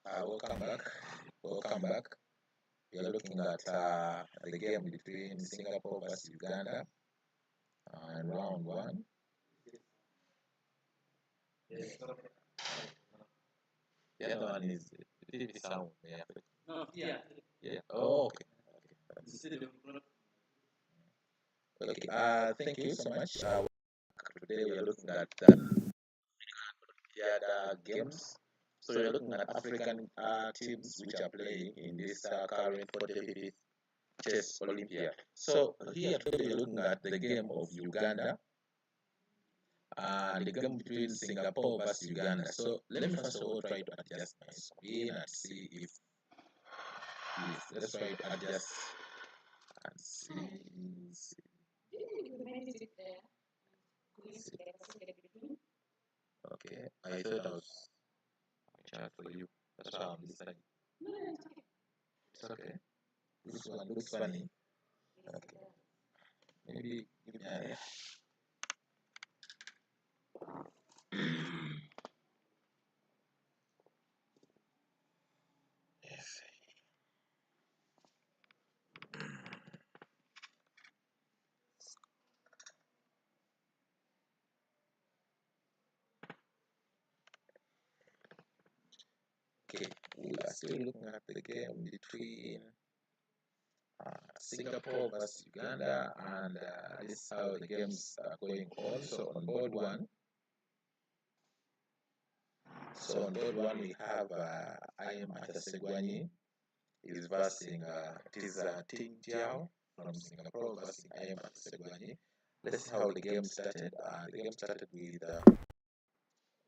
Welcome back. Welcome back. We are looking at the game between Singapore versus Uganda and round one. The other one is the TV sound. Yeah. Oh, okay. Okay. Thank you so much. Today we are looking at the Olympiad games. So we are looking at African teams which are playing in this current 45th Chess Olympiad. So here today we are looking at the game of Uganda and the game between Singapore versus Uganda. So let me first of all try to adjust my screen and see if let's try to adjust and see. Okay, I thought I was chat for you. That's why I'm deciding. It's okay. This one looks funny. Okay. Maybe give me a yes. Okay, we are still looking at the game between Singapore versus Uganda, and this is how the games are going on. So on board one, we have I am Atasegwanyi is versing it is Ting Tiao from Singapore versing I am Atasegwanyi. Let's see how the game started. The game started with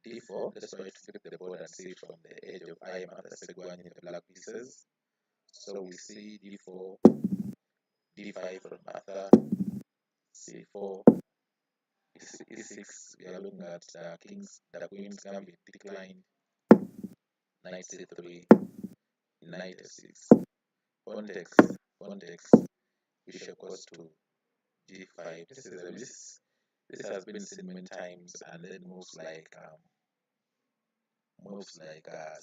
D4. Let's try to flip the board and see from the edge of I am Atasegwanyi the black pieces. So we see D4, D5 from Arthur, C4, E6. We are looking at the Queen's Gambit declined, Knight C3, Knight F6, Pawn takes, Bishop goes to G5. This has been seen many times, and then moves like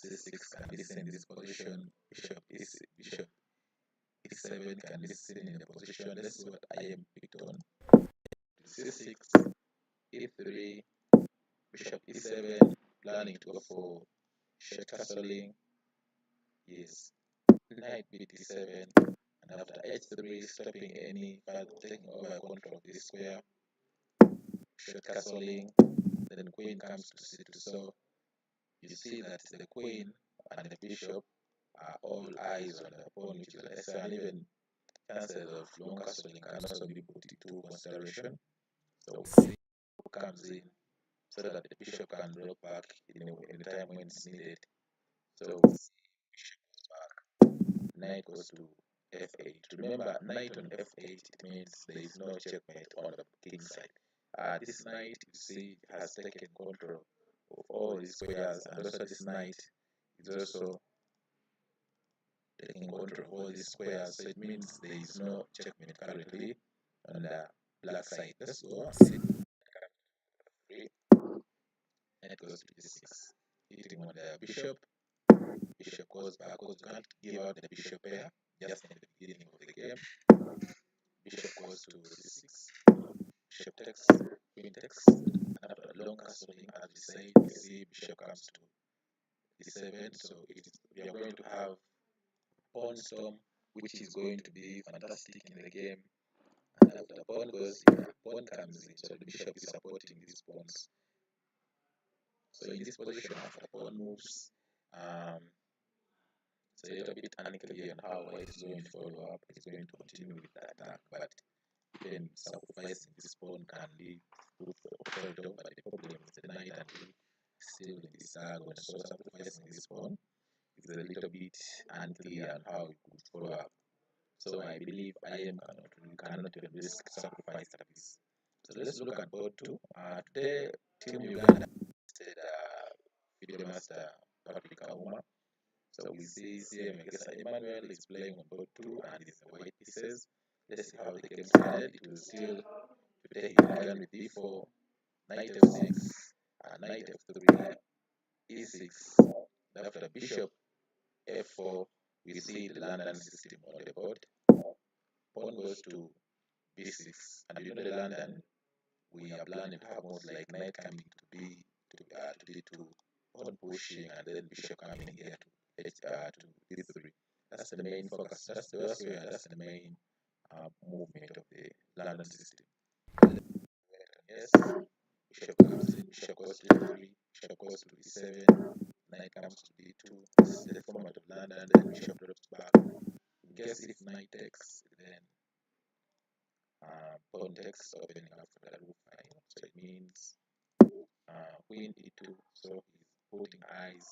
C6 can be seen in this position. Bishop E7 can be seen in the position. Let's see what I am picked on. C6, E3, Bishop E7, planning to go for short castling. Yes, Knight B7, and after H3, stopping any further taking over control of this square. Short castling, then Queen comes to C2. So you see that the Queen and the Bishop are all eyes on the pawn, which is S, and even chances of long castling can also be put into consideration. So we see who comes in so that the Bishop can drop back in the time when it's needed. So we see Bishop goes back, Knight goes to F8. Remember, Knight on F8, it means there is no checkmate on the king side. This Knight, you see, has taken control of all these squares, and also this Knight is also taking control of all these squares, so it means there is no checkmate currently on the black side. Let's go and see. Knight goes to D6, hitting on the bishop. Bishop goes back, because you can't give out the bishop pair just in the beginning of the game. Bishop goes to D6, bishop takes, queen takes, and after a long castling, as we said, you see bishop comes to D7. So we are going to have pawn storm, which is going to be fantastic in the game. And after the pawn goes in, pawn comes in, so the bishop is supporting these pawns. So in this position, after pawn moves, it's a little bit unclear on how white is going to follow up. It's going to continue with the attack, but even sacrificing this pawn can lead to the but the problem is the knight and king still in this diagonal. So sacrificing this pawn is a little bit unclear on how it could follow up. So I believe I cannot risk sacrifice that piece. So let's look at board 2. Today, Team Uganda tested video master Patrick Auma. So we see CM Emmanuel is playing on board 2 and it's the white pieces. Let's see how the game started. It was still today he began with D4, Knight F6, Knight F3, E6. After Bishop f4, we see the London system on the board. Pawn goes to b6, and you know the London, we are planning to have moves like knight coming to d2, pawn pushing, and then bishop coming here to d3. That's the main focus. That's the main movement of the London system. Yes, bishop comes in, bishop goes to d3, bishop goes to d7, knight comes to d2. This is the format of London. Then bishop drops back. In case if knight takes, then pawn takes, opening up for the roof. So it means queen e2. So he's putting eyes.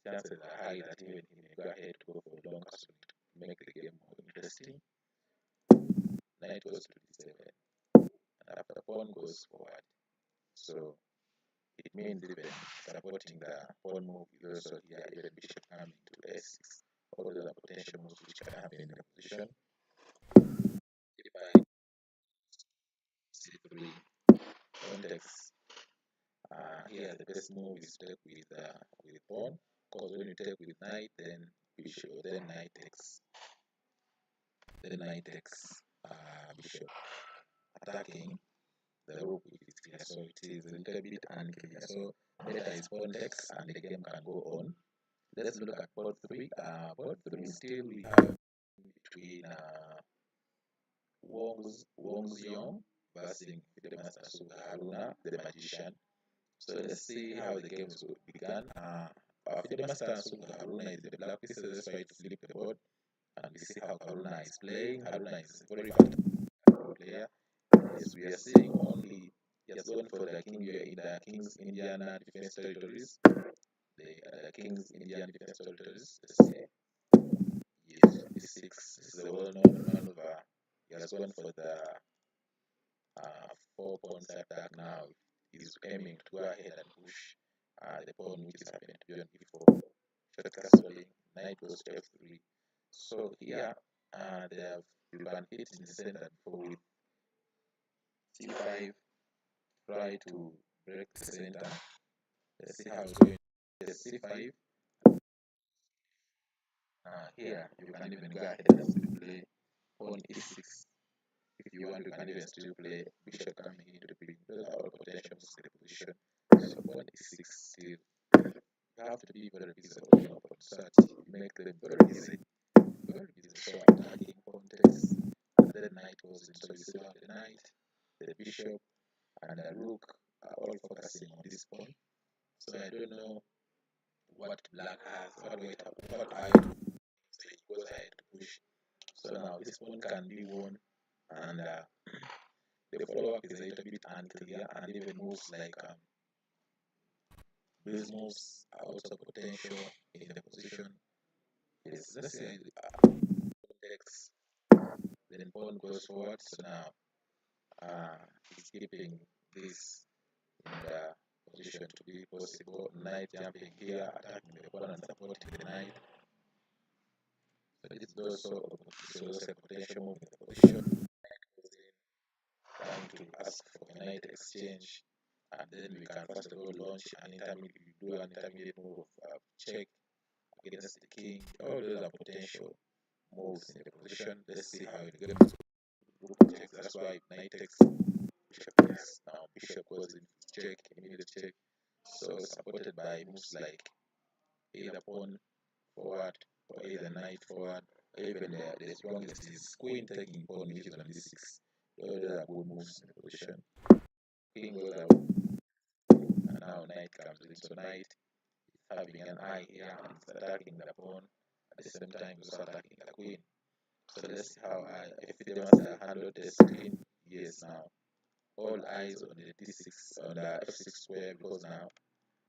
Chances are high that even he may go ahead to go for a long castle to make the game more interesting. Knight goes to d7, and after pawn goes forward. So it means even supporting the pawn move is also here, even bishop coming to a6. All the potential moves which can happen in the position. If I c3, pawn takes. Here the best move is to take with pawn, because when you take with knight, then bishop, then knight takes, bishop, attacking the rook which is clear. So it is a little bit unclear. So better is pawn takes, and the game can go on. Let's look at board 3. Board 3 still we have between Wong Xiong versus Master Haruna, the magician. So let's see how the games began. Master Haruna is the black piece, so let's try to flip the board and we see how Haruna is playing. Haruna is a very fast player. Yes, we are seeing only he has gone for the king in the King's Indian Defense Territories. The King's Indian Defense Territories. Let's see. Yes, d6. This is a well-known maneuver. He has gone for the 4 pawns attack now. He's aiming to go ahead and push the pawn which is happening to be on e4. Short castling, knight goes to f3. So here you can hit in the center before with c5. Try to break the center. Let's see how it's going. Yes, c5. Here you can even go ahead and still play pawn e6. If you want, you can even still play bishop coming into the queen. Those are all potentials in the position. So pawn e6 still. You have to be very visible, so that you make them very busy. Very busy. So attacking pawn takes, and then knight goes in. So you see how the knight, the bishop, and the rook are all focusing on this pawn. So I don't know what black has, what I do. So he goes ahead to push. So now this pawn can be won, and the follow-up is a little bit unclear, and even moves like these moves are also potential in the position. Yes, let's say takes, then pawn goes forward. So now he's keeping this in the position to be possible. Knight jumping here, attacking the pawn and supporting the knight. So this is also a potential move in the position. Knight goes in, trying to ask for a knight exchange, and then we can first of all launch an intermediate move of check against the king. All those are potential moves in the position. Let's see how it goes. Rook takes, that's why knight takes, bishop takes. Now bishop goes in check, immediate check. So supported by moves like either pawn forward or either knight forward, or even the strongest is queen taking pawn, which is on d6. Those are good moves in the position. King goes out, and now knight comes in. So knight is having an eye here and it's attacking the pawn. At the same time, it's also attacking the queen. So let's see how if the master handled the screen. Yes, now all eyes on the d6, on the f6 square, because now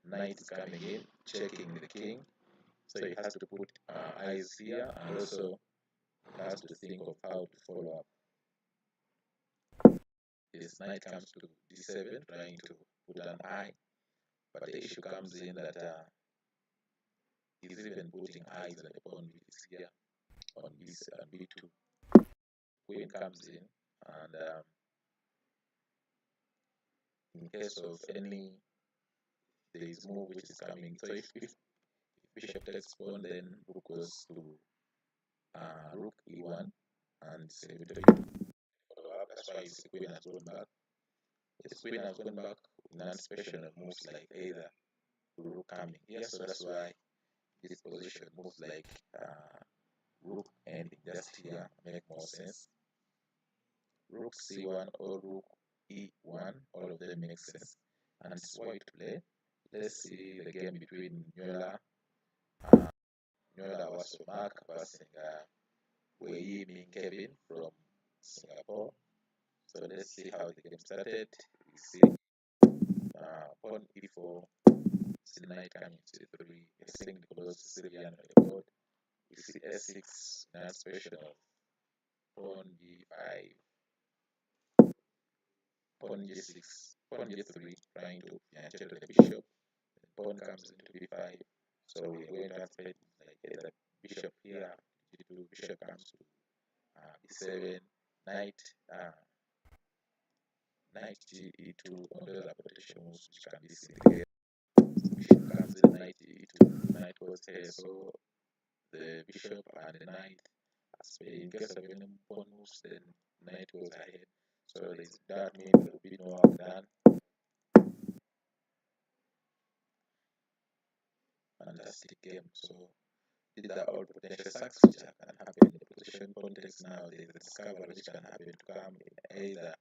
knight is coming in, checking the king. So he has to put eyes here, and also he has to think of how to follow up. This knight comes to d7, trying to put an eye, but the issue comes in that he's even putting eyes on the pawn which is here on this b2. Queen comes in, and in case of any, there is move which is coming. So if bishop takes pawn, then rook goes to rook e1, and say follow up. That's why you see queen has gone back. This queen has gone back in anticipation of moves like either rook coming here, so that's why this position moves like rook ending just here make more sense. Rook c1 or rook e1, all of them make sense, and it's white to play. Let's see the game between Nyola was Mark versus Wei Ming Kevin from Singapore. So let's see how the game started. We see pawn e4, c knight coming to e3, essing the close Sicilian on the board. We see s6 in anticipation of pawn b5, pawn g6, pawn g3, trying to penetrate the bishop. The pawn comes into b5, so we're going to anticipate like either bishop here, g2, bishop comes to b7, knight knight e2, all those are potential moves which can be seen here. Bishop comes in, knight e2, knight goes here, so the bishop and the knight, in case of any pawn moves, then knight goes ahead. So that means there will be no work done. Fantastic game. So these are all potential sacks which can happen in the position. Context now, there is a discovery which can happen to come in either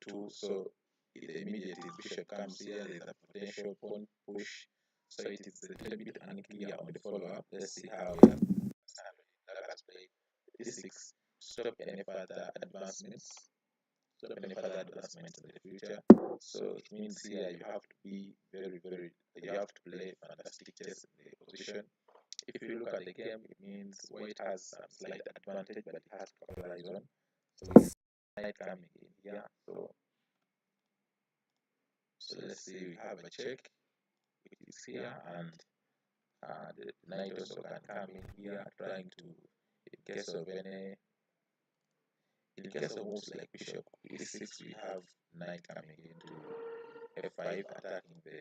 two. So immediately bishop comes here, there is a potential pawn push. So it is a little bit unclear on the follow-up. Let's see how we have that has played d6. Stop any further advancements. Stop any further advancements in the future. So it means here you have to be you have to play fantastic chess in the position. If you look at the game, it means white has some slight advantage, but it has to capitalize on. So we see knight coming in here. So let's see, we have a check, which is here, and the knight also can come in here, trying to, in case of moves like bishop e6, we have knight coming into f5, attacking the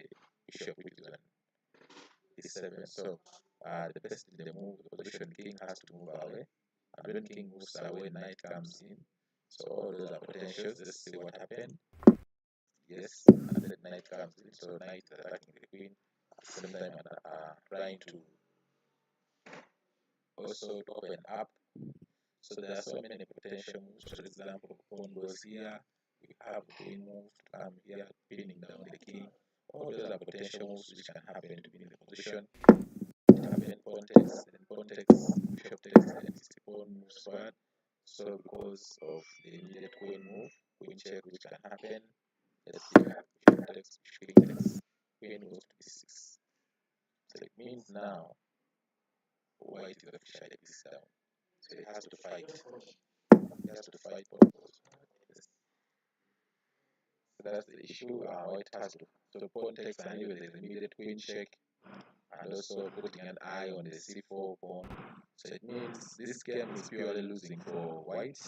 bishop, which is on e7. So the best in the move, the position king has to move away, and when king moves away, knight comes in. So all those are potentials. Let's see what happened. Yes, and then knight comes in. So knight attacking the queen at the same time, and trying to also open up. So there are so many potential moves. For example, pawn goes here. We have the queen move to come here, pinning down the king. All those are potential moves which can happen to be in the position. Happen pawn takes, then pawn takes, bishop takes, then it's the pawn moves forward. So because of the immediate queen move, queen check which can happen. Let's see, bishop takes, queen takes, queen goes to b6. So it means now white is officially this down. So it has to fight. It has to fight pawn goes. Yes. So that's the issue. White has to. So pawn takes, and even there's immediate queen check, and also putting an eye on the c4 pawn. So it means this game is purely losing for white.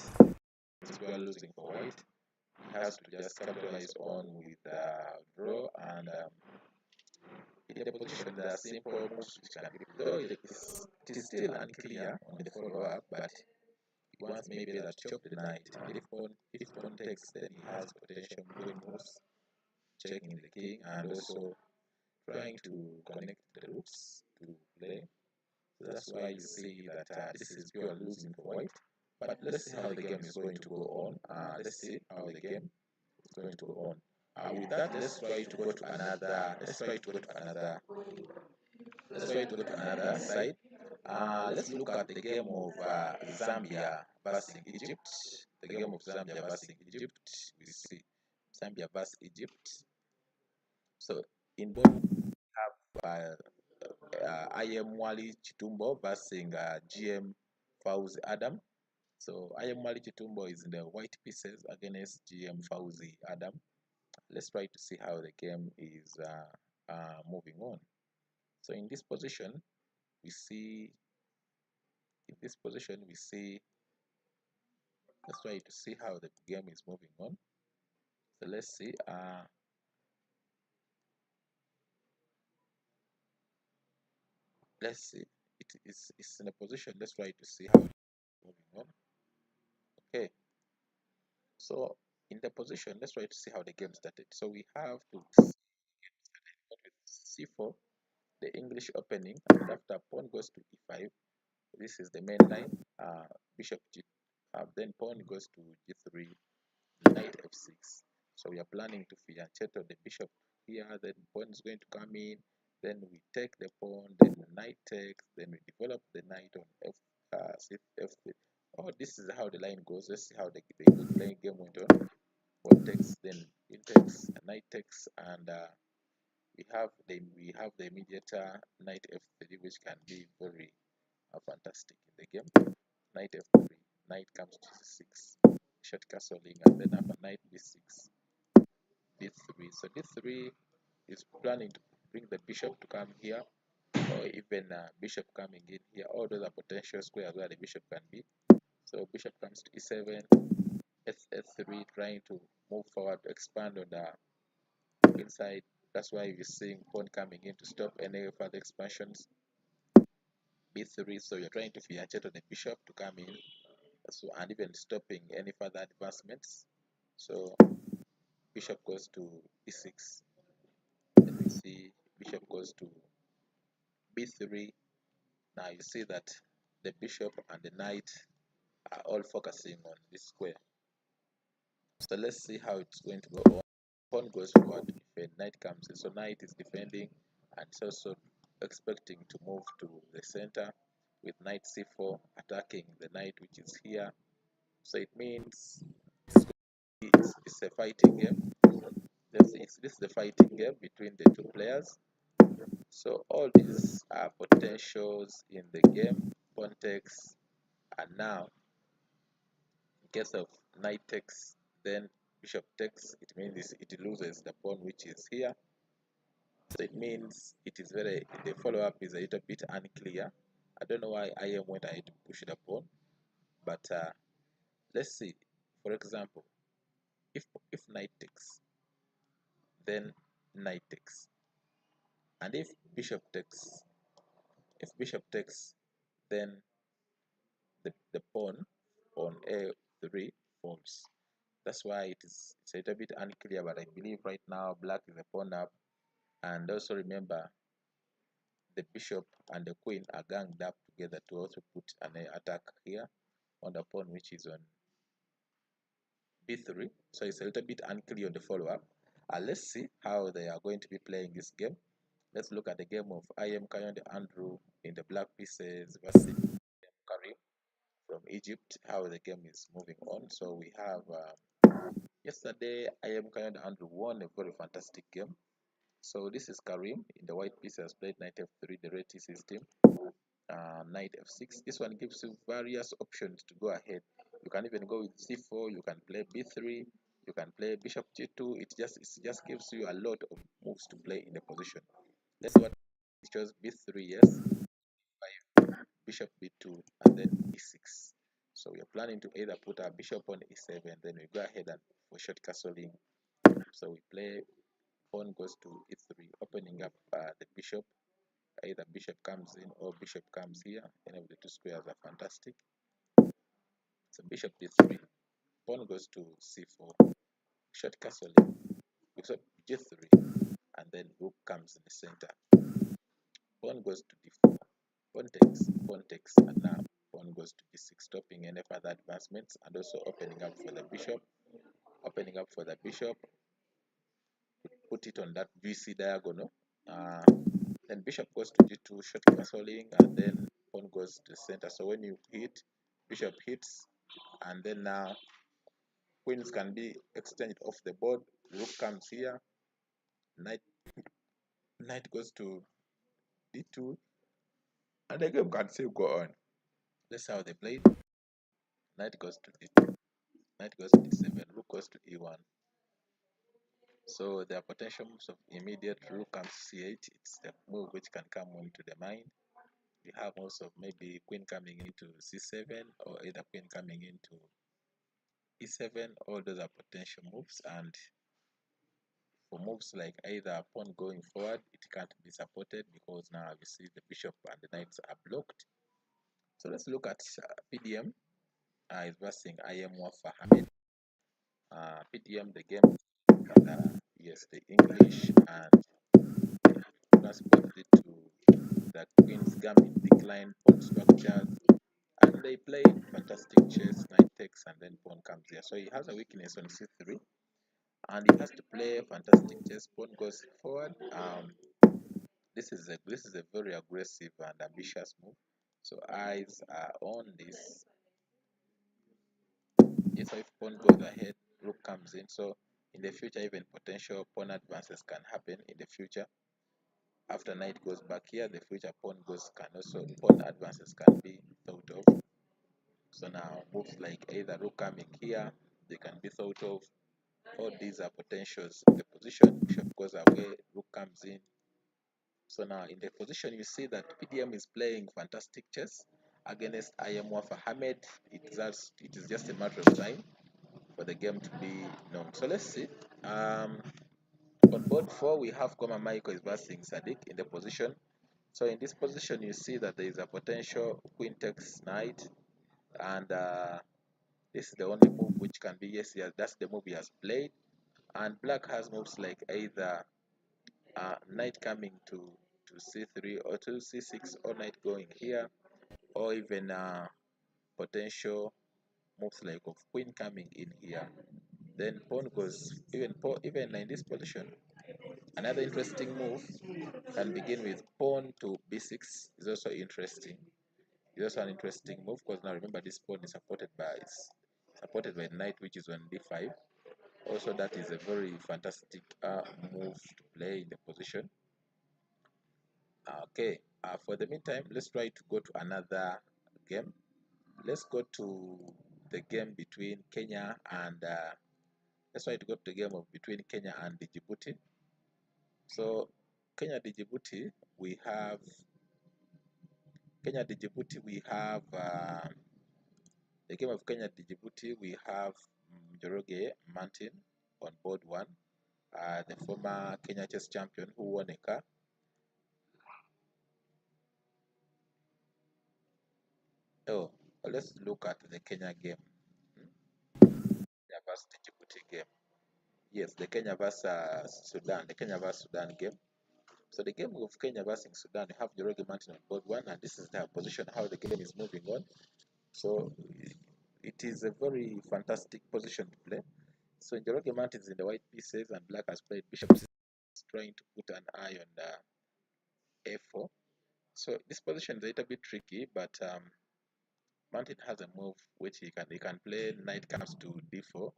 It's purely losing for white. He has to just capitalize on with draw, and in the position there are simple moves which can be, though it is still unclear on the follow-up, but he wants maybe that chop the knight. If pawn takes, then he has potential queen moves, checking the king, and also trying to connect the rooks to play. So that's why you see that this is pure losing for white. But let's see how the game is going to go on. Let's see how the game is going to go on. With that, let's try to go to another. Let's try to go to another side. Let's look at the game of Zambia versus Egypt. The game of Zambia versus Egypt. We see Zambia versus Egypt. So in both have I am Wali Chitumbo versus GM Fauzi Adam. So I am Wali Chitumbo is in the white pieces against GM Fauzi Adam. Let's try to see how the game is moving on. So in this position, we see. Let's try to see how the game is moving on. So let's see. let's see. It's in a position. Let's try to see how it's moving on. Okay, so in the position, let's try to see how the game started. So we have to start with c4, the English opening, and after pawn goes to e5. This is the main line. Bishop g, then pawn goes to g3, knight f6. So we are planning to fianchetto the bishop here. Then pawn is going to come in. Then we take the pawn. Then knight takes. Then we develop the knight on f3. Oh, this is how the line goes. Let's see how the playing game went on. Pawn takes, then queen takes, knight takes, and we have the immediate knight f3, which can be very fantastic in the game. Knight f3, knight comes to c6, short castling, and then after knight b6, d3. So d3 is planning to bring the bishop to come here, or even bishop coming in here. All those are potential squares where the bishop can be. So bishop comes to e7, f3, trying to move forward, to expand on the inside. That's why you're seeing pawn coming in to stop any further expansions. b3, so you're trying to fianchetto the bishop to come in, so, and even stopping any further advancements. So bishop goes to e6. Then we see bishop goes to b3. Now you see that the bishop and the knight are all focusing on this square. So let's see how it's going to go on. Pawn goes forward if a knight comes in. So knight is defending and it's also expecting to move to the center with knight c4, attacking the knight which is here. So it means it's a fighting game. This is the fighting game between the two players. So all these are potentials in the game. Pawn takes, and now in case of knight takes, then bishop takes, it means it loses the pawn which is here. So it means it is the follow-up is a little bit unclear. I don't know why I went ahead to push the pawn, but let's see. For example, if knight takes, then knight takes, and if bishop takes, then the pawn on a3 falls. That's why it's a little bit unclear, but I believe right now black is a pawn up, and also remember the bishop and the queen are ganged up together to also put an attack here on the pawn which is on b3. So it's a little bit unclear on the follow-up. Let's see how they are going to be playing this game. Let's look at the game of IM Kayonde Andrew in the black pieces versus Karim from Egypt, how the game is moving on. So we have yesterday IM Kayonde Andrew won a very fantastic game. So this is Karim in the white pieces, played knight f3, the red is his team. Knight f6. This one gives you various options to go ahead. You can even go with c4, you can play b3, you can play bishop g2. It just gives you a lot of moves to play in the position. Let's see what it shows. b3, yes, 5, bishop b2, and then e6. So we are planning to either put our bishop on e7, then we go ahead and for short castling. So we play pawn goes to e3, opening up the bishop. Either bishop comes in or bishop comes here. Any of the two squares are fantastic. So bishop d3, pawn goes to c4, short castling, bishop g3, and then rook comes in the center. Pawn goes to d4, pawn takes, and now pawn goes to d6, stopping any further advancements and also opening up for the bishop. Opening up for the bishop, put it on that VC diagonal. Then bishop goes to g2, short castling, and then pawn goes to the center. So when you hit, bishop hits, and then now queens can be exchanged off the board. Rook comes here, knight goes to d2, and the game can still go on. That's how they played. Knight goes to d2, knight goes to d7, rook goes to e1. So there are potential moves of immediate. Rook comes c8. It's the move which can come into the mind. We have also maybe queen coming into c7, or either queen coming into e7. All those are potential moves, and For moves like either pawn going forward, it can't be supported because now you see the bishop and the knights are blocked. So let's look at PDM is versing IM Wafa Hamid. PDM, the game, yes, the English, and transport it to the Queen's Gambit decline pawn structures, and they play fantastic chess, knight takes, and then pawn comes here. So he has a weakness on c3, and he has to play fantastic chess. Pawn goes forward. This is a very aggressive and ambitious move. So eyes are on this. Yes, so if pawn goes ahead, rook comes in. So in the future, even potential pawn advances can happen in the future. After knight goes back here, the future pawn advances can be thought of. So now moves like either rook coming here, they can be thought of. All these are potentials in the position. Bishop goes away, rook comes in. So now in the position, you see that PDM is playing fantastic chess against IM Wafa Hamid. It is just a matter of time for the game to be known. So let's see. On board 4, we have Koma Michael is versing Sadiq in the position. So in this position, you see that there is a potential queen takes knight, and this is the only move which can be yes, that's the move he has played. And black has moves like either knight coming to c3 or to c6, or knight going here, or even potential moves like of queen coming in here. Then pawn goes even in this position. Another interesting move can begin with pawn to b6 is also interesting. It's also an interesting move because now remember this pawn is supported by knight which is on d5. Also, that is a very fantastic move to play in the position. Okay, for the meantime, let's try to go to another game. Let's go to the game between Kenya and let's try to go to the game between Kenya and Djibouti. So Kenya Djibouti, we have the game of Kenya Djibouti. We have Njoroge Martin on board 1, the former Kenya chess champion who won a car. Oh, let's look at the Kenya game. Kenya versus Djibouti game. Yes, the Kenya versus Sudan. The Kenya versus Sudan game. So the game of Kenya versus Sudan, you have Njoroge Martin on board 1, and this is the position how the game is moving on. So it is a very fantastic position to play. So Njoroge Martin is in the white pieces, and black has played bishop c6, trying to put an eye on the a4. So this position is a little bit tricky, but Martin has a move which he can play knight comes to d4,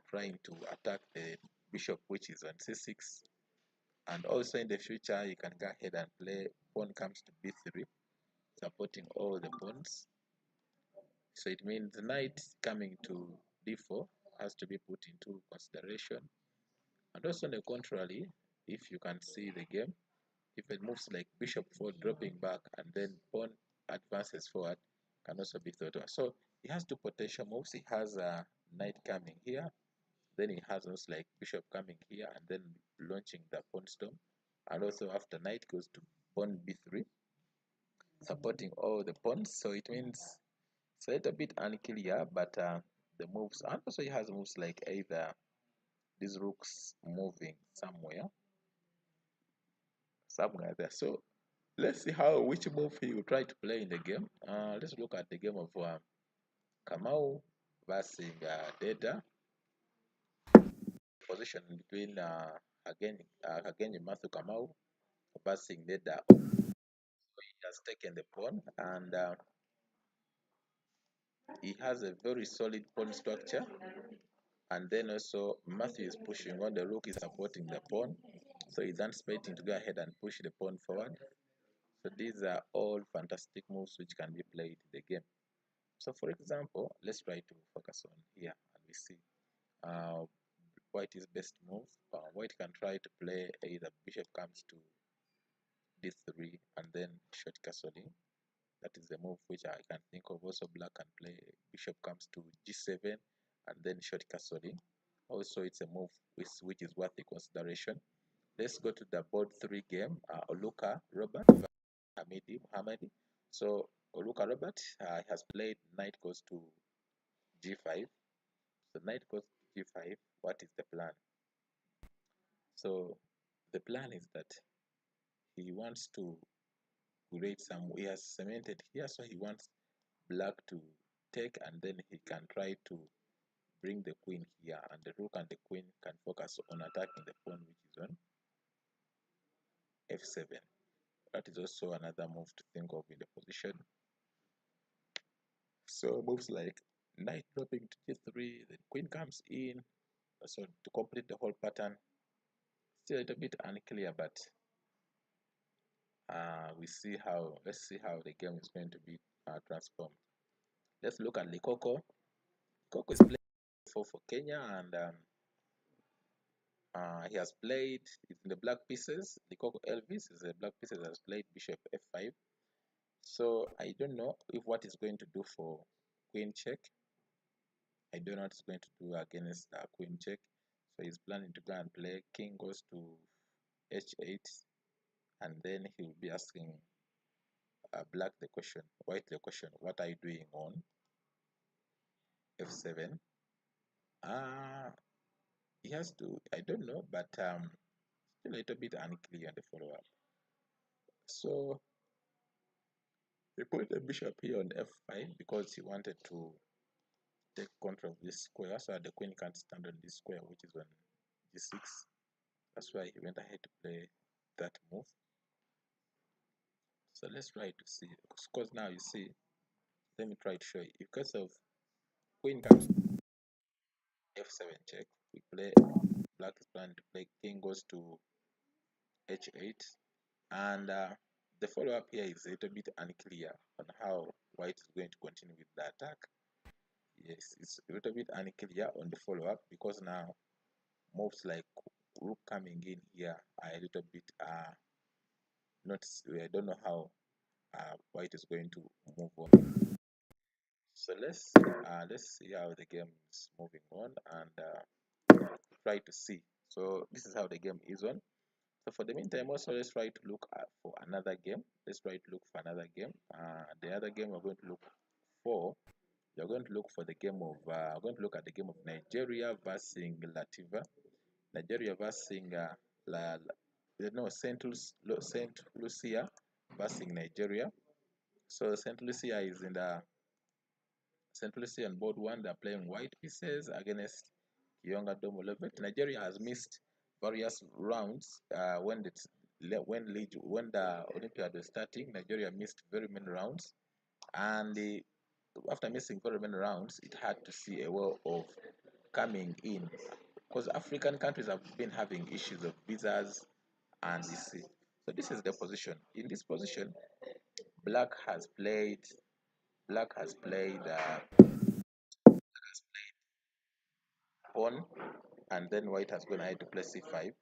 trying to attack the bishop which is on c6. And also in the future, you can go ahead and play pawn comes to b3, supporting all the pawns. So it means the knight coming to d4 has to be put into consideration. And also on the contrary, if you can see the game, if it moves like bishop 4 dropping back and then pawn advances forward, can also be thought of. So he has two potential moves. He has a knight coming here, then he has also like bishop coming here and then launching the pawn storm. And also after knight goes to pawn b3, supporting all the pawns. So it means it's a little bit unclear, but the moves, and also he has moves like either these rooks moving somewhere there. So let's see which move he will try to play in the game. Let's look at the game of Kamau versus Deda. Position between again Matthew Kamau versus Deda. He has taken the pawn, and he has a very solid pawn structure. And then also Matthew is pushing on, the rook is supporting the pawn, so he's anticipating to go ahead and push the pawn forward. So these are all fantastic moves which can be played in the game. So for example, let's try to focus on here and we see white is best move. White can try to play either bishop comes to d3 and then short castling. That is the move which I can think of. Also black can play bishop comes to g7 and then short castling. Also, it's a move which is worth the consideration. Let's go to the board 3 game, Oluka Robert Hamidi Muhammadi. So Oluka Robert has played knight goes to g5. So knight goes to g5. What is the plan? So the plan is that he wants to create some, he has cemented here, so he wants black to take, and then he can try to bring the queen here, and the rook and the queen can focus on attacking the pawn which is on f7. That is also another move to think of in the position. So moves like knight dropping to g3, then queen comes in. So to complete the whole pattern, still a little bit unclear, but let's see how the game is going to be transformed. Let's look at Likoko. Likoko is playing for Kenya, and he has played in the black pieces. Likoko Elvis is the black pieces, has played bishop f5. So I don't know if what is going to do for queen check. I don't know what he's going to do against queen check. So he's planning to go and play king goes to h8, and then he will be asking black the question, white the question, what are you doing on f7? He has to, I don't know, but still a little bit unclear on the follow-up. So he put the bishop here on f5 because he wanted to take control of this square, so that the queen can't stand on this square which is on g6. That's why he went ahead to play that move. So let's try to see, because now you see, let me try to show you. Because of queen comes f7 check, we play, black is planning to play king goes to h8, and the follow-up here is a little bit unclear on how white is going to continue with the attack. Yes, it's a little bit unclear on the follow-up because now moves like rook coming in here are a little bit not, I don't know how white is going to move on. So let's see how the game is moving on, and try to see. So this is how the game is on. So for the meantime, also let's try to look for another game. Let's try to look for another game. The other game we're going to look for, we're going to look for the game of, we're going to look at the game of Nigeria versus Lativa. Nigeria versus Saint Lucia versus Nigeria. So Saint Lucia is in the Saint Lucia on board 1. They're playing white pieces against Kiyonga Dome 11. Nigeria has missed various rounds when the Olympiad was starting. Nigeria missed very many rounds, and after missing very many rounds, it had to see a way of coming in, because African countries have been having issues of visas and DC. So this is the position. In this position, black has played pawn, and then white has gone ahead to play c5.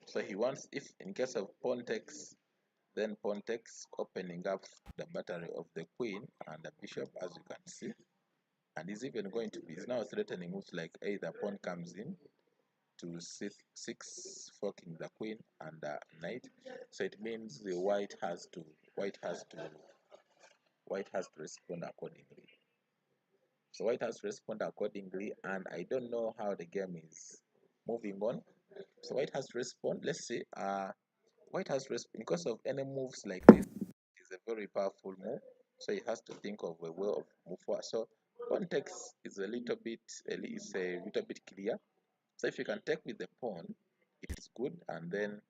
So he wants, if in case of pawn takes, then pawn takes, opening up the battery of the queen and the bishop, as you can see. And he's even going to be, he's now threatening moves like either pawn comes in to c6, forking the queen and the knight. So it means the white has to respond accordingly. So white has to respond accordingly, and I don't know how the game is moving on. So white has to respond. Let's see. White has to respond because of any moves like this. Is a very powerful move. So he has to think of a way of move forward. So context is a little bit clear. So if you can take with the pawn, it is good, and then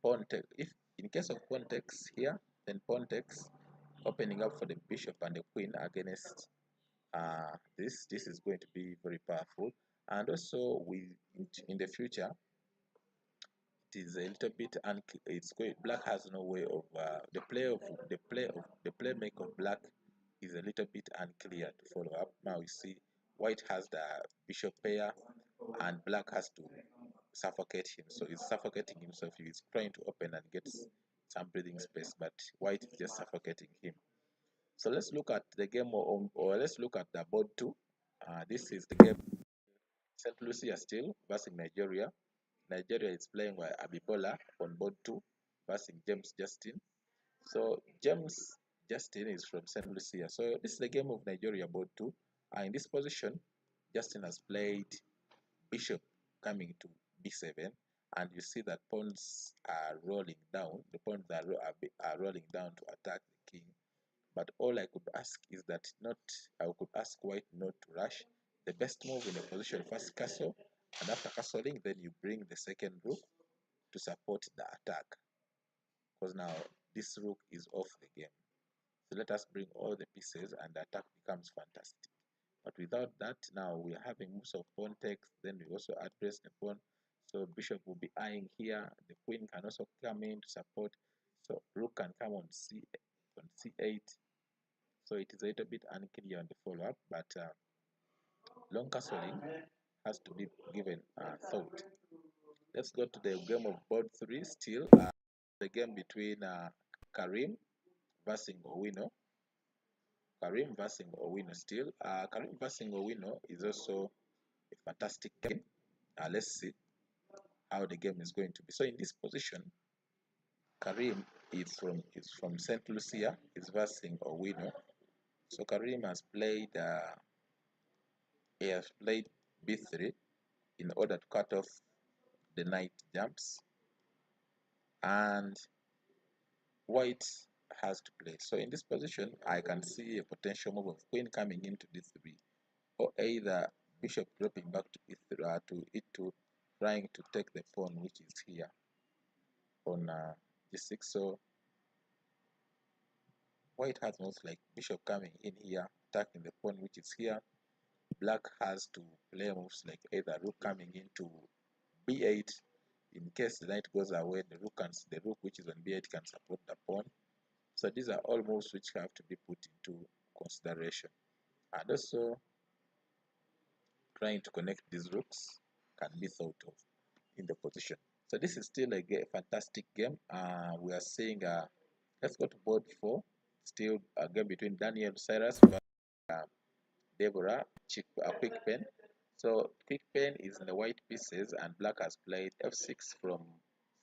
pawn take. If in case of pawn takes here, then pawn takes, opening up for the bishop and the queen against this is going to be very powerful. And also in the future, it is a little bit it's going, black has no way of the playmaker of black is a little bit unclear to follow up. Now you see white has the bishop pair and black has to suffocate him, so he's suffocating himself. He's trying to open and get some breathing space, but white is just suffocating him. So let's look at the game, or let's look at the board 2. This is the game St. Lucia still versus Nigeria. Nigeria is playing by Abibola on board 2 versus James Justin. So James Justin is from St. Lucia. So this is the game of Nigeria board 2. In this position, Justin has played Bishop coming to B7, and you see that pawns are rolling down. The pawns are rolling down to attack the king. But all I could ask is that I could ask white not to rush. The best move in the position, first castle, and after castling, then you bring the second rook to support the attack. Because now this rook is off the game. So let us bring all the pieces and the attack becomes fantastic. But without that, now we are having moves of pawn takes, then we also address the pawn. So bishop will be eyeing here. The queen can also come in to support. So rook can come on c8. So it is a little bit unclear on the follow-up, but long castling has to be given thought. Let's go to the game of board 3 still. The game between Karim versus Owino. Karim versus Owino still. Karim versus Owino is also a fantastic game. Let's see how the game is going to be. So in this position, Karim is from St. Lucia, is versus Owino. So Karim has played b3 in order to cut off the knight jumps, and white has to play. So in this position, I can see a potential move of queen coming into d3, or either bishop dropping back to e2, trying to take the pawn which is here on g6. So white has moves like bishop coming in here, attacking the pawn which is here. Black has to play moves like either rook coming into b8. In case the knight goes away, the rook which is on b8 can support the pawn. So these are all moves which have to be put into consideration. And also trying to connect these rooks can be thought of in the position. So this is still a fantastic game. We are seeing let's go to board 4. Still a game between Daniel Cyrus and Deborah Quick Pen. So Quick Pen is in the white pieces, and black has played f6 from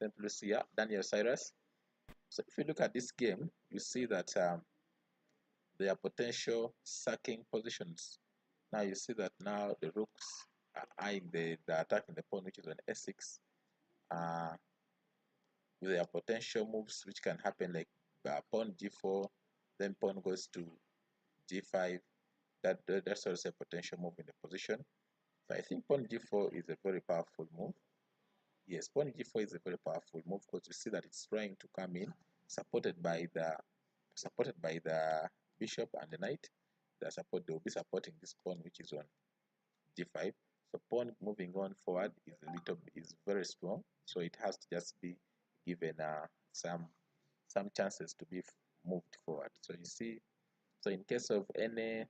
St. Lucia, Daniel Cyrus. So if you look at this game, you see that there are potential sacking positions. Now you see that now the rooks are eyeing the attacking the pawn which is on s6. There are potential moves which can happen like pawn g4, then pawn goes to g5. That's also a potential move in the position. So I think pawn g4 is a very powerful move. Yes, pawn g4 is a very powerful move because you see that it's trying to come in, supported by the bishop and the knight. They will be supporting this pawn which is on g5. So pawn moving on forward is very strong. So it has to just be given some chances to be moved forward. So you see, so in case of any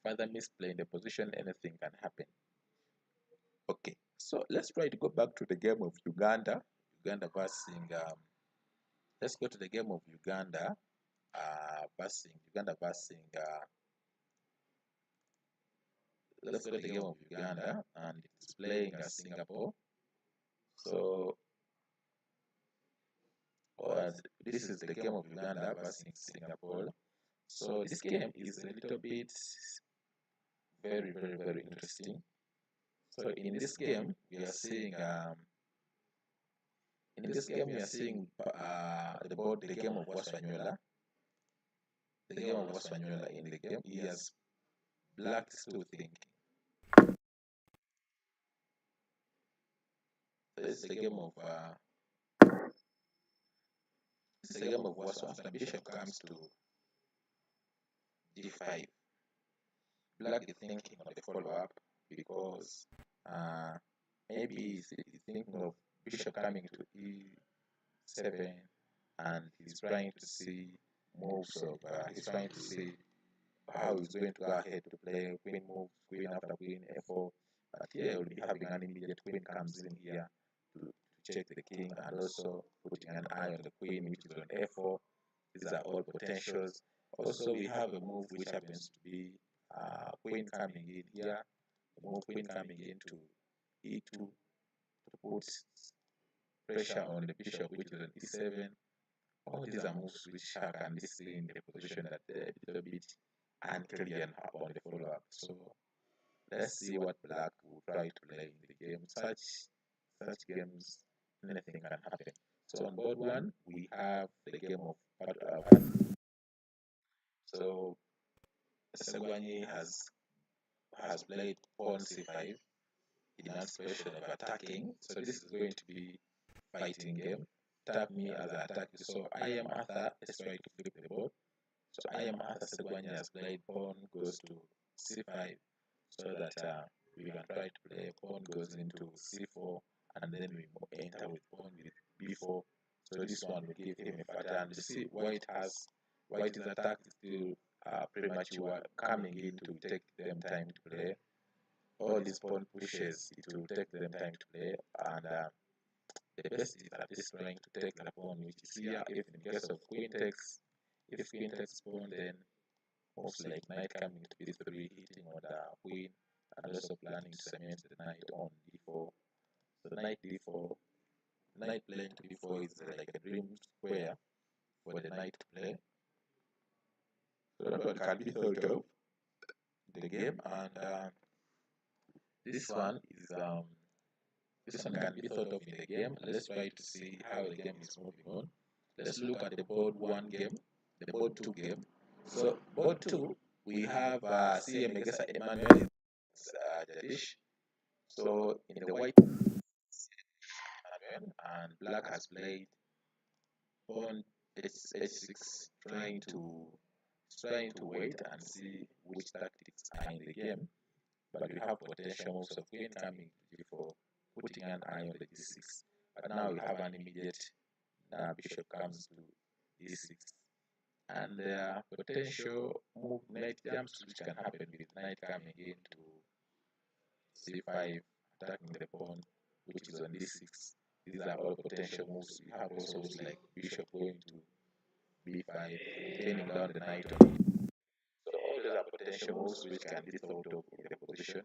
further misplay in the position, anything can happen. Okay, so let's try to go back to the game of Uganda. Uganda versus let's go to the game of Uganda versus let's go to the game of Uganda, and it's playing Singapore. So this is the game of Uganda versus Singapore. So this game is a little bit very, very, very interesting. So in this game we are seeing the game of Waswanyola. The game of Waswanyola in the game, he has black still thinking. So it's the game of Waswa. After bishop comes to d5, black is thinking of the follow-up because maybe he's thinking of bishop coming to e7, and he's trying to see moves of he's trying to see how he's going to go ahead to play queen moves, queen after queen, f4. But here we'll be having an immediate queen comes in here to check the king, and also putting an eye on the queen which is on f4. These are all potentials. Also we have a move which happens to be queen coming in here move queen coming into e2 to put pressure on the bishop, which is on e7. All these are moves which can be seen in the position that a little bit unclear on the follow-up. So let's see what black will try to play in the game. Such games, anything can happen. So on board one, we have the game of so Segwanye has played pawn c5 in anticipation of attacking. So this is going to be fighting game. Tap me as an attack. So I am Arthur. Let's try to flip the board. So I am Arthur. Segwanye has played pawn goes to c5, so that we can try to play pawn goes into c4, and then we enter with pawn with b4. So this one will give him a pattern. You see, white is attacked still premature, coming in to take them time to play. All these pawn pushes, it will take them time to play, and the best is at least trying to take the pawn, which is here. If in case of queen takes, if queen takes pawn, then moves like knight coming to b3, hitting on the queen, and also planning to cement the knight on d4. So knight d4, knight playing to d4 is like a dream square for the knight to play. So that one can be thought of the game, and this one can be thought of in the game. Let's try to see how the game is moving on. Let's look at the board one game, the board two game. So board two, we have CM Megasa Emmanuel Jadish. So in the white and black has played pawn h6, trying to wait and see which tactics are in the game. But we have potential moves of queen coming to g4, putting an eye on the g6. But now we have an immediate bishop comes to d6, and there are potential move knight jumps which can happen with knight coming into c5, attacking the pawn which is on d6. These are all potential moves. We have also moves like bishop going to b5, turning down the knight on d. So all these are potential moves which can be thought of in the position.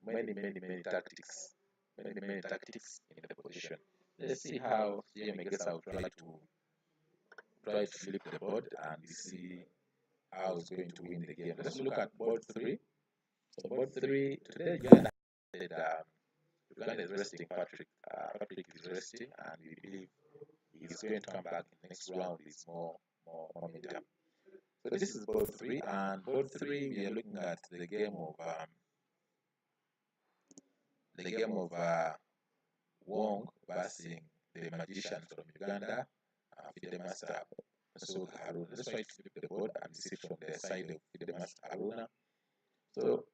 Many tactics, many tactics in the position. Let's see how CMX will try to flip the board and see how it's going to win the game. Let's look at board three. So board three, today Uganda is resting Patrick. Patrick is resting, and we believe he's going to come back in the next round with more momentum. So this is board three, and board three we are looking at the game of Wong versus the magician from Uganda, Fidemaster Masoud Haruna. Let's try to flip the board and see from the side of Fidemaster Haruna. So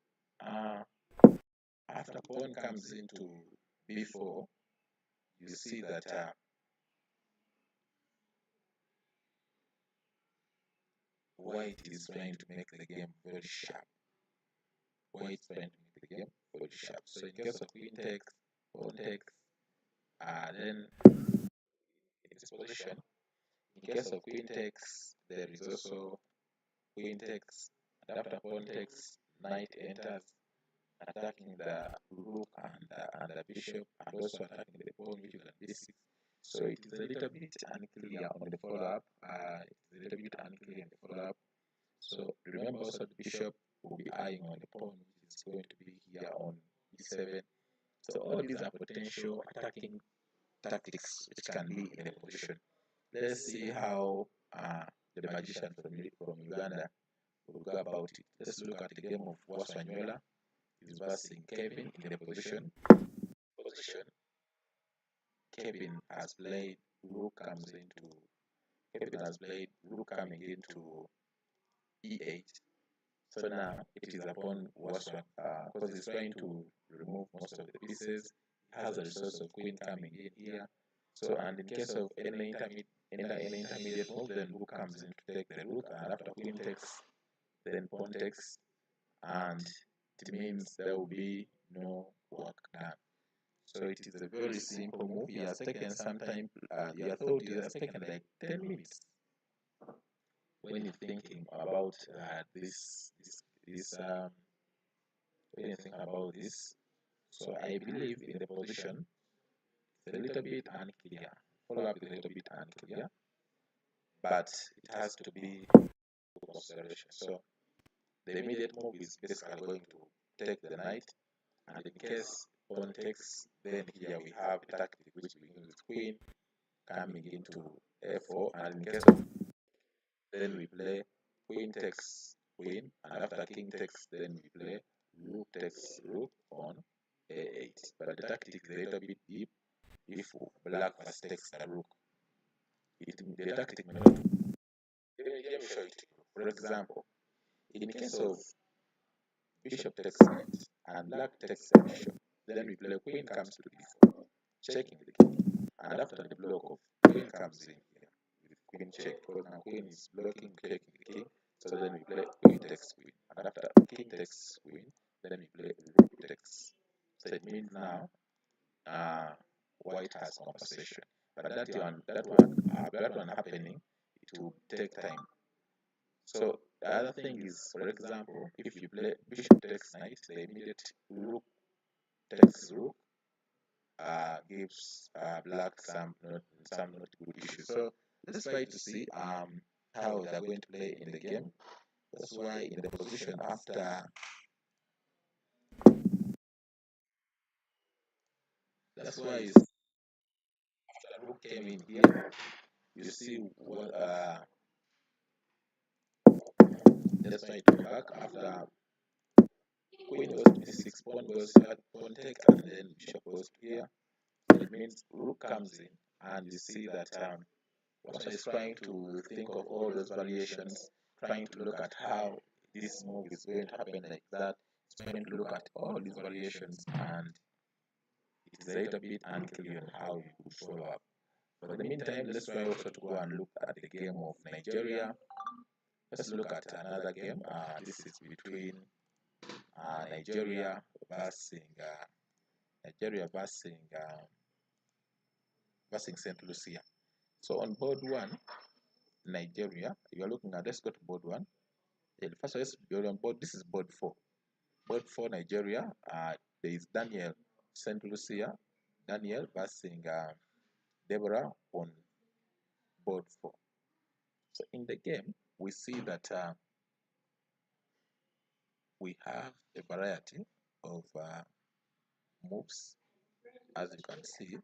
after pawn comes into b4, you see that white is trying to make the game very sharp. White is trying to make the game very sharp. So in case of queen takes, pawn takes, then in this position, in case of queen takes, there is also queen takes, and after pawn takes, knight enters, attacking the rook and the bishop, and also attacking the pawn which is on d6. So it is a little bit unclear on the follow-up. So remember also the bishop will be eyeing on the pawn which is going to be here on e7. So all these are potential attacking tactics which can be in the position. Let's see how the magician from Uganda will go about it. Let's look at the game of Waswanyuela. He's versus Kevin in the position. Kevin has played rook coming into e8. So now it is upon Waswan because he's trying to remove most of the pieces. He has a resource of queen coming in here. So and in case of any intermediate move, then rook comes in to take the rook, and after queen takes, then pawn takes, and it means there will be no work done. So it is a very simple move. He has taken some time. You thought it has taken like 10 minutes when you're thinking about this anything about this. So I believe in the position it's a little bit unclear. Follow up is a little bit unclear, but it has to be consideration. So the immediate move is basically going to take the knight, and in case pawn takes, then here we have a tactic which begins with queen coming into f4, and in case of then we play queen takes queen, and after king takes, then we play rook takes rook on a8. But the tactic is a little bit deep. If black first takes the rook, the tactic may not. Let me show it to you. For example, in case of bishop takes knight and black takes a bishop, then we play queen comes to d4, checking the king. And after the block of queen comes in here with queen check, because now queen is blocking, checking the king. So then we play queen takes queen, and after king takes queen, then we play rook takes. So it means now white has compensation. But that one happening, it will take time. So the other thing is, for example, if you play bishop takes knight, the immediate rook takes rook gives black some not good issues. So let's try to see how they're going to play in the game. That's why in the position after after rook came in here, you see what let's try to go back after queen goes to d6, pawn goes here, pawn take, and then bishop goes to here. So it means rook comes in, and you see that Washa is trying to think of all those variations, trying to look at how this move is going to happen like that. It's trying to look at all these variations, and it's a little bit unclear on how you could follow up. But in the meantime, let's try also to go and look at the game of Nigeria. Let's look at another game. This is between Nigeria versus St. Lucia. So on board one, Nigeria, you are looking at, let's go to board one. First, let's build on board. This is board four. Board four, Nigeria. There is Daniel St. Lucia. Daniel versus Deborah on board four. So in the game, we see that we have a variety of moves, as you can see.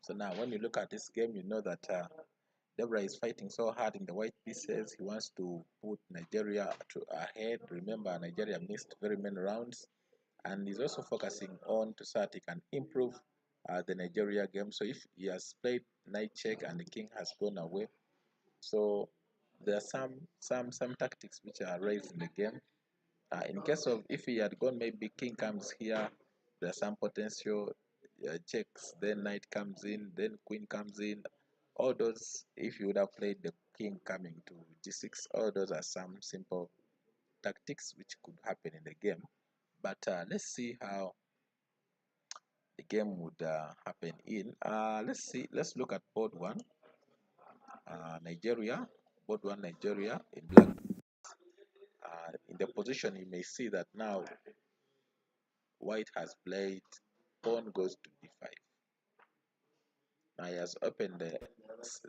So now when you look at this game, you know that Deborah is fighting so hard in the white pieces. He wants to put Nigeria ahead. Remember, Nigeria missed very many rounds, and he's also focusing on to so that he can improve the Nigeria game. So if he has played knight check and the king has gone away, so there are some tactics which are raised in the game. In case of if he had gone, maybe king comes here, there's some potential checks, then knight comes in, then queen comes in. All those, if you would have played the king coming to g6, all those are some simple tactics which could happen in the game. But let's see how the game would happen in. Let's look at board one, Nigeria. Board one, Nigeria in black. In the position, you may see that now white has played pawn goes to d5. Now he has opened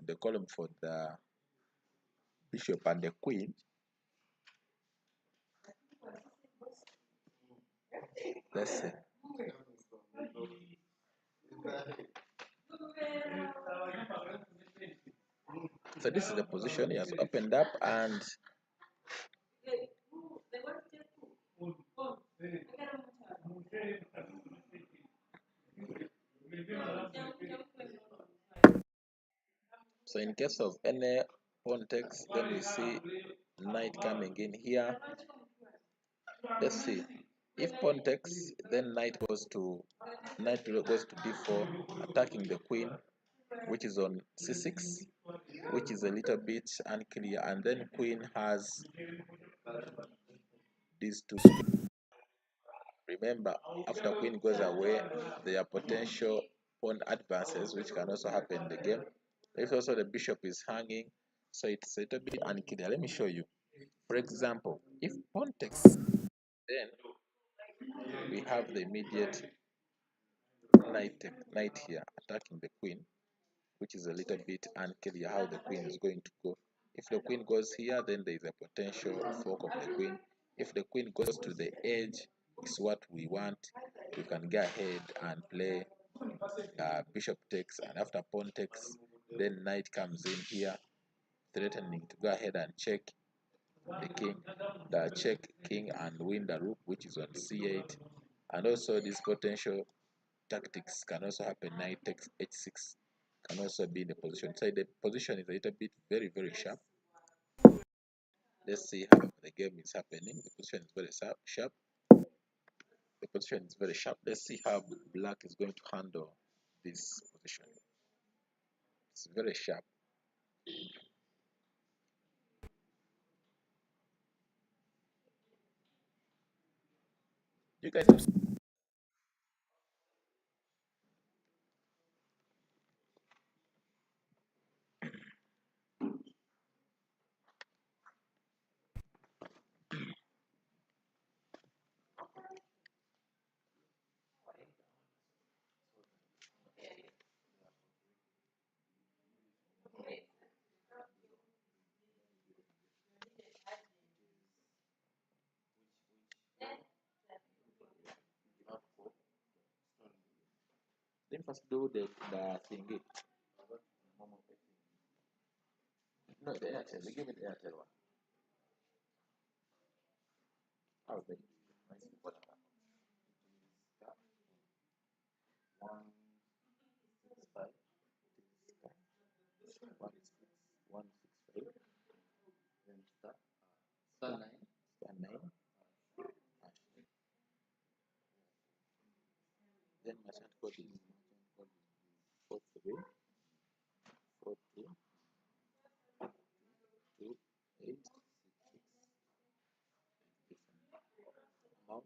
the column for the bishop and the queen. Let's see. So this is the position he has opened up, and So in case of any pawn takes, then we see knight coming in here. Let's see. If pawn takes, then knight goes to d4, attacking the queen, which is on c6, which is a little bit unclear, and then queen has these two squares. Remember, after queen goes away, there are potential pawn advances which can also happen in the game. If also the bishop is hanging, so it's a little bit unclear. Let me show you. For example, if pawn takes, then we have the immediate knight here attacking the queen, which is a little bit unclear how the queen is going to go. If the queen goes here, then there is a potential fork of the queen. If the queen goes to the edge, is what we want. We can go ahead and play bishop takes, and after pawn takes, then knight comes in here, threatening to go ahead and check check king and win the rook, which is on c8. And also these potential tactics can also happen. Knight takes h6 can also be in the position. So the position is a little bit very sharp. Let's see how the game is happening. The position is very sharp. The position is very sharp. Let's see how black is going to handle this position. It's very sharp. You guys have then first do the thingy. No, the Airtel. They give me the Airtel one. How they what one five one six five then star nine then merchant code is 43 42 28 amount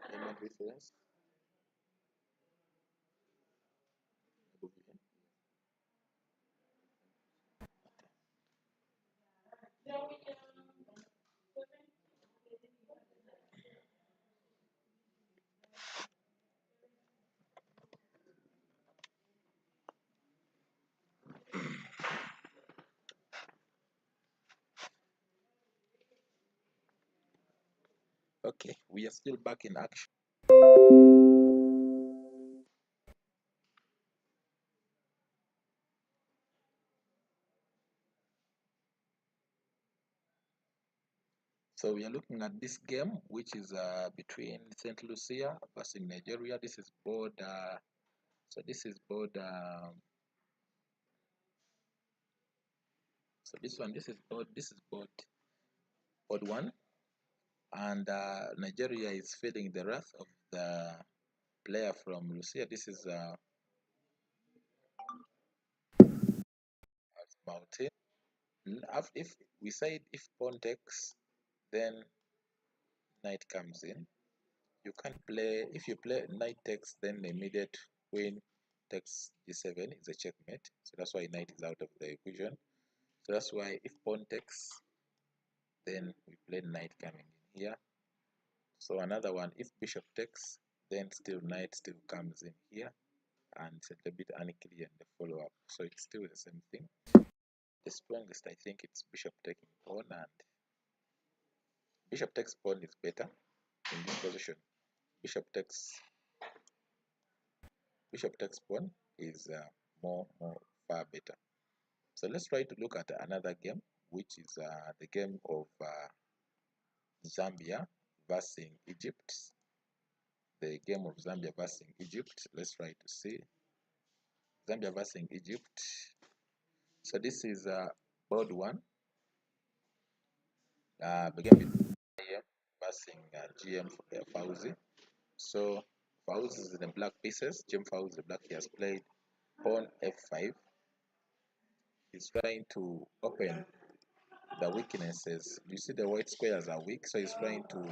payment reference Okay, we are still back in action. So we are looking at this game, which is between St. Lucia versus Nigeria. This is board. So this is board. So this one, this is board. This is board one, and Nigeria is feeling the wrath of the player from Lucia. This is Mountain. If we said if pawn takes, then knight comes in. You can't play, if you play knight takes, then the immediate queen takes d7 is a checkmate. So that's why knight is out of the equation. So that's why if pawn takes, then we play knight coming in here. So another one, if bishop takes, then still knight still comes in here, and it's a little bit unclear in the follow-up. So it's still the same thing. The strongest, I think, it's bishop taking pawn, and bishop takes pawn is better in this position. Bishop takes pawn is more far better. So let's try to look at another game, which is the game of Zambia versus Egypt. The game of Zambia versus Egypt. Let's try to see. Zambia versus Egypt. So this is board 1. Begin with IM versus GM Fauzi. So Fauzi is in the black pieces. GM Fauzi, the black, he has played pawn f5. He's trying to open the weaknesses. You see the white squares are weak, so he's trying to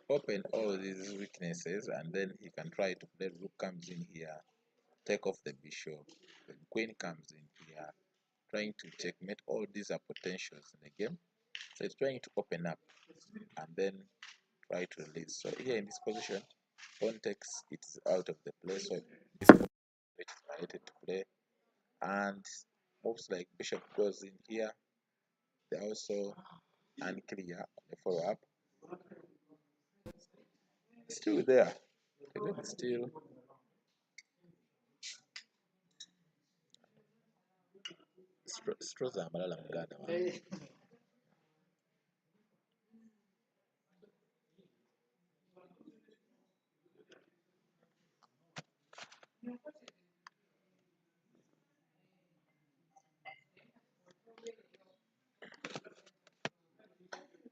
open all these weaknesses, and then he can try to play. Rook comes in here, take off the bishop, the queen comes in here, trying to checkmate. All these are potentials in the game, so he's trying to open up and then try to release. So here in this position, pawn takes, it is out of the play, so this is related to play, and moves like bishop goes in here, they're also unclear on the follow-up. Still there, still Stroza Malala Muganda.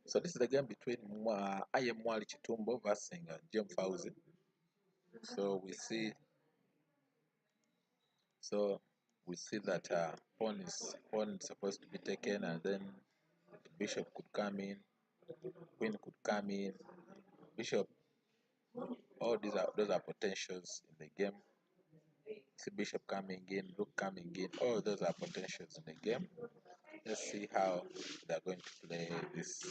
So this is the game between IM Mwali Chitumbo versus Jim Fauzi. So we see that pawn is supposed to be taken, and then bishop could come in, queen could come in, bishop. All those are potentials in the game. See bishop coming in, rook coming in. All those are potentials in the game. Let's see how they're going to play this.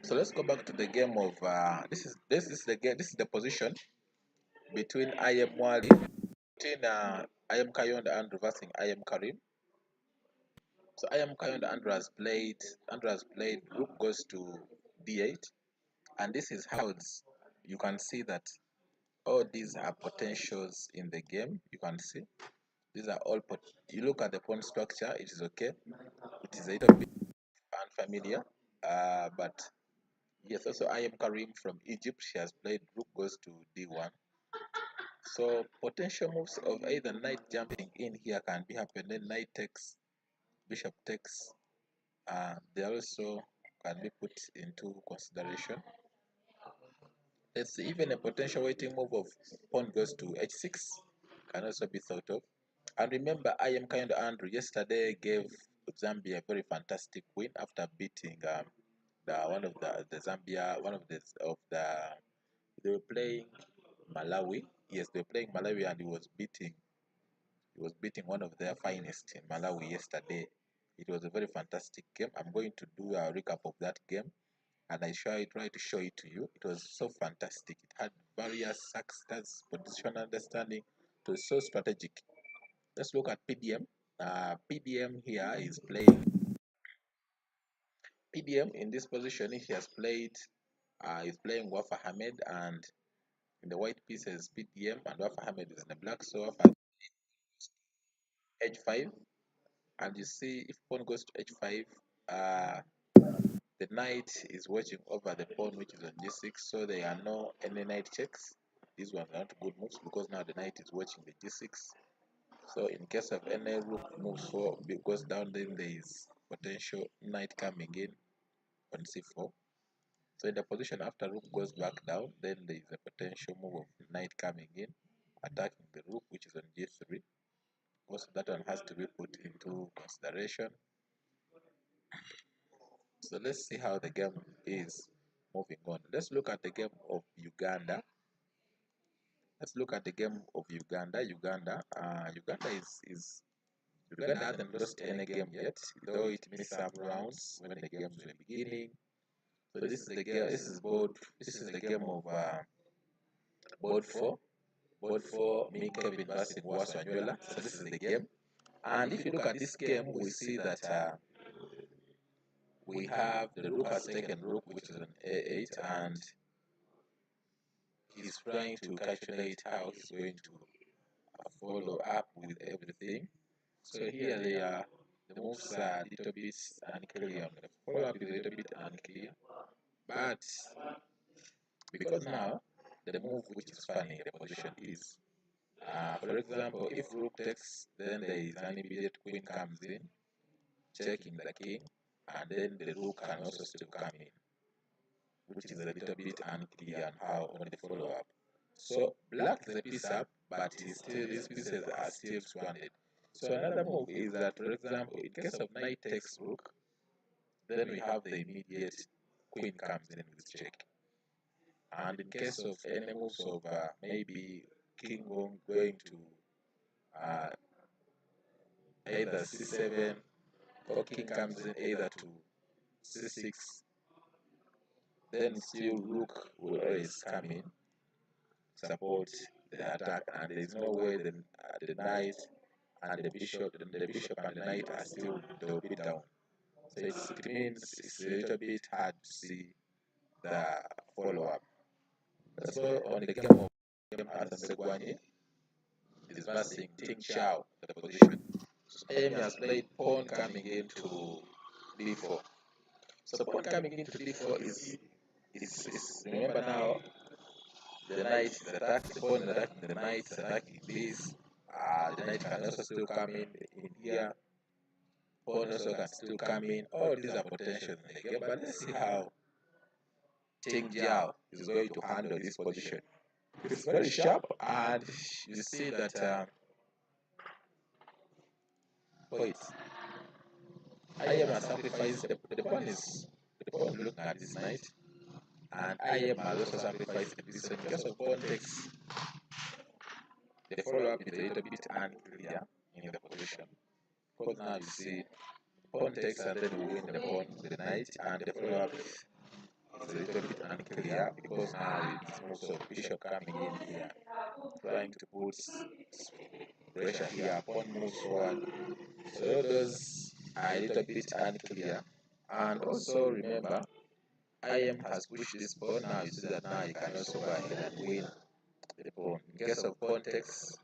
So let's go back to the game of this is the game. This is the position between IM Mwali, between IM Kayonda Andrew versus IM Karim. So IM Kayonda Andrew has played rook goes to d8, and this is how you can see that all these are potentials in the game. You can see these are all you look at the pawn structure, it is okay. It is a little bit unfamiliar, but yes, also IM Karim from Egypt, she has played rook goes to d1. So potential moves of either knight jumping in here can be happening. Then knight takes, bishop takes. They also can be put into consideration. Let's see, even a potential waiting move of pawn goes to h6 can also be thought of. And remember, I am kind of Andrew yesterday gave Zambia a very fantastic win after beating they were playing Malawi. Yes, they were playing Malawi, and he was beating one of their finest in Malawi yesterday. It was a very fantastic game. I'm going to do a recap of that game, and I try to show it to you. It was so fantastic. It had various success, position understanding. It was so strategic. Let's look at PDM. PDM here is playing. PDM in this position, he has played. He's playing Wafa Hamed, and in the white pieces PDM, and Wafa Hamed is in the black. So Wafa h5, and you see if pawn goes to h5, the knight is watching over the pawn which is on g6, so there are no any knight checks. These ones are not good moves because now the knight is watching the g6. So in case of any rook moves goes down, then there is potential knight coming in on c4. So in the position after rook goes back down, then there is a potential move of knight coming in, attacking the rook which is on g3. Also that one has to be put into consideration. So let's see how the game is moving on. Let's look at the game of Uganda. Uganda hasn't lost any game yet, though it missed some rounds when the games were beginning. So this is the game. This is the game of board 4. Board 4, me Kevin versus Waswanyola. So this is the game. And if you look at this game, we see that we have the rook has taken rook, which is on a8, and is trying to calculate how he's going to follow up with everything. So here the moves are a little bit unclear. The follow up is a little bit unclear, but because now the move which is funny in the position is, for example, if rook takes, then there is an immediate queen comes in, checking the king, and then the rook can also still come in, which is a little bit unclear on how on the follow up. So black is a piece up, but these pieces are still stranded. So another move is that, for example, in case of knight takes rook, then we have the immediate queen comes in with check. And in case of any moves of maybe king going to either c7, or king comes in either to c6, then still rook will always come in, support the attack, and there is no way the knight and the bishop and the knight are still they'll be down. So it means it's a little bit hard to see the follow-up. So on the game Arthur Segwani is versing Ting Chao, the position. So Amy has played pawn coming into d4. So pawn coming into d4 is remember now the knight is attacking, the pawn is attacking, the knight is attacking this. The knight can also still come in here. Pawn also can still come in. All these are potentials in the game, but let's see how Ting Jiao is going to handle this position. It's very sharp, and you see that wait, I am a sacrifice. The pawn is looking at this knight, and I am also sacrificed this. So in case of pawn takes, the follow-up is a little bit unclear in the position. Because now you see pawn takes and then we win the pawn, the knight, and the follow-up is a little bit unclear because now it's moves of bishop coming in here, trying to put pressure here. Pawn moves forward. So those are a little bit unclear. And also remember, IM has pushed this pawn. Now you see that now you can also go ahead and win the pawn. In case of pawn takes,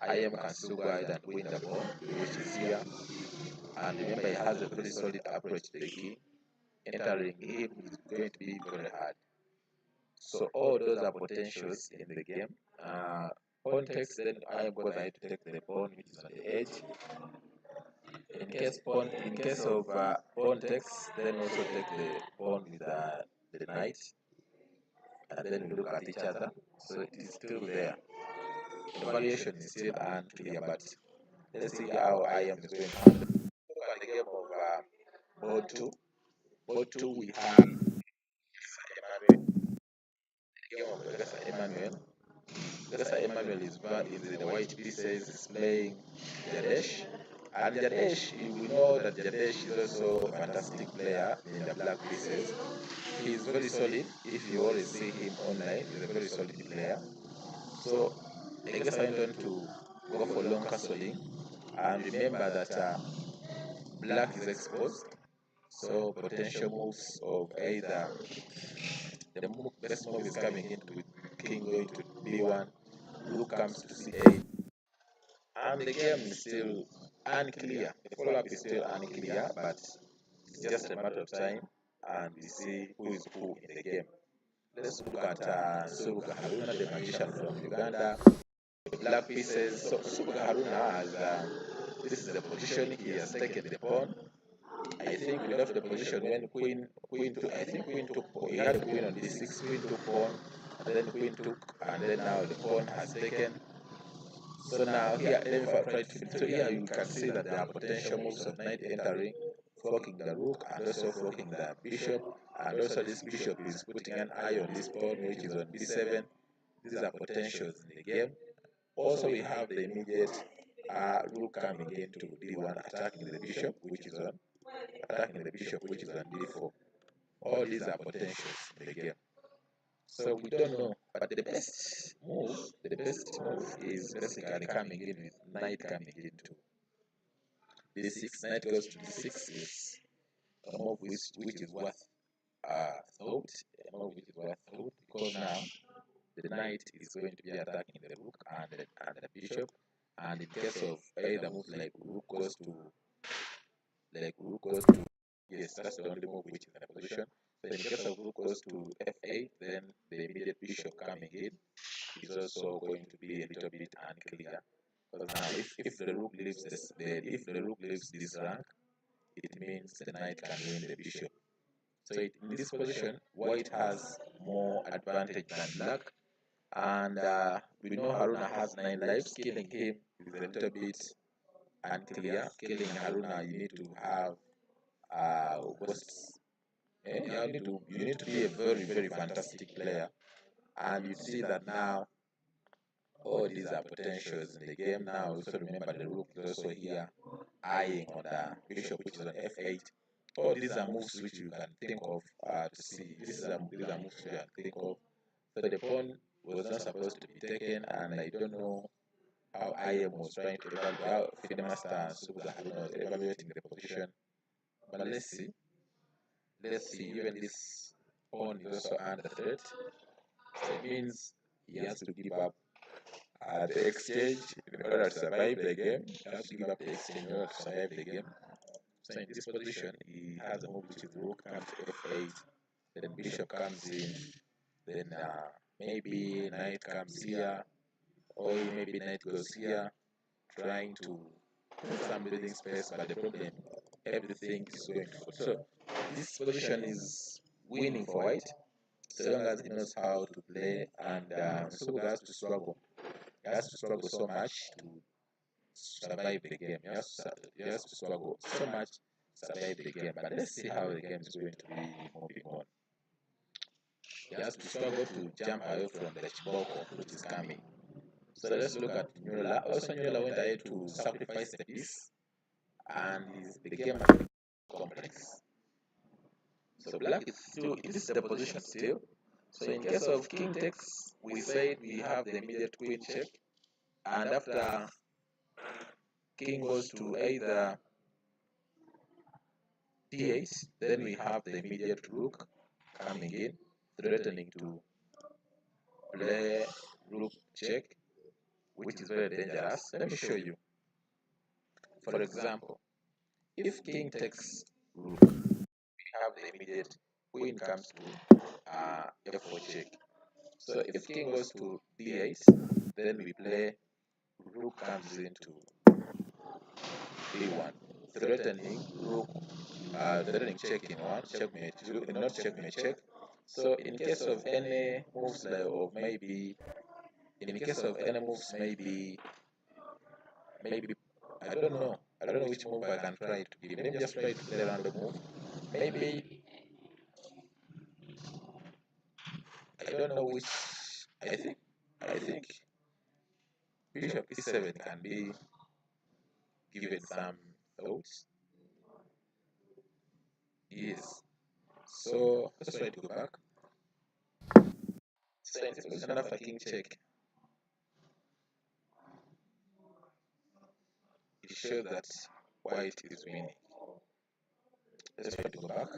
IM can still go ahead and win the pawn, which is here. And remember, he has a very solid approach to the king. Entering him is going to be very hard. So all those are potentials in the game. Pawn takes, then IM goes ahead to take the pawn, which is on the edge. In case of pawn takes, then also take the pawn with the knight, and then we look at each other. So it is still there. The variation is still unclear, but let's see how I am going to handle. Look at the game of board 2. Board 2 we have Emmanuel. The game of Emmanuel. Emmanuel is in the white pieces, is playing Jadesh. And Jadesh, we know that Jadesh is also a fantastic player in the black pieces. He is very solid. If you always see him online, he's a very solid player. So I guess I went on to go for long castling. And remember that black is exposed. So potential moves of either the best move is coming in with king going to b1, rook comes to c8, and the game is still unclear. The follow-up is still unclear, but it's just a matter of time, and we see who is who in the game. Let's look at Subuga Haruna, the magician from Uganda. The black pieces. So Subuga Haruna has this is the position he has taken the pawn. I think we left the position when queen took. I think queen took. He had a queen on d6. Queen took pawn, and then queen took, and then now the pawn has taken. So now here, let me try to finish. So here you can see that there are potential moves of knight entering, forking the rook, and also forking the bishop, and also this bishop is putting an eye on this pawn, which is on b7. These are potentials in the game. Also, we have the immediate rook coming into d1, attacking the bishop, which is on d4. All these are potentials in the game. So we don't know, but the best move is basically coming in with knight coming into d6. Knight goes to d6 is a move which is worth thought, because now the knight is going to be attacking the rook and the bishop. And in case of either move like rook goes to yes, that's the only move which is in a position. So in case of rook goes to f8, then the immediate bishop coming in is also going to be a little bit unclear. Because now if the rook leaves this rank, it means the knight can win the bishop. So in this position, white has more advantage than black. And we know Haruna has 9 lives. Killing him is a little bit unclear. Killing Haruna, you need to have ghosts. You need to be a very, very fantastic player. And you see that now all these are potentials in the game. Now also remember the rook is also here eyeing on the bishop, which is on f8. All these are moves which you can think of to see. These are moves you can think of. So the pawn was not supposed to be taken, and I don't know how IM was trying to evaluate, how Finemaster and Subuza was evaluating the position. But let's see. Even this pawn is also under threat. So it means he has to give up the exchange in order to survive the game. He has to give up the exchange in order to survive the game. So in this position, he has a move which is rook comes to f8, then bishop comes in, then maybe knight comes here, or maybe knight goes here, trying to put some breathing space, but the problem, everything is going to fall. So this position is winning for white, so long as he knows how to play, and so he has to struggle. He has to struggle so much to survive the game. He has to struggle so much to survive the game. But let's see how the game is going to be moving on. He has to struggle to jump away from the Chiboko, which is coming. So let's look at Nyola. Also, Nyola went ahead to sacrifice the piece, and the game is complex. So black is still, this is the position still. So in case of king takes, we said we have the immediate queen check, and after king goes to either d8, then we have the immediate rook coming in, threatening to play rook check, which is very dangerous. Let me show you. For example, if king takes rook, we have the immediate queen comes to f4 check. So if king goes to d8, then we play rook comes into d1, threatening rook, threatening check in one, checkmate, not checkmate, check. So in case of any moves like, or maybe maybe I don't know which move I can try to give. Maybe just try to play a random move. Maybe I don't know which. I think bishop e7 can be given some thoughts. Yes. So let's try to go back. So in this position after king check, it shows that white is winning. Let's try to go back.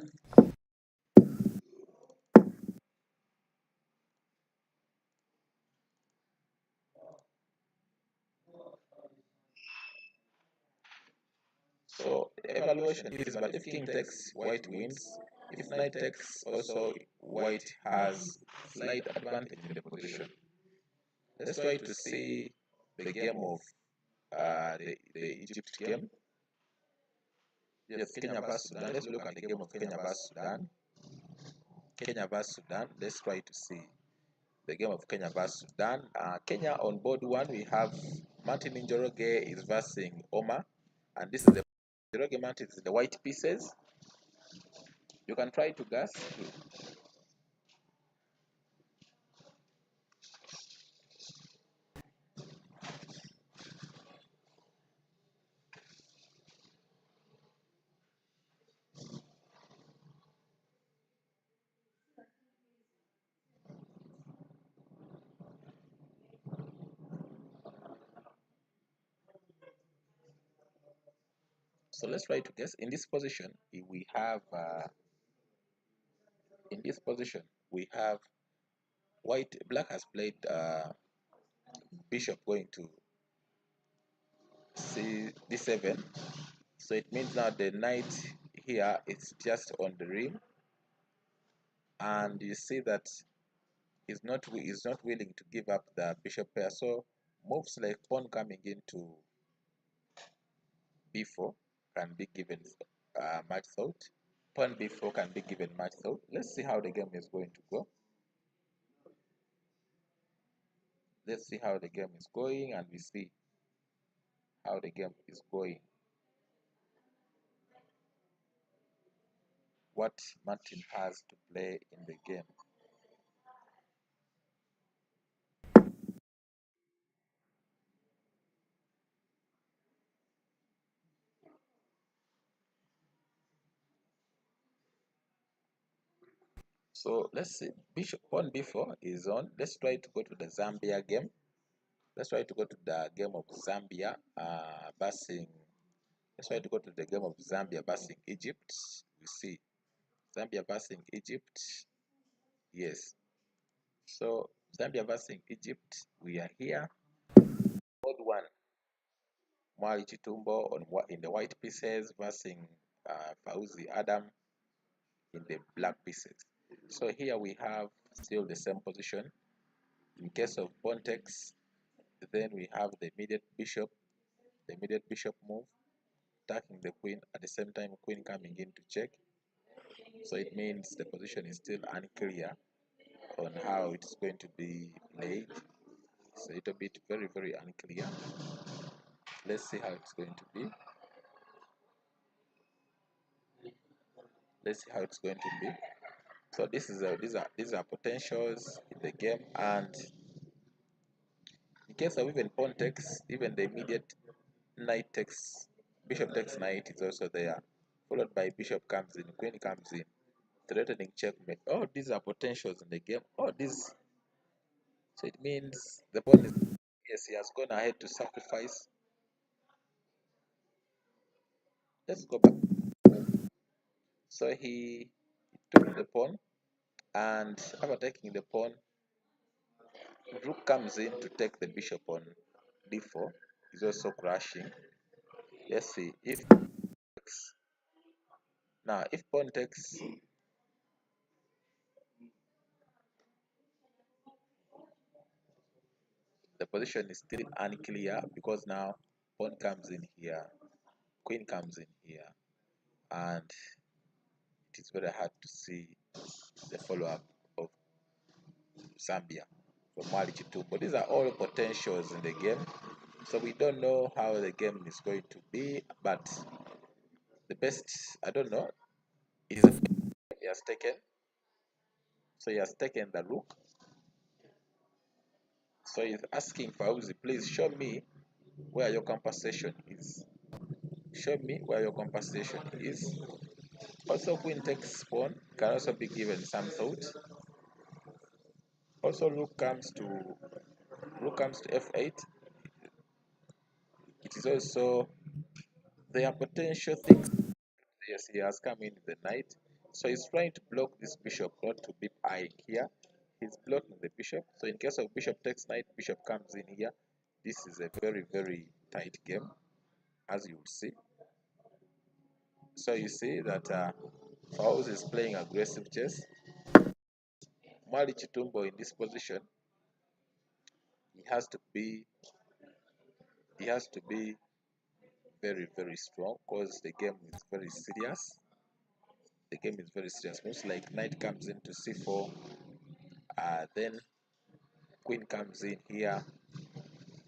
So the evaluation is, but if king takes, white wins. If knight takes, also white has slight advantage in the position. Let's try to see the game of the Egypt game. Yes, Kenya vs Sudan. Let's look at the game of Kenya vs Sudan. Kenya vs Sudan. Let's try to see the game of Kenya vs Sudan. Kenya on board one, we have Martin Njoroge is versing Omar, and this is the Njoroge Martin is the white pieces. You can try to guess. So let's try to guess. In this position, we have black has played bishop going to d7, so it means now the knight here is just on the rim, and you see that he's not willing to give up the bishop pair. So moves like pawn coming into b4 can be given much thought. Pawn b4 can be given much thought. Let's see how the game is going to go. Let's see how the game is going, and we see how the game is going. What Martin has to play in the game. So let's see. Bishop pawn b4 is on. Let's try to go to the Zambia game. Let's try to go to the game of Zambia basing. Let's try to go to the game of Zambia basing Egypt. We see Zambia basing Egypt. Yes. So Zambia basing Egypt. We are here. Mode 1. Mwali Chitumbo in the white pieces versing Fauzi Adam in the black pieces. So here we have still the same position. In case of pawn takes, then we have the immediate bishop move, attacking the queen, at the same time queen coming in to check. So it means the position is still unclear on how it's going to be played. It's a little bit very, very unclear. Let's see how it's going to be. Let's see how it's going to be. So these are potentials in the game, and in case of even pawn takes, even the immediate knight takes, bishop takes knight is also there, followed by bishop comes in, queen comes in, threatening checkmate. All these are potentials in the game. All these, so it means the pawn is, yes, he has gone ahead to sacrifice. Let's go back. So he took the pawn, and after taking the pawn, rook comes in to take the bishop on d4. Is also crashing. Let's see if now if pawn takes, the position is still unclear because now pawn comes in here, queen comes in here, and it is very hard to see the follow-up of Zambia from Mali Chitu. But these are all potentials in the game, so we don't know how the game is going to be. But the best, I don't know, is he has taken. So he has taken the rook. So he's asking Fauzi, please show me where your compensation is. Show me where your compensation is. Also, queen takes pawn can also be given some thought. Also, rook comes to f8. It is also, there are potential things. Yes, he has come in the knight, so he's trying to block this bishop not to be eyeing here. He's blocking the bishop. So in case of bishop takes knight, bishop comes in here. This is a very, very tight game, as you will see. So you see that Fauz is playing aggressive chess. Mali Chitumbo in this position, he has to be very, very strong because the game is very serious. The game is very serious. Most like knight comes into c4, then queen comes in here.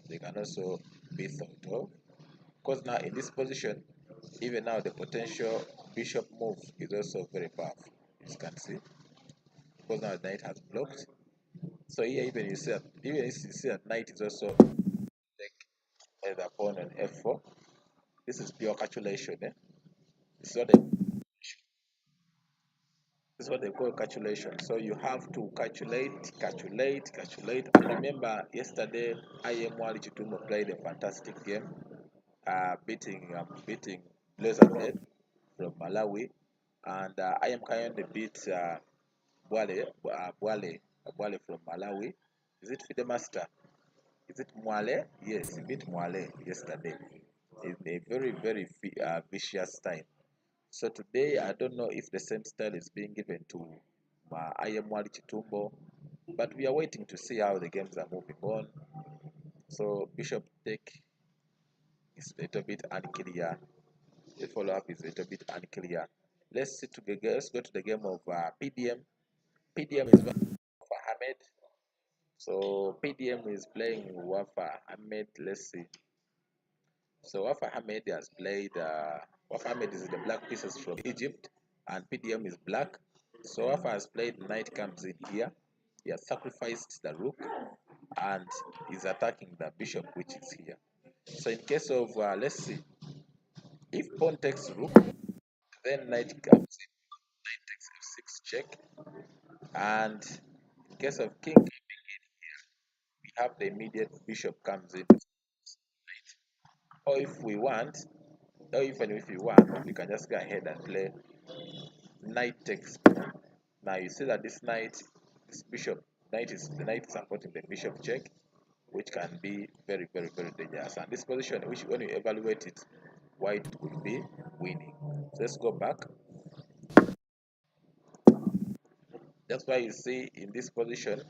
They can also be thought of, because now in this position, even now the potential bishop move is also very powerful, as you can see, because now the knight has blocked. So here even you see that knight is also take the pawn on f4. This is pure calculation. This is what they call calculation. So you have to calculate. I remember yesterday IM1 Chitumo played a fantastic game, beating Blizzard from Malawi, and I am kind of beat Bwale. Mwale from Malawi. Is it Fide Master? Is it Mwale? Yes, he beat Mwale yesterday. In a very, very vicious time. So today, I don't know if the same style is being given to I am Mwali Chitumbo, but we are waiting to see how the games are moving on. So Bishop Tech is a little bit unclear. The follow-up is a little bit unclear. Let's go to the game of PDM. PDM is Wafa Ahmed. So PDM is playing Wafa Ahmed. Let's see. So Wafa Ahmed has played. Wafa Ahmed is the black pieces from Egypt, and PDM is black. So Wafa has played. Knight comes in here. He has sacrificed the rook, and is attacking the bishop, which is here. So in case of let's see, if pawn takes rook, then knight comes in. Knight takes f6 check, and in case of king coming in here, we have the immediate bishop comes in. Or if we want, or even if you want, we can just go ahead and play knight takes pawn. Now you see that this knight, this bishop, the knight is supporting the bishop check, which can be very, very, very dangerous. And this position, which when you evaluate it, white will be winning. So let's go back. That's why you see in this position,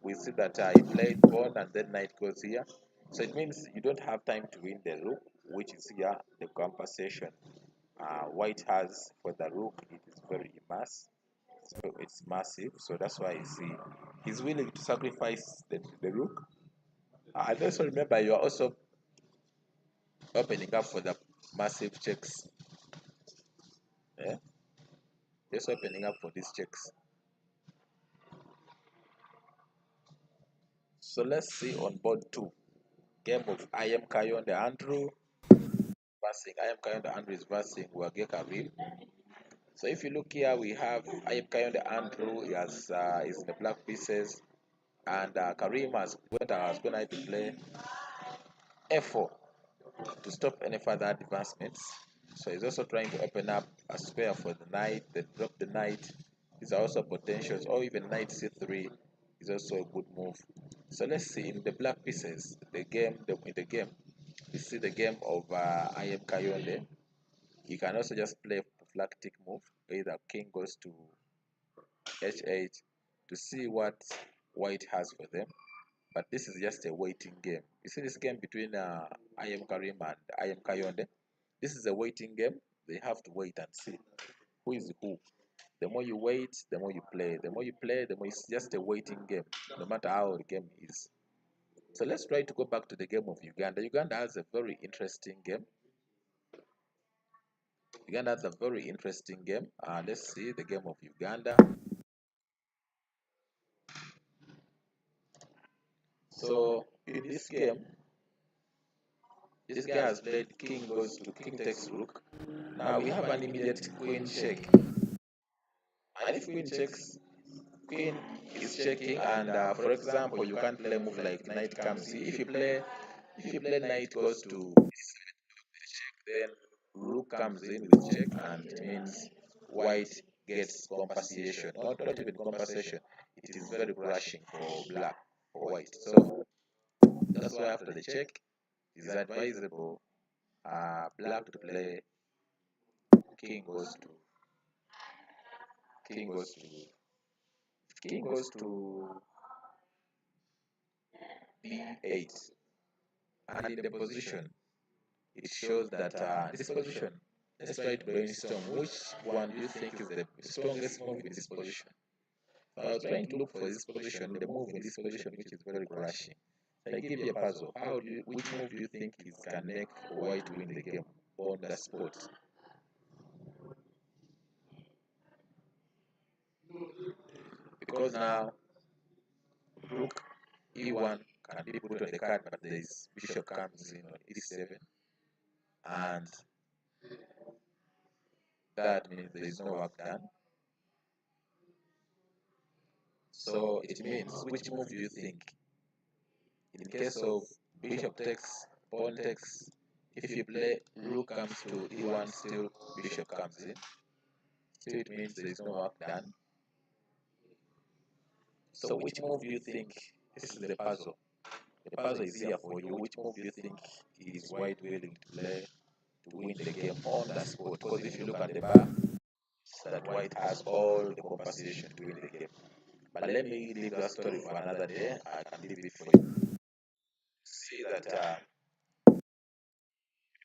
we see that he played pawn and then knight goes here. So it means you don't have time to win the rook, which is here the compensation white has for the rook. It is very immense. So it's massive. So that's why you see he's willing to sacrifice the rook. And also remember, you are also opening up for the massive checks. Yeah? Just opening up for these checks. So let's see on board 2. Game of I am Kayonde Andrew versing I am Kayonde Andrew is versing Wage Karim. So if you look here, we have I am Kayonde Andrew is in the black pieces, and Karim has going to play f4 to stop any further advancements. So he's also trying to open up a square for the knight, then drop the knight. These are also potentials, or even knight c3 is also a good move. So let's see in the black pieces, in the game, you see the game of I am Kayonde. You can also just play a prophylactic move, either king goes to h8 to see what white has for them. But this is just a waiting game. You see this game between I am Karim and I am Kayonde. This is a waiting game. They have to wait and see who is who. The more you wait, the more you play. The more you play, the more it's just a waiting game, no matter how the game is. So let's try to go back to the game of Uganda. Uganda has a very interesting game. Uganda has a very interesting game. Let's see the game of Uganda. So in this game, this guy has played king takes rook. Now we have an immediate queen check. And if queen checks, queen is checking, and for example, you can't play a move like knight comes here. If you play knight goes to check, then rook comes in with check, and it means white gets compensation. Not even compensation. It is very crushing for white. So that's why after the check, it is advisable black to play king goes to king goes to king goes to b8, and in the position it shows that this position, let's try to brainstorm which one do you think is the strongest move in this position. So I was trying to look for this position, the move in this position which is very crushing. So I give you a puzzle. Which move do you think can make white win the game on the spot? Because now rook e1 can be put on the card, but there is bishop comes in on e7, and that means there is no work done. So it means, which move do you think? In case of bishop takes, pawn takes, if you play rook comes to e1, still bishop comes in. Still it means there is no work done. So which move do you think? This is the puzzle. The puzzle is here for you. Which move do you think is white willing to play to win the game on the spot? Because if you look at the bar, that white has all the compensation to win the game. But let me leave that story for another day. I can leave it for you. See that you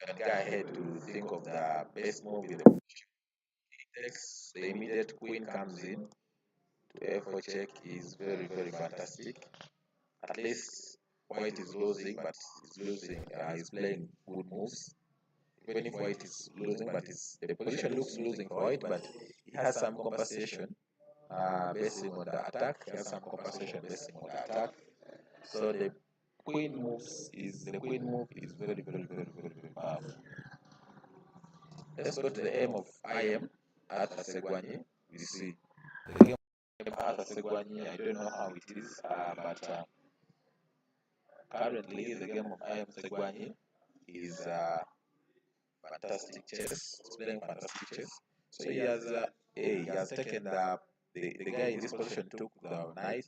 can go ahead to think of the best move in the position. He takes the immediate queen comes in to f4 check is very very fantastic. At least white is losing, but he's playing good moves. Even if white is losing, but the position looks losing for white, but he has some compensation basing on the attack. He has some compensation basing on the attack. So the queen move is very very powerful. Let's go to the aim of IM Arthur Segwanye. We see the game of Arthur Segwanye. I don't know how it is, but currently the game of IM Segwanye is fantastic chess. He's playing fantastic chess. So he has taken the guy in this position took the knight,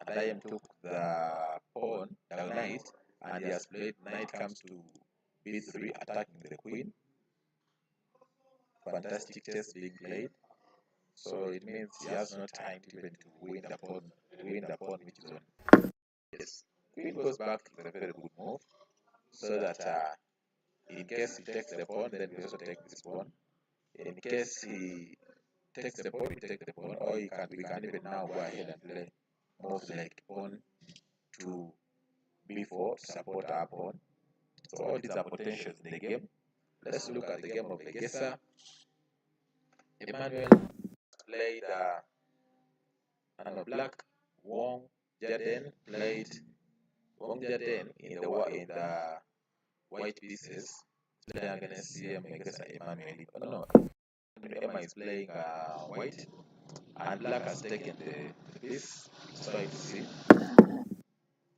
and IM took the pawn, the knight, and he has played knight comes to b3, attacking the queen. Fantastic chess being played. So it means he has no time even to win the pawn which is on. Yes, queen goes back is a very good move. So that in case he takes the pawn, then we also take this pawn. In case he takes the pawn, we take the pawn, or we can even now go ahead and play moves like pawn to b4 to support our pawn. So all these are potentials in the game. Let's look at the game of Legesa. Emmanuel played black. Wong Jaden played Wong Jaden in the white pieces. Playing against CM Megesa Emmanuel. No, Emma is playing white, and black has taken the piece. So I see.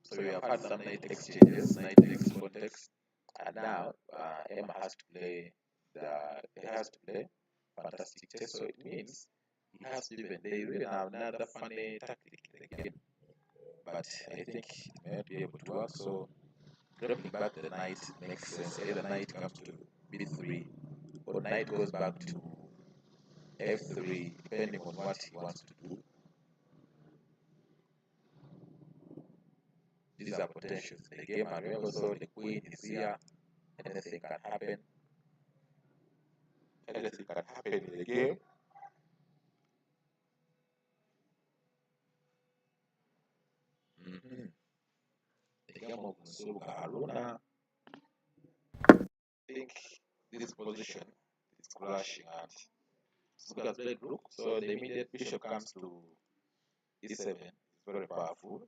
So we have had some knight exchanges, knight takes, pawn takes, and now Emma has to play fantastic chess. So it means he has to they even have another funny tactic in the game. But I think it may not be able to work. So dropping back the knight makes sense. Either knight comes to b3 or knight goes back to f3, depending on what he wants to do. These are potentials in the game, and remember, so the queen is here. Anything can happen. Anything can happen in the game. The game of Nsubuga Haruna. I think this position is clashing, and Nsubuga has played rook, so the immediate bishop comes to e7 is very powerful.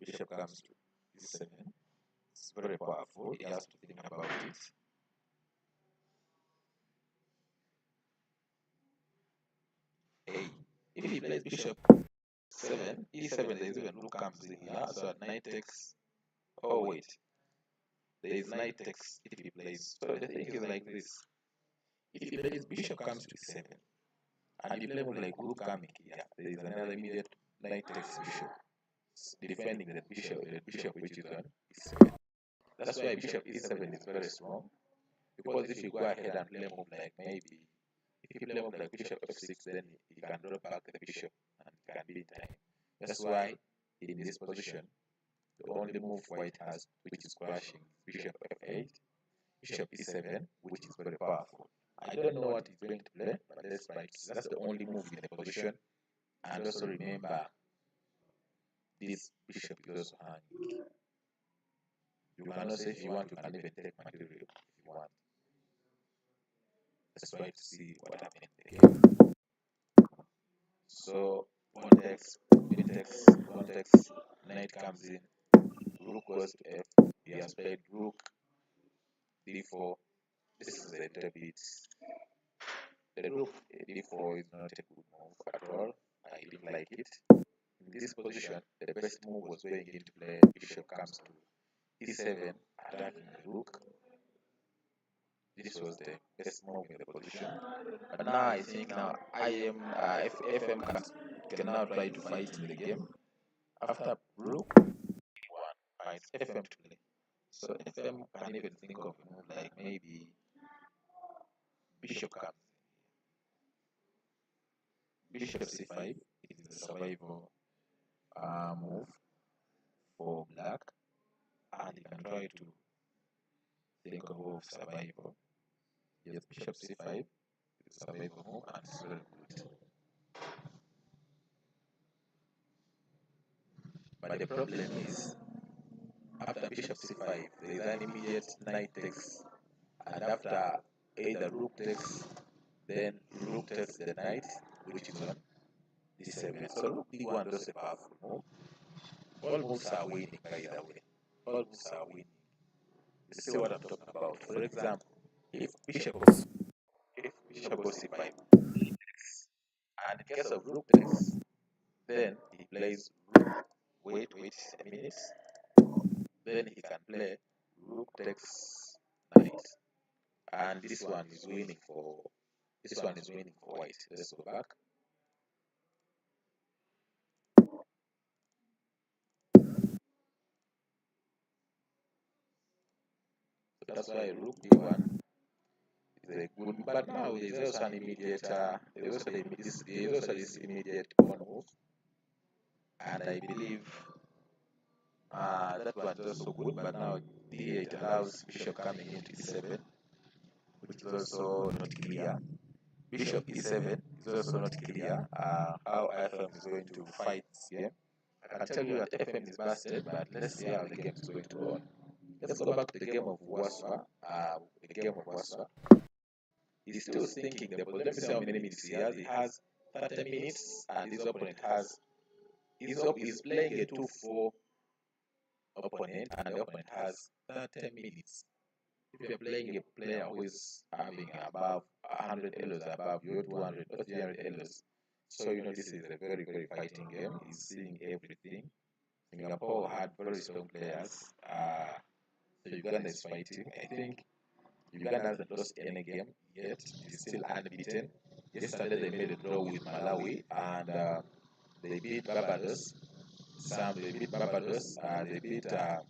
Bishop comes to e7. It's very powerful. He has to think about it. If he plays bishop 7, e7, there is even rook comes in here. So at knight takes. Oh wait, there is knight takes if he plays. So the thing is like this: if he plays bishop comes to e7, and you play move like rook coming here, there is another immediate knight takes bishop, defending the bishop which is on e7. That's why bishop e7 is very strong. Because if you go ahead and play move like maybe, if you play move like bishop f6, then you can drop back the bishop and it can be in time. That's why in this position, the only move white has, which is crashing, bishop f8, bishop e7, which is very powerful. I don't know what he's going to play, but let's try to see. That's the only move in the position. And also remember, this bishop is also hanging. You can also, if you want, you can even take material if you want. Let's try to see what happens in the game. So, pawn takes, queen takes, pawn takes, knight comes in, rook goes to f. He has played rook, d4. This is a little bit. The rook d4 is not a good move at all. I didn't like it. In this position, the best move was going into play bishop comes to e7, attacking the rook. this was the best move in the position. But now I think now FM can now try to fight in the game. After rook e1, it's FM to play. So FM can even think of a move like maybe bishop comes. Bishop c5 is the survival move for black, and you can try to think of a move survival. Yes, bishop c5 is a survival move and it's very good. But the problem is, after bishop c5, there is an immediate knight takes, and after either rook takes, then rook takes the knight, which is on d7. So rook d1 is a powerful move. All moves are winning, by the way. All moves are winning. You see what I'm talking about? For example, if bishop goes c5, and in case of rook takes, then he plays rook. Wait a minute. Then he can play rook takes knight, and this one is winning for white. Let's go back. So that's why rook d1 is a good. But now there's also an immediate. There's also this immediate pawn move, and I believe that one is also good. But now d8 allows bishop coming into e7, which is also not clear. Bishop e7 is also not clear how FM is going to fight this game. I can tell you that FM is busted, but let's see how the game is going to go on. Let's go back to the game of Waswa. He's still thinking the ball. Let me see how many minutes he has. He has 30 minutes, and his opponent has. He's playing a 2-4 opponent, and the opponent has 30 minutes. If you're playing a player who is having above 100 elos above your 200 or 300 elos, so you know this is a very, very fighting game. He's seeing everything. Singapore had very strong players. So Uganda is fighting. I think Uganda hasn't lost any game yet. It's still unbeaten. Yesterday they made a draw with Malawi, and they beat Barbados. They beat Barbados. They beat the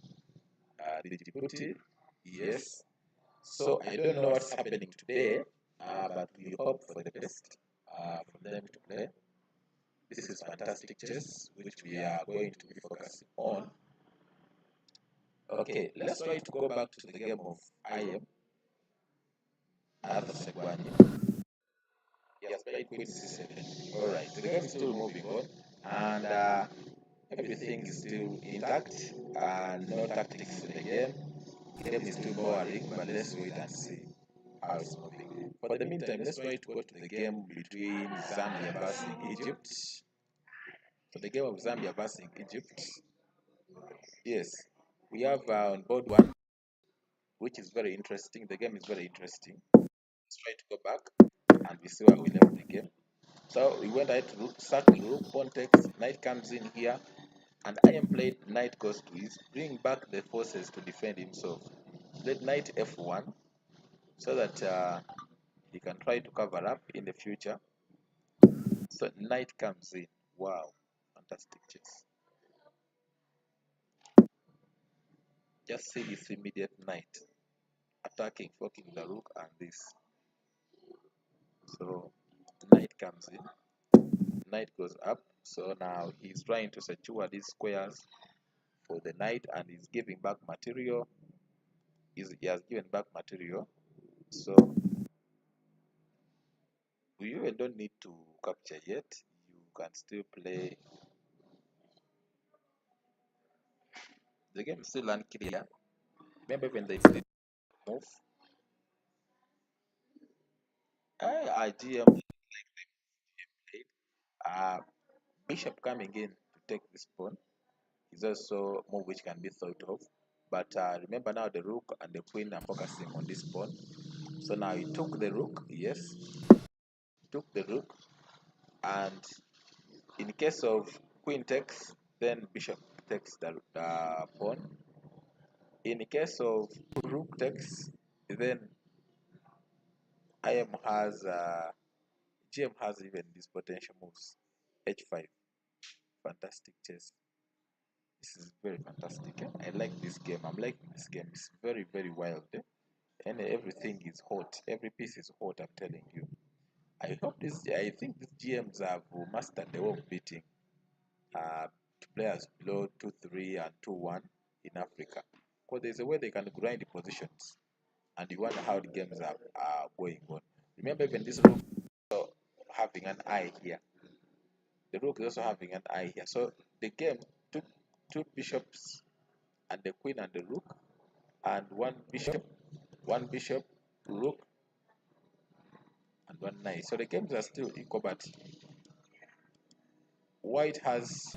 Djibouti. Yes. So I don't know what's happening today, but we hope for the best for them to play. This is fantastic chess, which we are going to be focusing on. Okay, let's try to go back to the game of IM. Arthur Segwani. He has played queen c7. Alright, the game is still moving on, and everything is still intact, and no tactics in the game. The game is still boring, but let's wait and see how it's moving. For the meantime, let's try to go to the game between Zambia versus Egypt. So the game of Zambia versus Egypt. Yes, we have on board one, which is very interesting. The game is very interesting. Let's try to go back and we see where we left the game. So we went ahead to circle rook, pawn takes, knight comes in here, and I am played knight goes to east, bring back the forces to defend himself. Played knight f1 so that he can try to cover up in the future. So knight comes in. Wow, fantastic chess. Just see this immediate knight attacking, forking the rook and this. So knight comes in, knight goes up. So now he's trying to secure these squares for the knight, and he's giving back material. He has given back material. So you even don't need to capture yet. You can still play. The game is still unclear. Remember when they did move? GM played. Bishop coming in to take this pawn is also a move which can be thought of. But remember now the rook and the queen are focusing on this pawn. So now he took the rook, yes. He took the rook, and in case of queen takes, then bishop takes the pawn. In case of rook takes, then IM has GM has even these potential moves. H5, fantastic chess. This is very fantastic. I like this game. I'm liking this game. It's very wild. And everything is hot. Every piece is hot. I'm telling you. I hope this. I think these GMs have mastered the way of beating players below 2-3 and 2-1 in Africa. Because there's a way they can grind the positions, and you wonder how the games are going on. Remember, even this rook having an eye here. The rook is also having an eye here. So the game took two bishops and the queen and the rook, and one bishop, rook, and one knight. So the games are still equal, but white has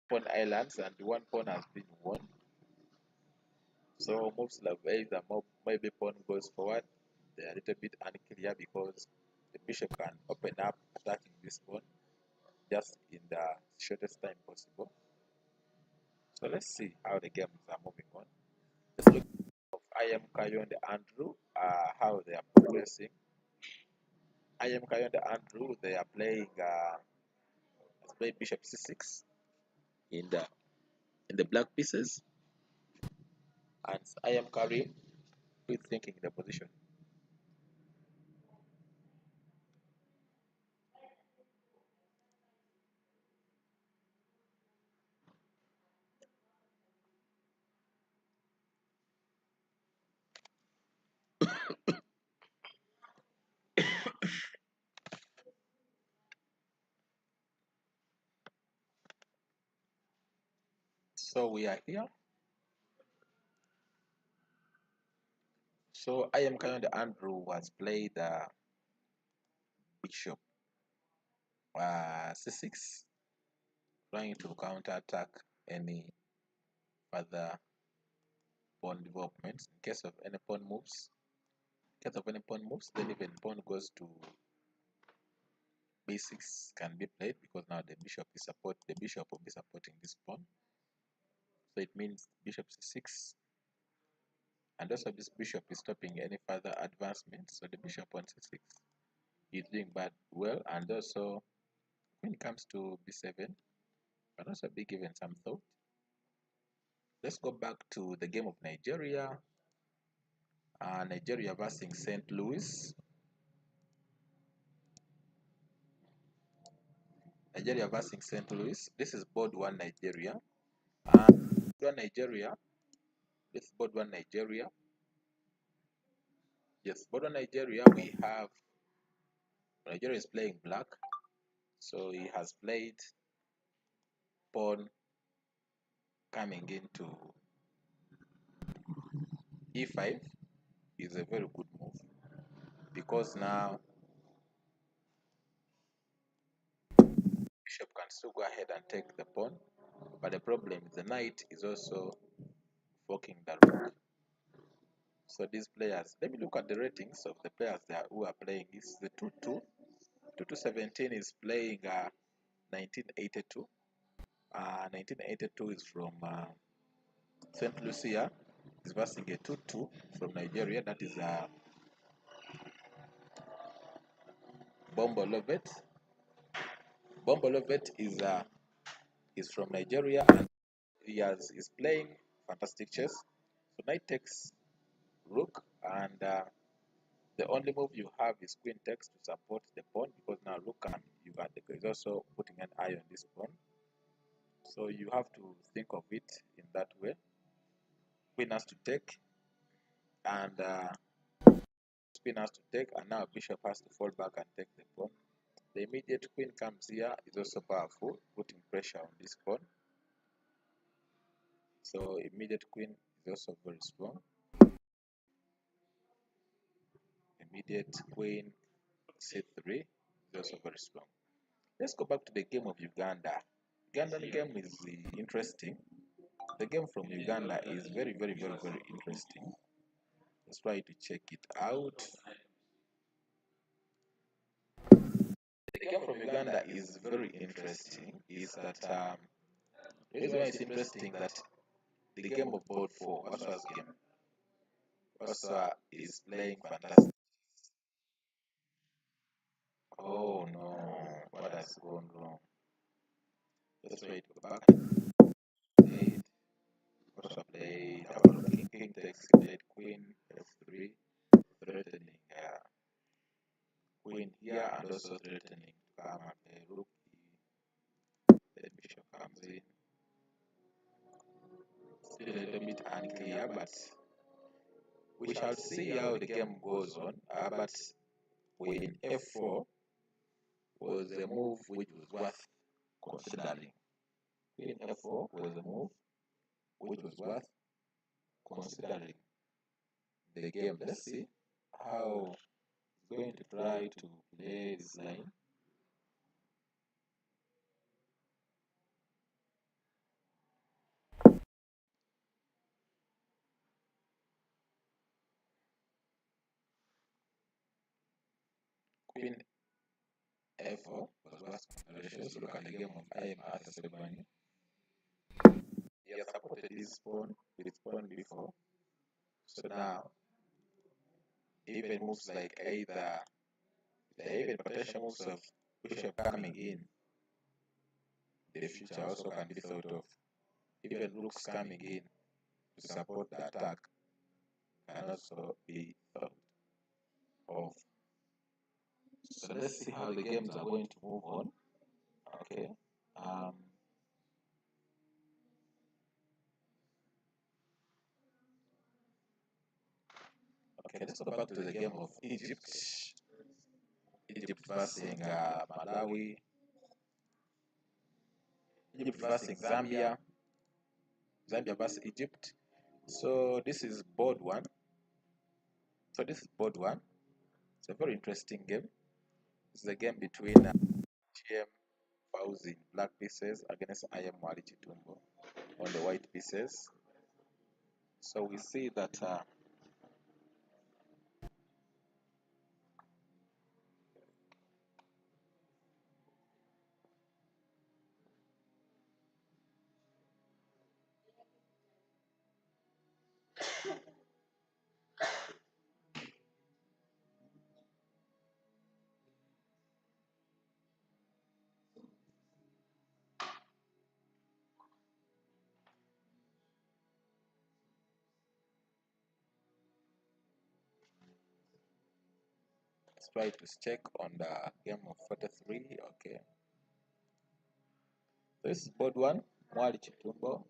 pawn islands and one pawn has been won. So moves like either maybe pawn goes forward. They're a little bit unclear because the bishop can open up attacking this pawn just in the shortest time possible. So let's see how the games are moving on. Let's look at IM Kayo and Andrew, how they are progressing. IM Kayo and Andrew, they are playing play bishop c6 in the black pieces, and IM Karim is thinking the position. So we are here. So IM Kayo and Andrew has played bishop c6, trying to counter attack any further pawn developments. In case of any pawn moves, then even pawn goes to b6 can be played, because now the bishop will be supporting this pawn. So it means bishop c6, and also this bishop is stopping any further advancement. So the bishop on c6 is doing well, and also when it comes to b7, can also be given some thought. Let's go back to the game of Nigeria. Nigeria versus St. Louis. Nigeria versus St. Louis. This is board one Nigeria. Board one Nigeria. This is board one Nigeria. Yes, board one Nigeria. We have Nigeria is playing black, so he has played pawn coming into e5 is a very good move, because now bishop can still go ahead and take the pawn, but the problem is the knight is also forking the rook. So these players, let me look at the ratings of the players who are playing. This is the 2-2. 2-2-17 is playing 1982. 1982 is from St. Lucia. Is versing a 2-2 from Nigeria. That is Bombo Lovet. Bombo Lovet is from Nigeria, and is playing fantastic chess. So knight takes rook, and the only move you have is queen takes to support the pawn, because now rook is also putting an eye on this pawn. So you have to think of it in that way. Queen has to take, and queen has to take, and now bishop has to fall back and take the pawn. The immediate queen comes here, is also powerful, putting pressure on this pawn. So immediate queen is also very strong. Immediate queen c3 is also very strong. Let's go back to the game of Uganda. Ugandan game is interesting. The game from Uganda is very interesting. Let's try to check it out. The game from Uganda is very interesting. Is that the reason why it's interesting that the game of board 4, Oswa's game, Oswa is playing fantastic. Oh no, what has gone wrong? Let's try to go back. Played, also played our looking king takes played queen f3, threatening queen here and also threatening to come and play rook e. The bishop comes in. Still a little bit unclear, but we shall see how the game goes on. But queen f4 was a move which was worth considering. Queen f4 was a move which was worth considering the game. Let's see how it's going to try to play this line. Queen f4 was worth consideration. So look at the game of Arthur Sebani. He has supported his pawn with pawn b4. So now even moves like either the even potential moves of bishop coming in the future also can be thought of. Even rooks coming in to support the attack can also be thought of. So let's see how the games are going to move on. Okay. Okay, let's go back to the game of Egypt. Egypt versus Malawi. Egypt versus Zambia. Zambia versus Egypt. So this is board one. It's a very interesting game. It's a game between GM Fauzi black pieces against IM Wali Chitumbo on the white pieces. So we see that let's try to check on the game of 43. Okay. So this is board one, Mwali Chitumbo.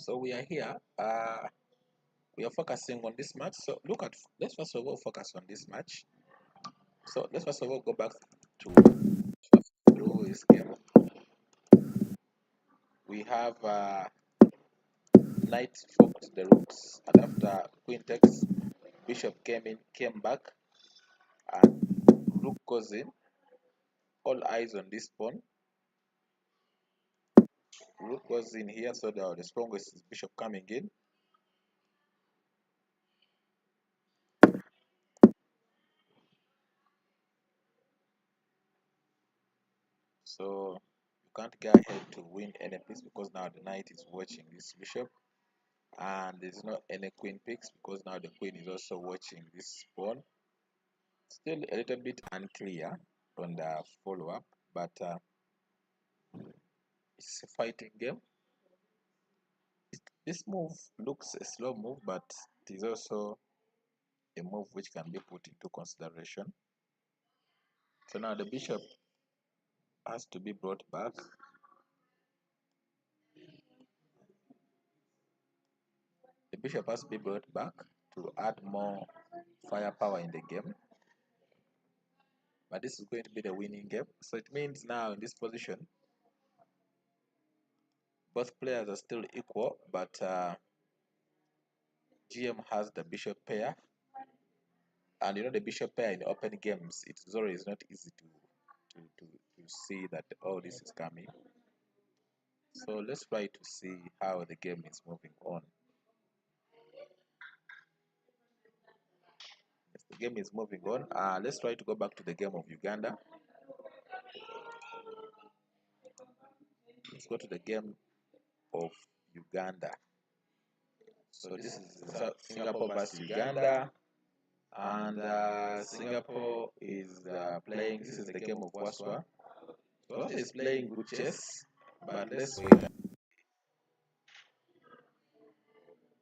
So we are here. We are focusing on this match. So let's first of all focus on this match. So let's first of all go back to through this game. We have knight forked the rooks, and after queen takes, bishop came back, and rook goes in. All eyes on this pawn. Rook goes in here, so the strongest is bishop coming in. So you can't go ahead to win any piece because now the knight is watching this bishop, and there's not any queen picks because now the queen is also watching this pawn. Still a little bit unclear on the follow-up, but it's a fighting game. This move looks a slow move, but it is also a move which can be put into consideration. So now the bishop has to be brought back. The bishop has to be brought back to add more firepower in the game. But this is going to be the winning game. So it means now in this position, both players are still equal, but GM has the bishop pair. And you know the bishop pair in open games, it's always not easy to see that all this is coming. So let's try to see how the game is moving on. As the game is moving on, let's try to go back to the game of Uganda. Let's go to the game of Uganda. So this is Singapore versus Uganda, and Singapore is playing. This is the game of Waswa. So Waswa is playing good chess, but let's wait.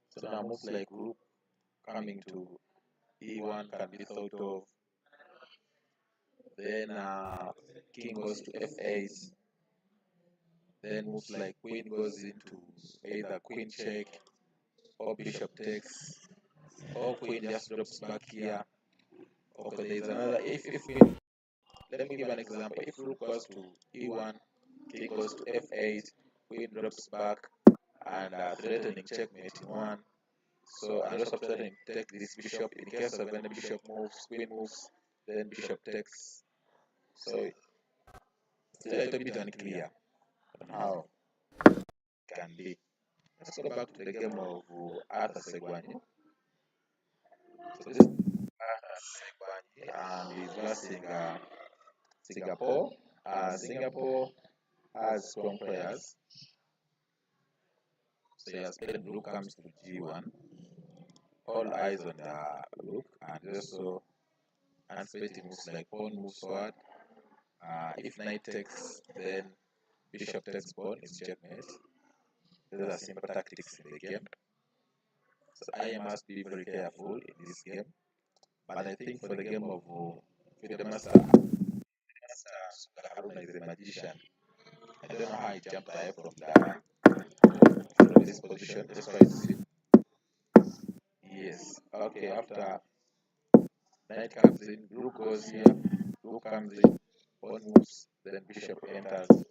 So now moves like rook coming to e1 can be thought of. Then king goes to f8. Then moves like queen goes into either queen check or bishop takes, or queen just drops back here. Okay, there is another. If queen, let me give an example. If rook goes to e1, king goes to f8, queen drops back, and threatening checkmate in one. So and also threatening take this bishop. In case of when the bishop moves, queen moves, then bishop takes. So still a little bit unclear on how it can be. Let's go back to the game of Arthur Segwani. So this is Arthur Segwani, and he's versing Singapore. Singapore has strong players. So he has played rook comes to g1. All eyes on the rook, and also anticipating moves like pawn moves forward. If knight takes, then bishop takes pawn is checkmate. These are simple tactics in the game. So I must be very careful in this game. But I think for the game of the master Haruna is a magician. I don't know how he jumped ahead from this position. Let's try to see. Yes. Okay. After knight comes in, rook goes here. Rook comes in. Pawn moves. Then bishop enters.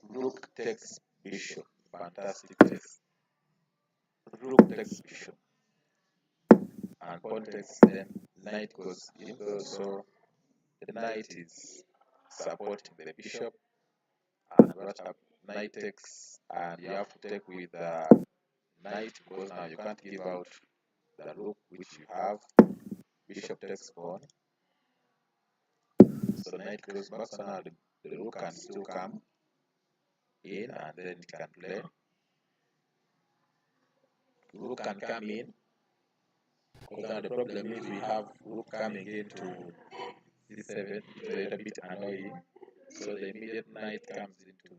Rook takes bishop. Fantastic takes. Rook takes bishop. And pawn takes. Then knight goes in. So the knight is supporting the bishop. And what up? Knight takes, and you have to take with knight because now you can't give out the rook which you have. Bishop takes pawn. So knight goes back, so now the rook can still come in and then it can play. Rook can come in. Because now the problem is we have rook coming into c7, it's a little bit annoying. So the immediate knight comes into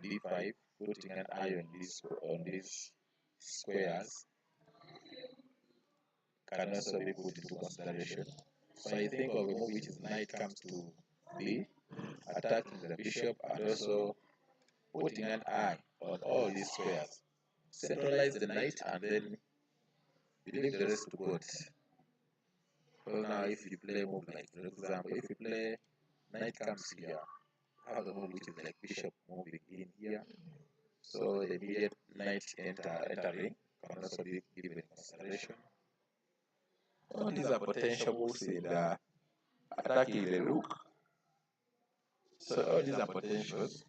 d5, putting an eye on these squares. Can also be put into consideration. So I think of a move which is knight comes to b, attacking the bishop and also putting an eye on all these squares. centralize the knight and then you leave the rest to God. So now if you play a move like, for example, if you play knight comes here, have the move which is like bishop moving in here. So the immediate knight entering can also be given consideration. All these are potential moves in attacking the rook. So all these are potentials.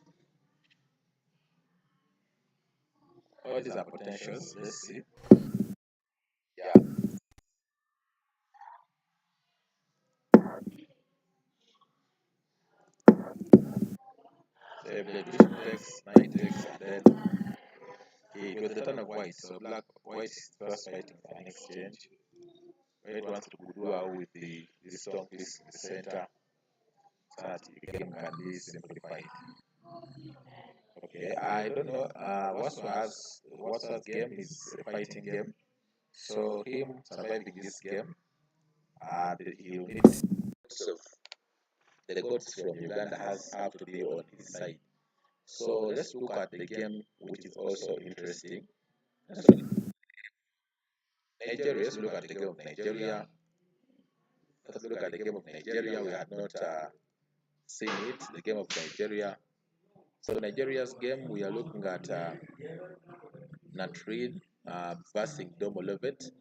All these are potentials. Let's see. Yeah. So the bishop takes, knight takes, and then it was the turn of white. So white is first fighting for an exchange. White wants to do out with the strong piece in the center so that the game can be simplified. Okay, I don't know. Watso's game is a fighting game. So him surviving this game, he will need of the gods from Uganda have to be on his side. So let's look at the game, which is also interesting. So Nigeria, let's look at the game of Nigeria. Let's look at the game of Nigeria. We had not seen it, the game of Nigeria. So Nigeria's game, we are looking at Natrid versus Domolovet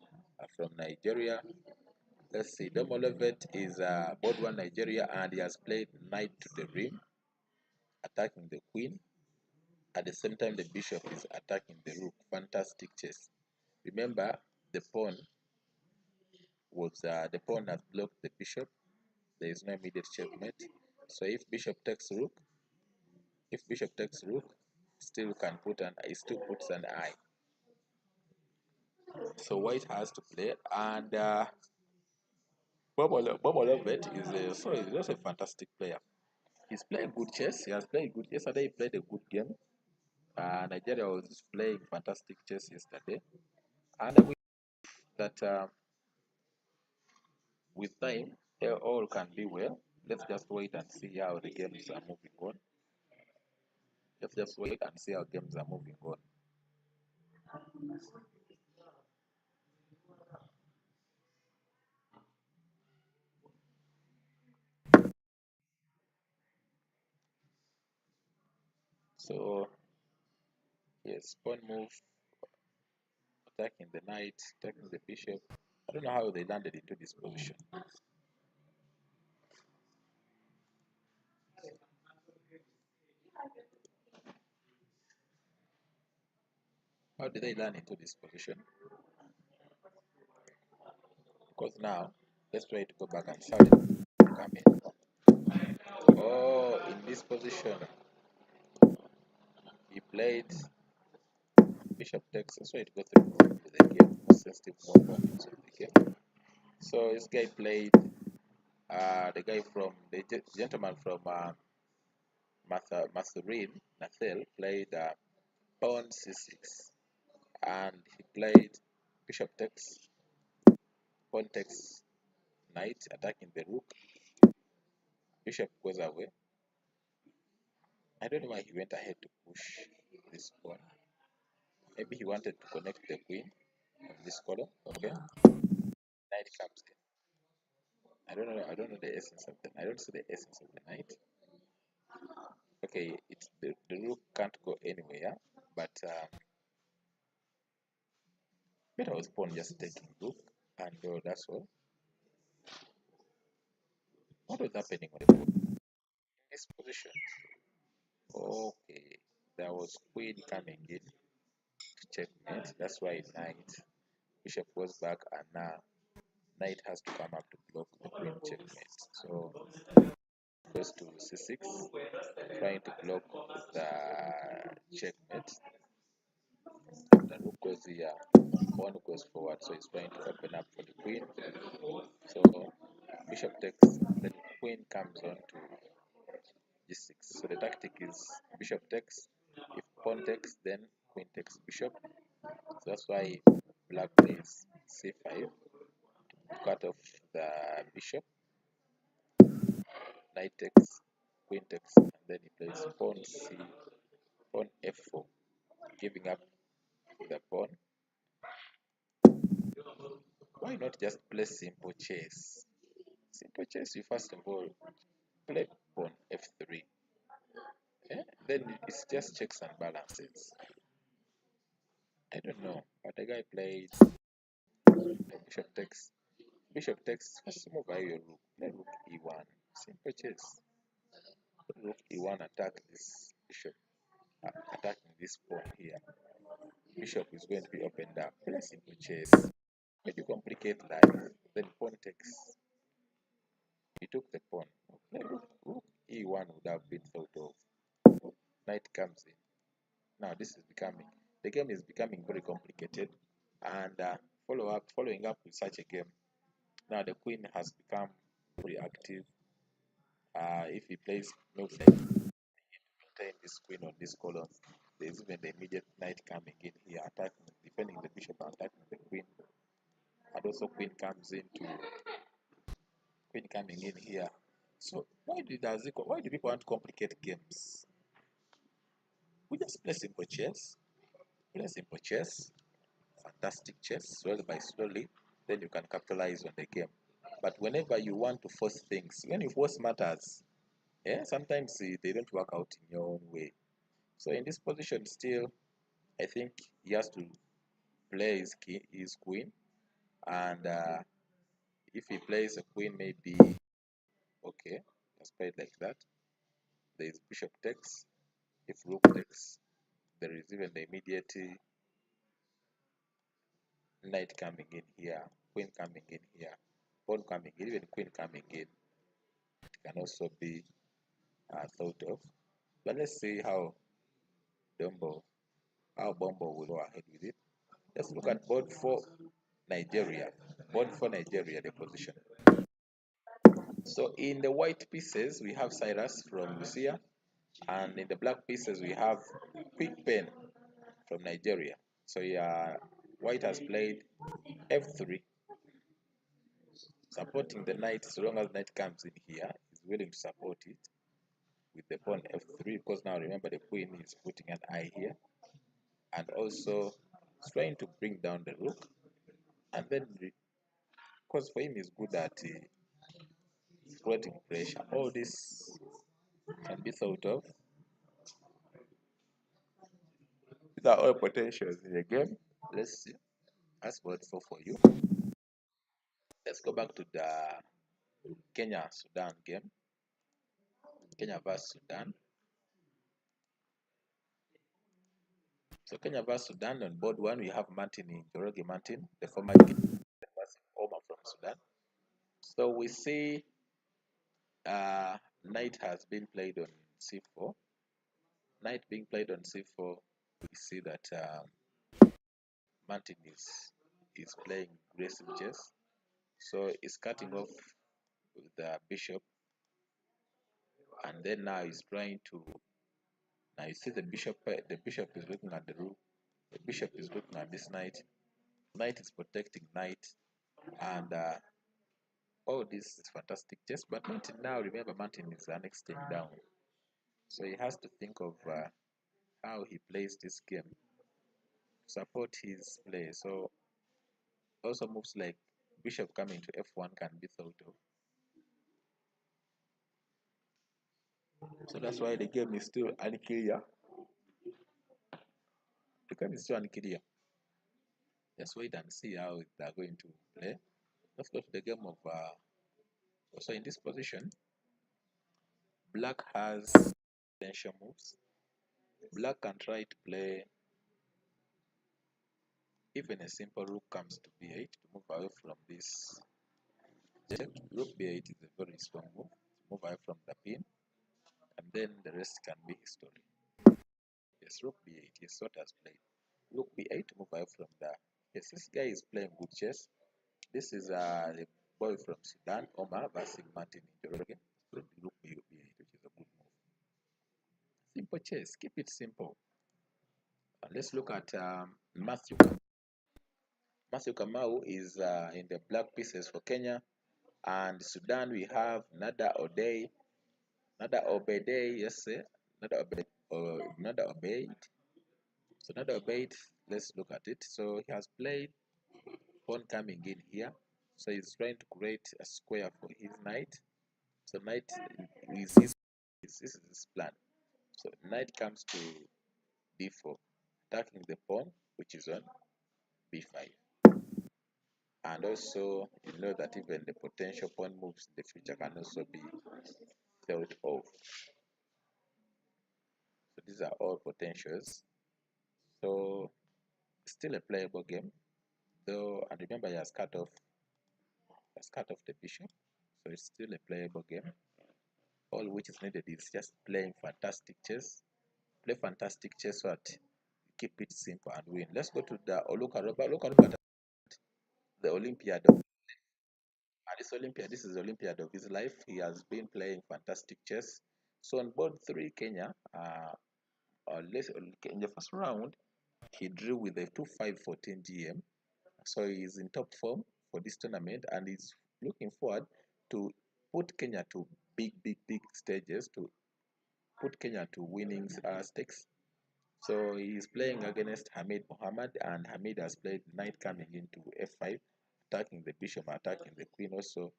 from Nigeria. Let's see, Domolovet is board one Nigeria and he has played knight to the rim, attacking the queen. At the same time, the bishop is attacking the rook. Fantastic chess. Remember, the pawn has blocked the bishop. There is no immediate checkmate. So if bishop takes rook, still puts an eye. So white has to play, and Bobolovet is also a fantastic player. He's playing good chess. He has played good. Yesterday he played a good game. Nigeria was playing fantastic chess yesterday, and we that with time all can be well. Let's just wait and see how the games are moving on. Let's just wait and see how games are moving on. So yes, pawn move, attacking the knight, attacking the bishop. I don't know how they landed into this position. How did they land into this position? Because now, let's try to go back and start it. Come in. Oh, in this position, he played bishop takes. Let's try to go through the game, sensitive movements of the game. So this guy played, the gentleman from Mathurin, Nathel, played pawn c6, and he played bishop takes, pawn takes, knight attacking the rook, bishop goes away. I don't know why he went ahead to push this pawn. Maybe he wanted to connect the queen of this color. Okay, knight comes in. I don't know the essence of the. I don't see the essence of the knight. Okay, it's the rook can't go anywhere, but better was pawn just taking rook, and that's all. What was happening on the board? In this position, okay, there was queen coming in to checkmate. That's why knight, bishop goes back, and now knight has to come up to block the queen checkmate. So goes to c6, trying to block the checkmate. The rook goes here, pawn goes forward, so he's trying to open up for the queen. So bishop takes, the queen comes on to g6. So the tactic is bishop takes. If pawn takes, then queen takes bishop. So that's why black plays c5 to cut off the bishop. Knight takes, queen takes, and then he plays pawn f4, giving up the pawn. Why not just play simple chess? Simple chess, you first of all play pawn f3. Then it's just checks and balances. I don't know, but the guy played bishop takes. Bishop takes. First move by your rook. Play rook e1. Simple chess. Rook e1 attack this bishop. Attacking this pawn here. Bishop is going to be opened up. Play simple chess. When you complicate life, then pawn takes. He took the pawn. Play rook e1 would have been thought of. Knight comes in. Now this is becoming, the game is becoming very complicated, and following up with such a game. Now the queen has become very active. If he plays moves like maintain this queen on this column, there's even the immediate knight coming in here, attacking, defending the bishop, attacking the queen, and also queen coming in here. So why do people want to complicate games? We just play simple chess. Play simple chess. Fantastic chess, slowly by slowly, then you can capitalize on the game. But whenever you want to force things, when you force matters, sometimes they don't work out in your own way. So in this position still, I think he has to play his queen, and if he plays a queen, maybe, okay, let's play it like that. There is bishop takes. If rook takes, there is even the immediate knight coming in here, queen coming in here, pawn coming in, even queen coming in. It can also be thought of. But let's see how Bombo will go ahead with it. Let's look at board for Nigeria. Board for Nigeria, the position. So in the white pieces, we have Cyrus from Lucia, and in the black pieces, we have Quick Pen from Nigeria. So yeah, white has played f3, supporting the knight. So long as knight comes in here, he's willing to support it with the pawn f3, because now remember the queen is putting an eye here, and also trying to bring down the rook, and then because for him he's good at creating pressure. All this can be thought of. These are all potentials in the game. Let's see. That's what for you. Let's go back to the Kenya Sudan game. Kenya vs Sudan. So Kenya vs Sudan, on board one we have Martin in Njoroge Martin, the former Omar from Sudan. So we see knight has been played on c4. Knight being played on c4, we see that Martin is playing aggressive chess. So he's cutting off the bishop, and then now he's trying to. Now you see the bishop. The bishop is looking at the rook. The bishop is looking at this knight. Knight is protecting knight, and all this is fantastic chess. But Martin now, remember, Martin is the next thing down, so he has to think of how he plays this game to support his play. So also moves like bishop coming to f1 can be thought of. So that's why the game is still unclear. The game is still unclear. Let's wait and see how they're going to play. Let's go to the game of. So in this position, black has potential moves. Black can try to play even a simple rook comes to b8 to move away from this. Rook b8 is a very strong move to move away from the pin, and then the rest can be history. Yes, rook b8. Yes, what has played? Rook b8 to move away from the. Yes, this guy is playing good chess. This is the boy from Sudan, Omar, versus Martin Njoroge. Rook b8, which is a good move. Simple chess. Keep it simple. And let's look at Matthew. Matthew Kamau is in the black pieces for Kenya. And Sudan, we have Nada Obey, yes, sir. Nada Obeid. So Nada Obeid let's look at it. So he has played pawn coming in here. So he's trying to create a square for his knight. So knight is this is his plan. So knight comes to d4, attacking the pawn, which is on b5. And also, you know that even the potential pawn moves in the future can also be dealt off. So these are all potentials. So still a playable game, though. And remember, he has cut off the bishop, so it's still a playable game. All which is needed is just playing fantastic chess. Play fantastic chess so that keep it simple and win. Let's go to the look at the Olympiad. This is the Olympiad of his life. He has been playing fantastic chess. So on board 3, Kenya, in the first round, he drew with a 2-5-14 GM. So he's in top form for this tournament, and he's looking forward to put Kenya to big stages, to put Kenya to winning stakes. So he's playing against Hamid Mohammed, and Hamid has played knight coming into f5, attacking the bishop, attacking the queen, also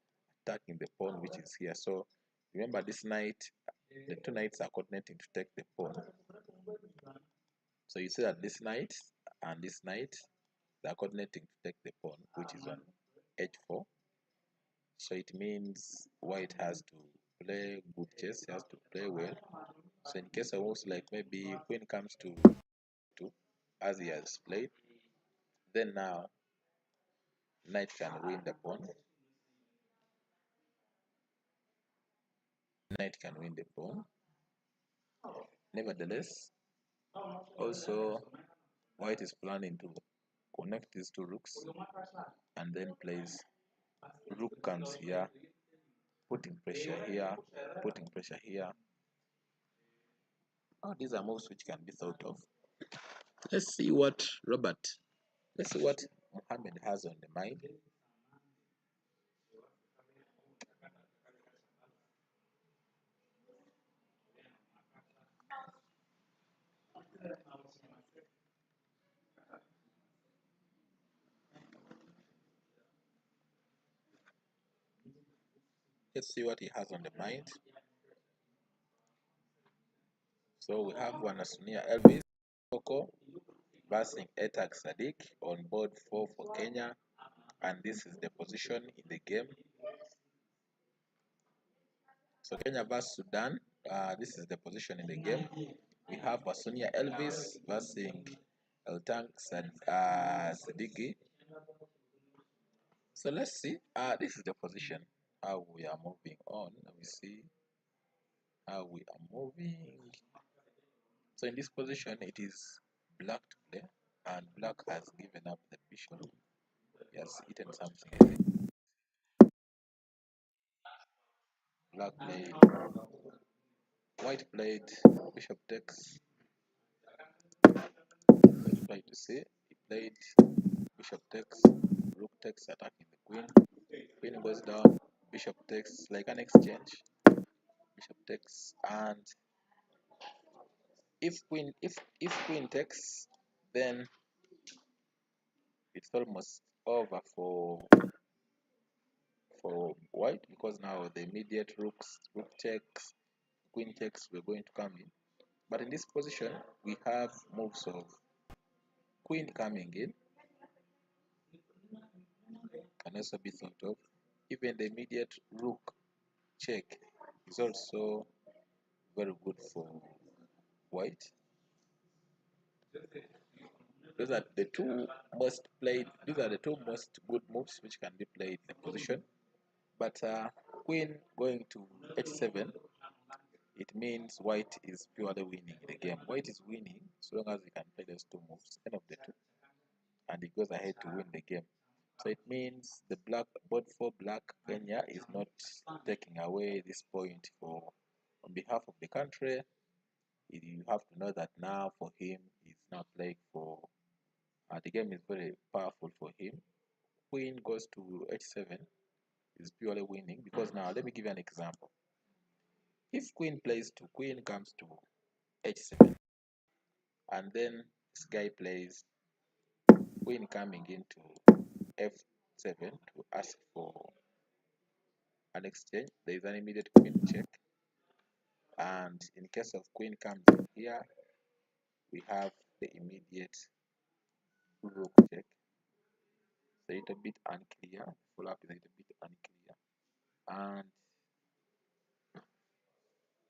attacking the pawn, which is here. So remember, this knight, the two knights are coordinating to take the pawn. So you see that this knight and this knight, they are coordinating to take the pawn, which is on h4. So it means white has to play good chess, he has to play well. So in case of moves like maybe queen comes to 2, as he has played, then now knight can win the pawn. Knight can win the pawn. Nevertheless, also white is planning to connect these two rooks and then plays rook comes here, putting pressure here, putting pressure here. Oh, these are moves which can be thought of. Let's see what Mohammed has on the mind. Let's see what he has on the mind. So we have Wanasunia Elvis Coco versus Etak Sadiq on board 4 for Kenya, and this is the position in the game. So Kenya versus Sudan, this is the position in the game. We have Wasunia Elvis versus Eltank Sidiki. So let's see. This is the position. How we are moving on. Let me see how we are moving. So in this position, it is black to play, and black has given up the bishop. He has eaten something, I think. Black played, white played bishop takes. Let's try to see. He played bishop takes, rook takes, attacking the queen. Queen goes down, bishop takes, like an exchange. Bishop takes, and if queen takes, then it's almost over for white, because now the immediate rook checks, queen checks were going to come in. But in this position, we have moves of queen coming in, can also be thought of. Even the immediate rook check is also very good for white. These are the two most good moves which can be played in the position. But queen going to h7, it means white is purely winning the game. White is winning so long as he can play those two moves, any of the two, and he goes ahead to win the game. So it means the board for black Kenya is not taking away this point on behalf of the country. You have to know that now for him, he's now playing for the game is very powerful for him. Queen goes to h7 is purely winning, because now let me give you an example. If queen plays to queen comes to h7, and then this guy plays queen coming into f7 to ask for an exchange, there is an immediate queen check. And in case of queen comes in here, we have the immediate rook check. It's a little bit unclear. Follow-up is a little bit unclear. And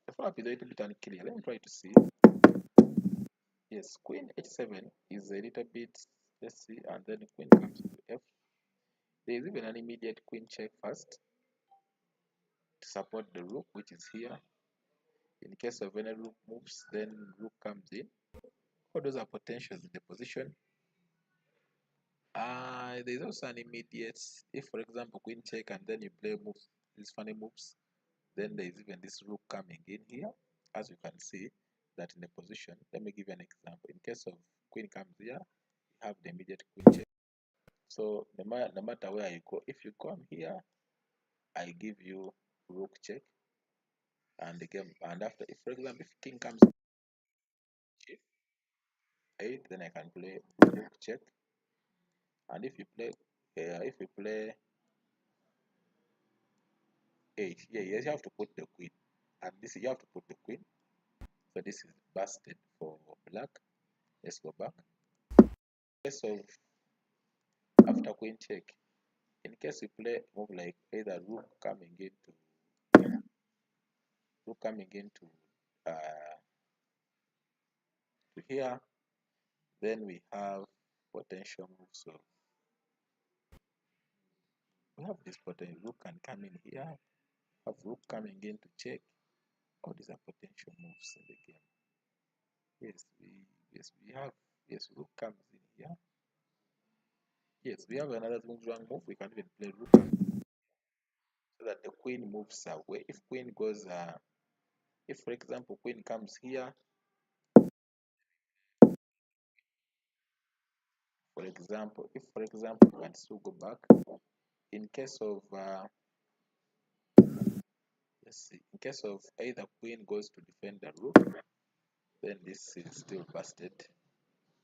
the follow-up is a little bit unclear. Let me try to see. Yes, queen h7 is a little bit, let's see, and then queen comes to f. There is even an immediate queen check first to support the rook, which is here. In case of any rook moves, then rook comes in. All those are potentials in the position. There's also an immediate, if for example queen check and then you play moves, these funny moves, then there is even this rook coming in here, as you can see that in the position. Let me give you an example. In case of queen comes here, you have the immediate queen check. So no matter where you go, if you come here, I give you rook check, and the game, and after, if for example if king comes h8, then I can play rook check, and if you play h, yeah, yes, you have to put the queen, and this you have to put the queen. So this is busted for black. Let's go back. In case of after queen check, in case you play move like either rook coming into to here, then we have potential moves. So we have this potential rook can come in here, have rook coming in to check. All these are potential moves in the game. Yes, rook comes in here. Yes, we have another wrong move. We can even play rook so that the queen moves away. If queen goes, if for example queen comes here, if for example you want to go back, in case of let's see, in case of either queen goes to defend the rook, then this is still busted.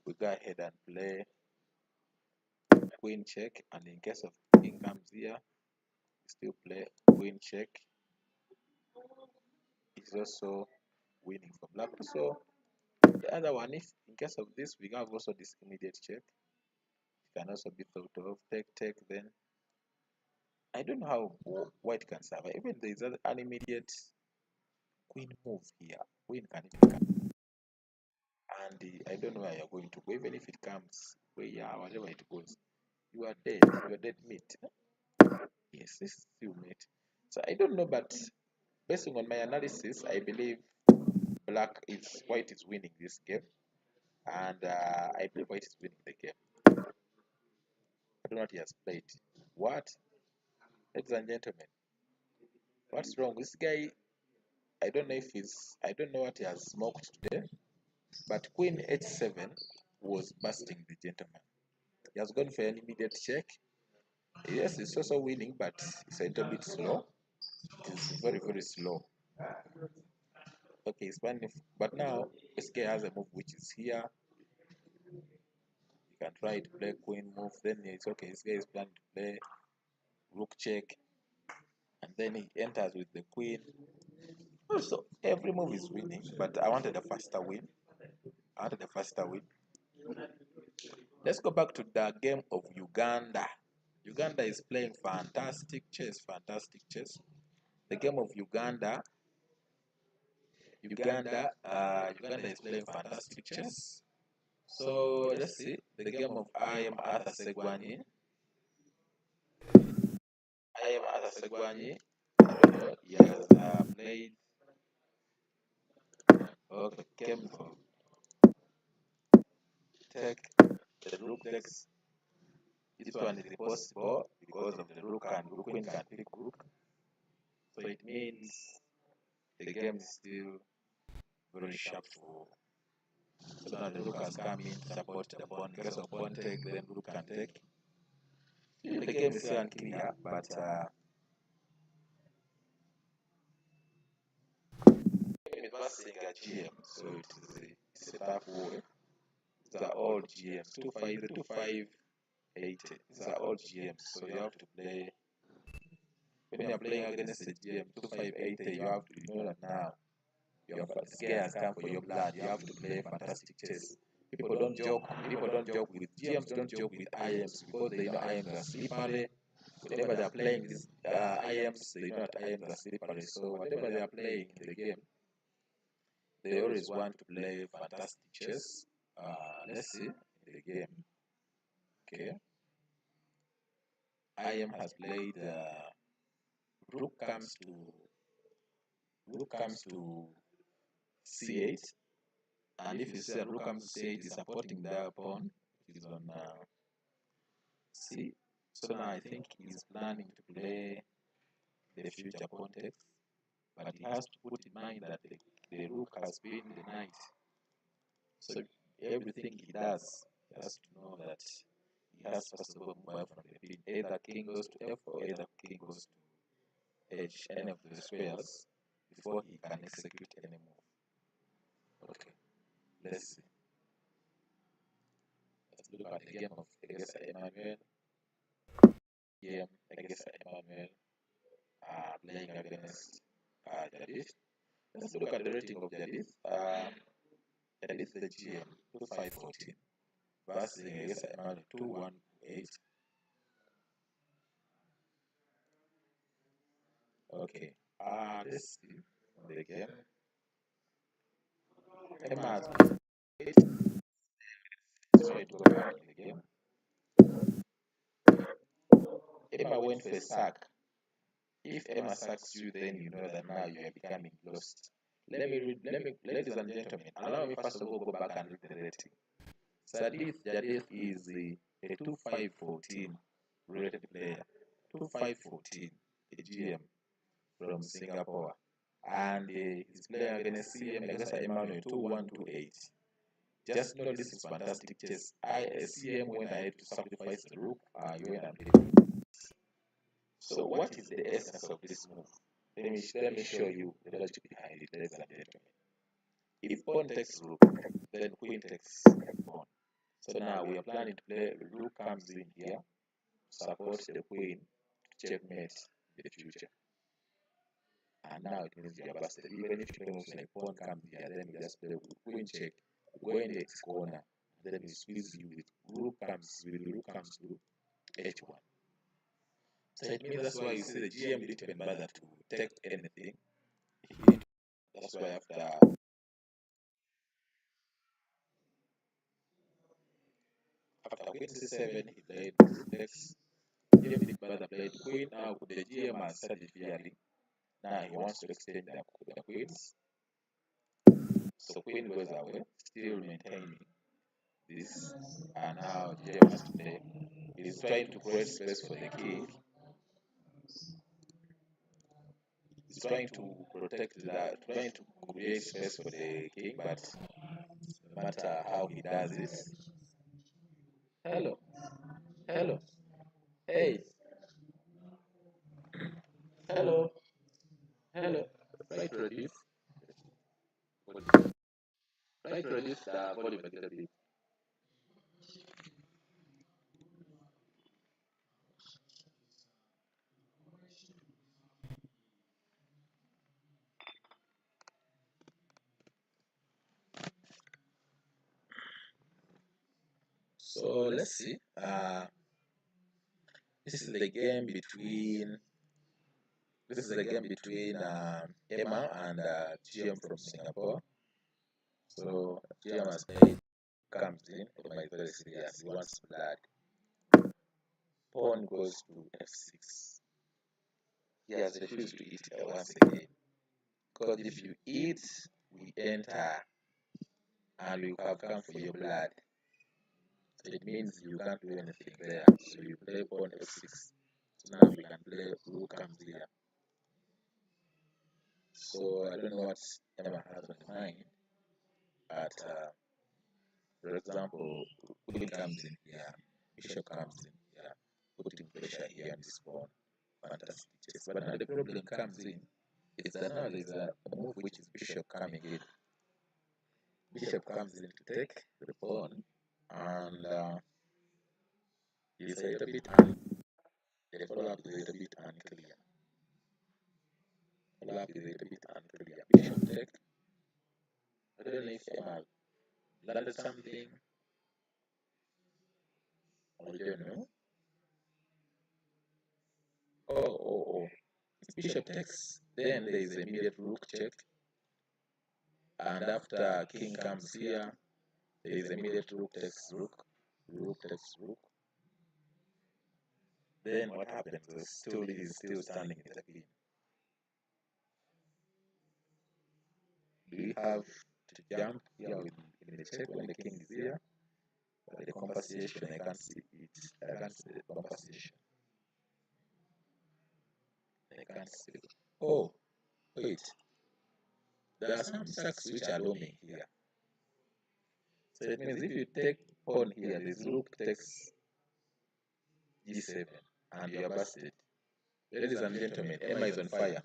We go ahead and play queen check, and in case of king comes here, we still play queen check. It's also winning for black. So the other one, if in case of this, we have also this immediate check. It can also be thought of take. Then I don't know how white can survive. Even there is an immediate queen move here. Queen can even come, and I don't know where you're going to go. Even if it comes, whatever it goes, you are dead. You are dead meat. Yes, this is still meat. So I don't know, but based on my analysis, I believe white is winning this game, and I believe white is winning the game. I don't know what he has played. What, ladies and gentlemen, what's wrong? This guy, I don't know what he has smoked today, but Queen h7 was busting the gentleman. He has gone for an immediate check. Yes, it's also winning, but it's a little bit slow. It is very, very slow. Okay, it's fine, but now this guy has a move which is here. You can try to play queen move, then it's okay. This guy is planning to play rook check, and then he enters with the queen. Also, every move is winning, but I wanted a faster win. Let's go back to the game of Uganda. Uganda is playing fantastic chess. The game of Uganda is playing fantastic chess. So let's see the game of I am Arthur Segwani. I don't know. He has played. Okay, game of take the rook takes. This one is impossible because of the rook, and queen can pick rook. So it means the game is still very sharp for. So now the rook has come in to support the pawn. In case of pawn take, then rook can take. The game is still unclear, but game is passing a GM, so it's a tough war. These are all GMs. 2-5, the 2-5 80. These are all GMs, so you have to play. When you are playing against the GM 2580, you have to know that now this guy has come for your blood. You have to play fantastic chess. People don't joke with GMs, don't joke with IMs, because they know IMs are slippery. Whenever they are playing these IMs, they know that IMs are slippery. So whatever they are playing in the game, they always want to play fantastic chess. Let's see the game. Okay. IM has played rook comes to c8, and if you see that rook comes to c8 is supporting the pawn, which is on c. So now I think he's planning to play the future pawn takes, but he has to put in mind that the rook has been denied. So everything he does, he has to know that he has first of all move away from the pin. Either king goes to f or either king goes to h, any of the squares, before he can execute any move. Okay, let's see. Let's look at the game of Egesa Emmanuel. Game Egesa Emmanuel playing against Jadith. Let's look at the rating of Jadith. Jadith the GM 2514 versus Egesa Emmanuel 2118. Okay, let's see the game. Emma has been sorry to go back in the game. Emma went for a sack. If Emma sacks you, then you know that now you are becoming lost. Ladies and gentlemen, allow me first of all go back and read the rating. Jadith is a 2514 rated player, 2514, a GM from Singapore, and he's playing against CM Egesa Emmanuel 2128. Just know this is fantastic chess. CM went ahead to sacrifice the rook, you went and played. So what is the essence of this move? Let me show you the logic behind it, ladies and gentlemen. If pawn takes rook, then queen takes pawn. So now we are planning to play rook comes in here, supports the queen to checkmate in the future. And now it means you are busted. Even if you don't say pawn comes here, then you just play queen check, go in the X corner, then we squeeze you with rook comes to h1. So it means that's why you see the GM didn't even bother to take anything. That's why after queen c7 he played rook takes. GM didn't bother played queen. Now the GM has started fearing. Now he wants to extend the queens. So queen goes away, still maintaining this, and now GM has to play. He's trying to create space for the king. He's trying to trying to create space for the king, but no matter how he does this. Hello, hey, hello, try to reduce volume. Try to reduce the volume a little bit. So let's see. This is the game between Emma and GM from Singapore. So GM has played, comes in. Emma is very serious. He wants blood. Pawn goes to f6. He has refused to eat once again. Because if you eat, we enter, and we have come for your blood. So it means you can't do anything there. So you play pawn f6. So now we can play rook comes here. So I don't know what Emma has on mind, but for example, queen comes in here, bishop comes in here, putting pressure here on this pawn. Fantastic chess. But now the problem comes in is that now there's a move which is bishop coming in. Bishop comes in to take the pawn, and is a little bit the follow-up is a little bit unclear. Follow-up is a little bit unclear. Bishop take. I don't know if Emma landed something or you don't know. Oh. If bishop takes, then there is immediate rook check. And after king comes here, there is immediate rook takes rook. Rook takes rook. Then what happens? The stool is still standing in the pin. Do we have to jump here in the check when the king is here? But the compensation, I can't see it. I can't see the compensation. I can't see it. Oh, wait. There are some sacks which are looming here. So it means if you take pawn here, this rook takes g7 and you are busted. Ladies and gentlemen, Emma is on fire.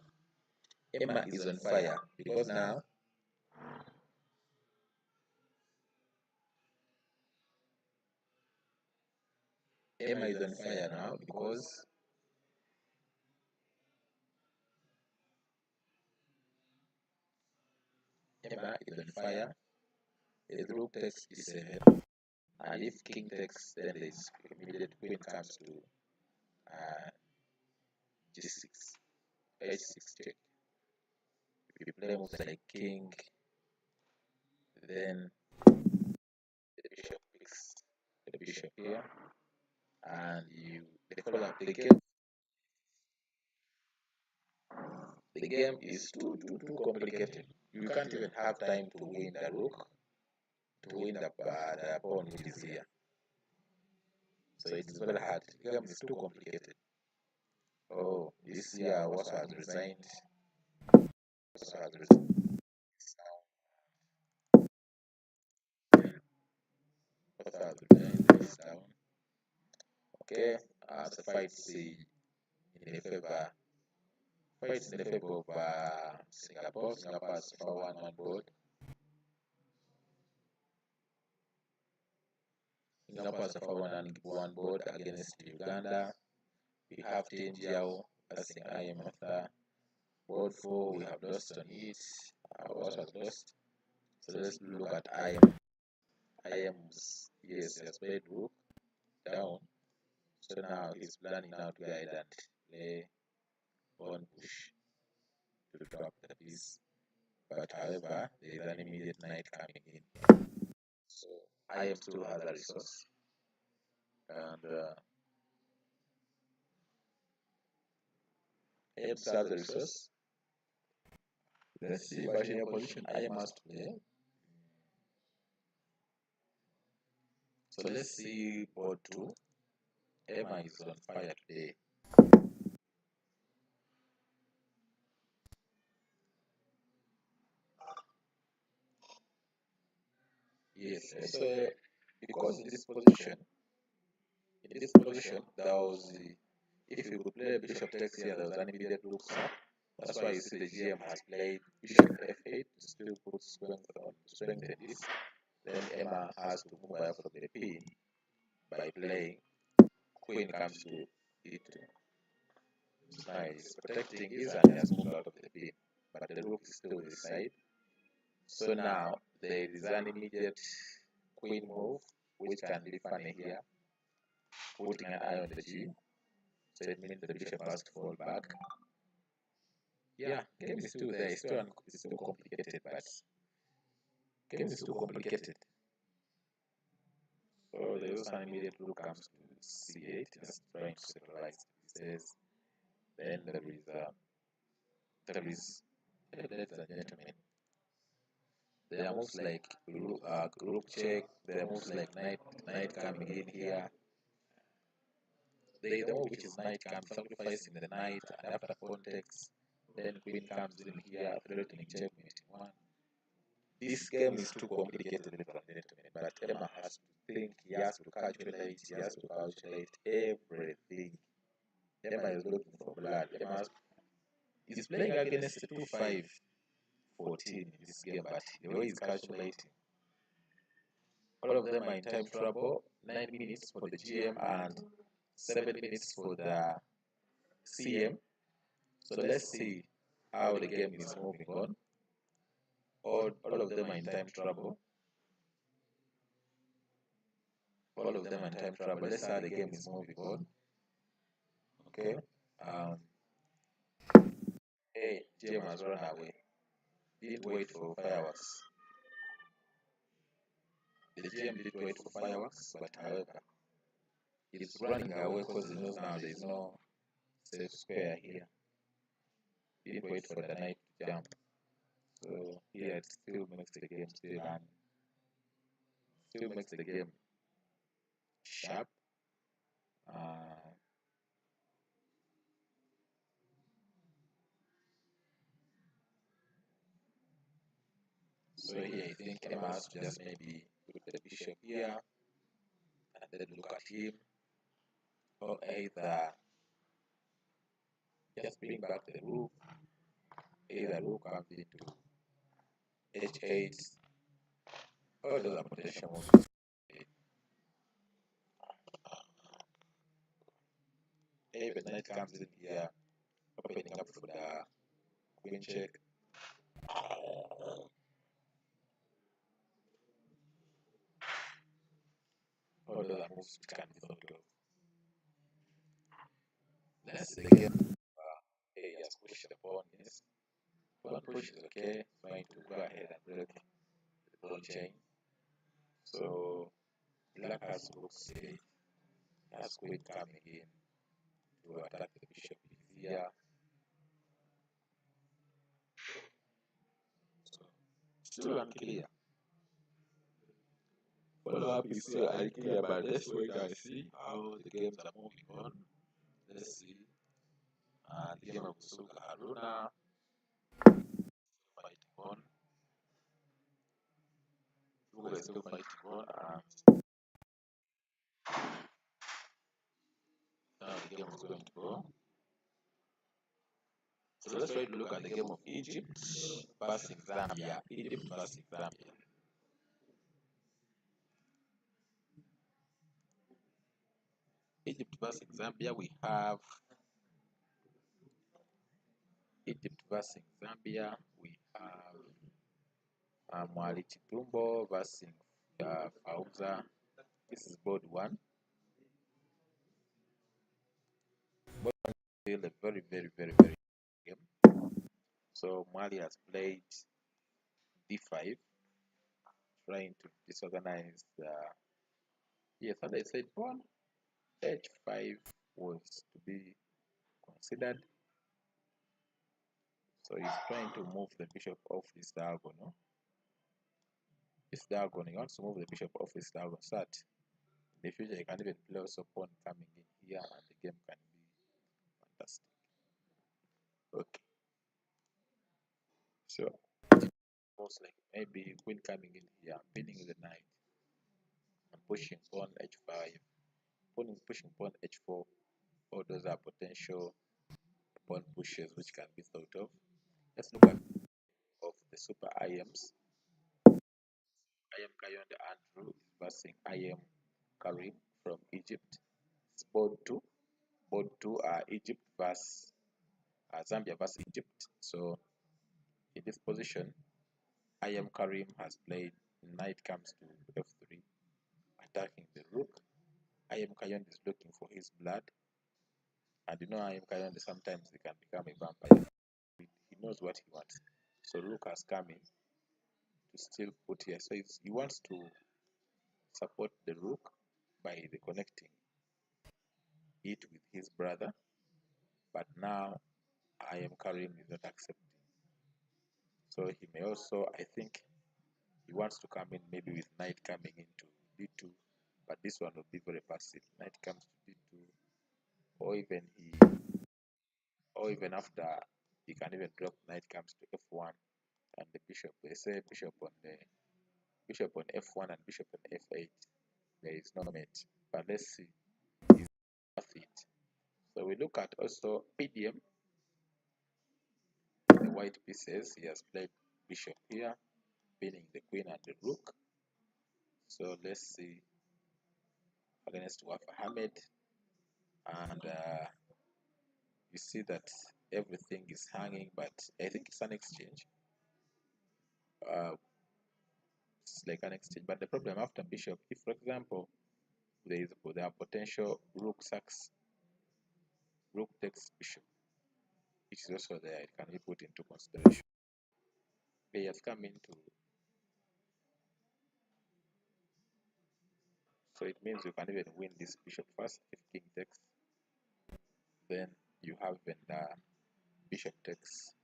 Emma is on fire because now Emma is on fire now because Emma is on fire. The rook takes g7, and if king takes, then this immediate queen comes to g6, h6 check. If you play moves like king, then the bishop picks the bishop here, and the follow-up the game is too complicated. You can't even have time to win the rook, to win the pawn which is here. So it's very hard. The game is too complicated. Oh, this year also has resigned. Also has resigned. Also has resigned. This down. Okay, the fights in the favor. Fights in the favor of Singapore. Singapore has for one board. Singapore has for one board against Uganda. We have Tanzania as I am after board 4. We have lost on it. Also has lost. So let's look at IM's yes, he has played rook down. So now he's planning now to guide and play pawn push to drop the piece. But however, there is an immediate knight coming in. So IM still has a resource. And IM still has a resource. Let's see what in your position IM has to play. So let's see board 2. Emma is on fire today. Yes, so because in this position, there was if you could play bishop takes here, there was an immediate rook sack. That's why you see the GM has played bishop f8 to still put strengthen this. Then Emma has to move away from the pin by playing queen comes to e2. Now he's protecting his and he has moved out of the pin, but the rook is still this side. So now there is an immediate queen move which can be funny here, putting an eye on the g. So it means the bishop has to fall back. Yeah, game is still there. It's still complicated, but game is still complicated. So there is also an immediate rook comes to c8, just trying to centralize pieces. Then there is ladies and gentlemen, there are moves like rook check. There are moves like knight coming in here. There is a move which is knight comes sacrificing the knight, and after pawn takes, then queen comes in here, threatening checkmate in 1. This game is too complicated, but Emma has to think, he has to calculate, everything. Emma is looking for blood. Emma is playing against a 2-5-14 in this game, but the way he's calculating, all of them are in time trouble. 9 minutes for the GM and 7 minutes for the CM. So let's see how the game is moving on. All of them are in time trouble. All of them are in time trouble. Let's see how the game is moving on. Okay. Hey, GM has run away. Didn't wait for fireworks. The GM did wait for fireworks, but however, it is running away because he knows now there is no safe square here. He didn't wait for the knight to jump. So here it still makes the game still run. Still makes the game sharp. So here I think Emma has to just maybe put the bishop here and then look at him, or either just bring back the rook. Either rook comes into h8. All those are potential moves. Even knight comes in here, opening up for the queen check. All those are moves which can be thought of. Let's see the game. He has pushed the pawn, yes. Pawn push is okay, trying to go ahead and break the pawn chain. So black has rook c8, has queen coming in to attack the bishop here. So still unclear. Follow up is still unclear, but let's wait and see how the games are moving on. Let's see. The game of Suga Haruna fighting on. Suga is still fighting on, and now the game is going to go. So let's try to look at the game of Egypt versus Zambia. Egypt versus Zambia. Egypt versus Zambia, we have Egypt versus Zambia, we have Mwali Chitumbo versus Fauza. This is board one. Board one is still a very, very, very, very game. So Mwali has played d5, trying to disorganize the. Yes, as I said, pawn h5 was to be considered. So he's trying to move the bishop off this diagonal. This diagonal, he wants to move the bishop off this diagonal so that in the future you can even play also pawn coming in here and the game can be fantastic. Okay. So most like maybe queen coming in here, pinning the knight, and pushing pawn h5, pushing pawn h4. All those are potential pawn pushes which can be thought of. Let's look at of the super IMs. IM Kayonde Andrew is versus IM Karim from Egypt. It's board 2. Board 2 are Egypt versus Zambia versus Egypt. So in this position, IM Karim has played knight comes to f3, attacking the rook. IM Kayonde is looking for his blood. And you know IM Kayonde sometimes he can become a vampire. He knows what he wants. So rook has come in to still put here. So he wants to support the rook by reconnecting it with his brother, but now IM Karim is not accepting. So he may also, I think, he wants to come in maybe with knight coming into d2, but this one will be very passive. Knight comes to d2, or even after he can even drop knight comes to f1, and the bishop. They say bishop on f1 and bishop on f8. There is no mate, but let's see. Is worth it. So we look at also PDM. The white pieces. He has played bishop here, pinning the queen and the rook. So let's see against Wafa Ahmed. and you see that everything is hanging, but I think it's an exchange. It's like an exchange, but the problem after bishop, if for example there are potential rook takes bishop, which is also there, it can be put into consideration. They has come into, so it means you can even win this bishop first if king takes, then you have when bishop takes.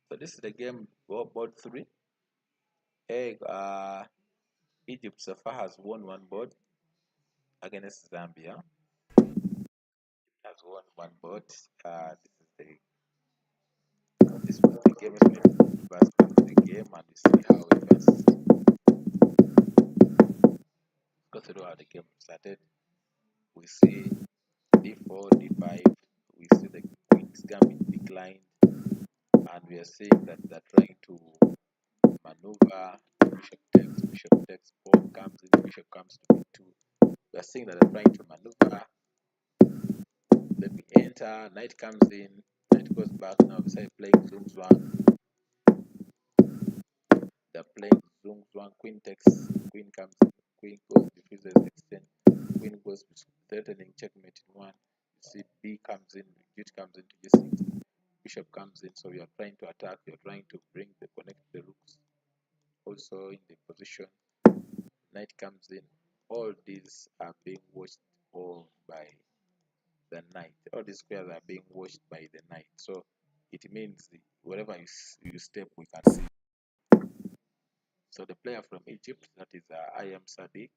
So this is the game board 3. Egypt so far has won one board against Zambia. Has won one board. This was the game. Let's the game and we see how it was. Go through how the game started. We see d4, d5. We see the queen's gambit declined, and we are seeing that they're trying to maneuver. Bishop takes, pawn comes in, bishop comes to b2. We are seeing that they're trying to maneuver. Then we enter, knight comes in, knight goes back. Now we start playing zoom zhuang. They're playing zoom zhuang, queen takes, queen comes in, queen goes, diffuses, extend, queen goes, threatening checkmate in one. You see b comes in, duke comes into g6, bishop comes in. So we are trying to attack, we are trying to connect the rooks also in the position. Knight comes in. All these are being watched all by the knight. All these squares are being watched by the knight. So it means wherever you step, we can see. So the player from Egypt, that is I am Sadiq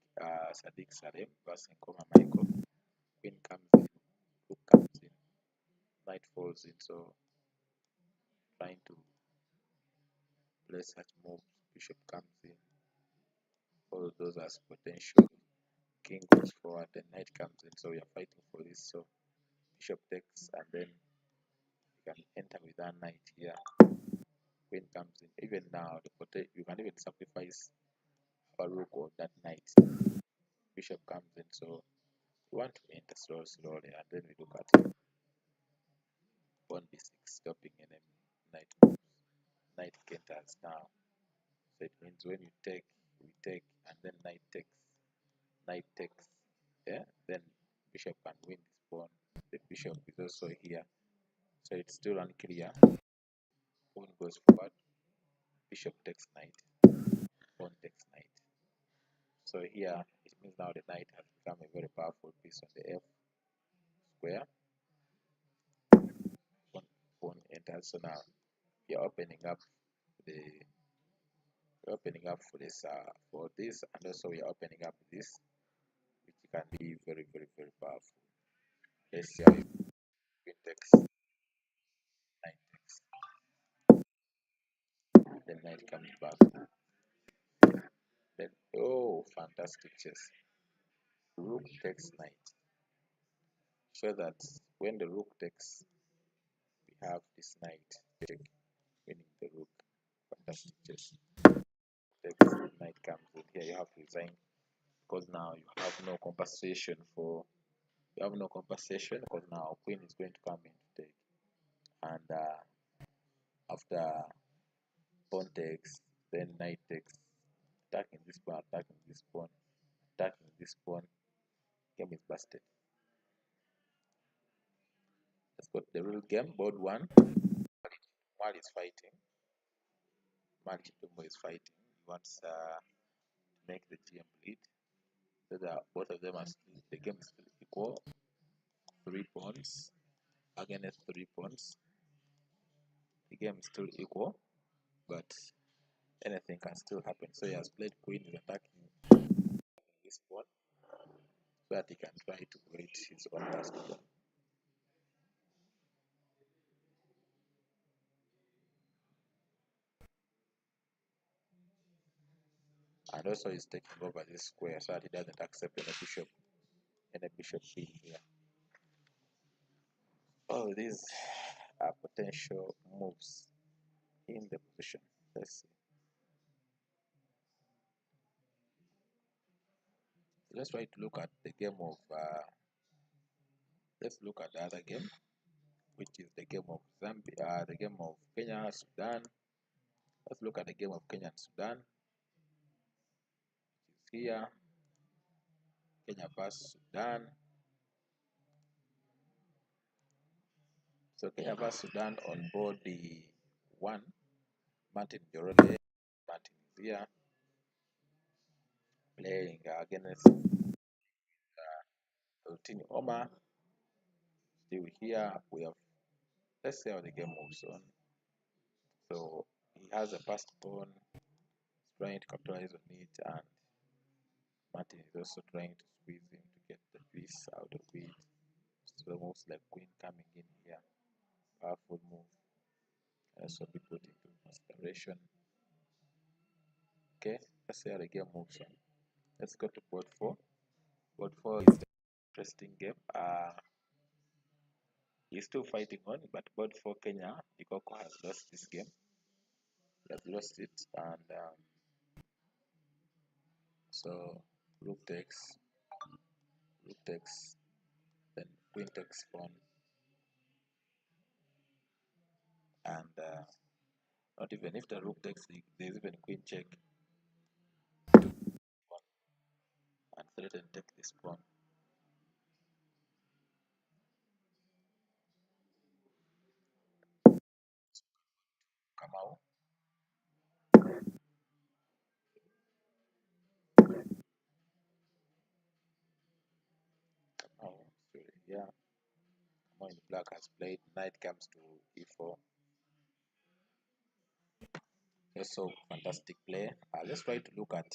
Salem versus Nkoma Michael. Queen comes in, rook comes in, knight falls in. So trying to play such moves, bishop comes in. All those are potential. King goes forward, the knight comes in. So we are fighting for this. So bishop takes, and then you can enter with that knight here. Queen comes in. Even now, you can even sacrifice a rook or that knight. Bishop comes in. So we want to enter slowly, and then we look at it. Pawn b6, stopping enemy. Knight moves. Knight enters now. So it means when you take, we take, and then knight takes. Knight takes. Yeah. Then bishop can win this pawn. The bishop is also here. So it's still unclear. Pawn goes forward. Bishop takes knight. Pawn takes knight. So here it means now the knight has become a very powerful piece on the F square. Pawn enters. So now you're opening up for this and also we are opening up this, which can be very powerful. Let's see how queen takes, knight takes, then knight comes back. Then fantastic chess. Rook takes knight. So that when the rook takes, we have this knight winning the rook. Fantastic chess. Takes, knight comes in here. You have to resign because now you have no compensation because now queen is going to come in to take, and after pawn takes, then knight takes, attacking this pawn, attacking this pawn, attacking this pawn. Game is busted. Let's go to the real game. Board 1. Mal is fighting. Mal Chitumbo is fighting. He wants to make the GM bleed. So that both of them are still, the game is still equal. 3 pawns against 3 pawns. The game is still equal, but anything can still happen. So he has played queen, is attacking this pawn so that he can try to create his own last pawn. and also is taking over this square so that it doesn't accept any bishop queen here. All these are potential moves in the position. Let's see. Let's try to look at the game of let's look at the other game, which is the game of Zambia, the game of Kenya, Sudan. Let's look at the game of Kenya and Sudan, which is here. Kenya versus Sudan. So Kenya versus Sudan on board the 1. Martin Jorole, Martin is here playing against Tini Omar. Still here, we have, let's see how the game moves on. So he has a fast pawn, trying to capitalize on it, and Martin is also trying to squeeze him to get the piece out of it. So moves like queen coming in here, powerful move, also be put into consideration. Okay, let's see how the game moves on. Let's go to board 4. Board 4 is an interesting game. He's still fighting on, but board 4 Kenya, Ikoko has lost this game. He has lost it, and so rook takes, then queen takes pawn, and not even if the rook takes, there's even queen check, and threaten take this pawn. Kamau. Kamau, sorry, yeah. Kamau in black has played. Knight comes to e4. Also fantastic play. Let's try to look at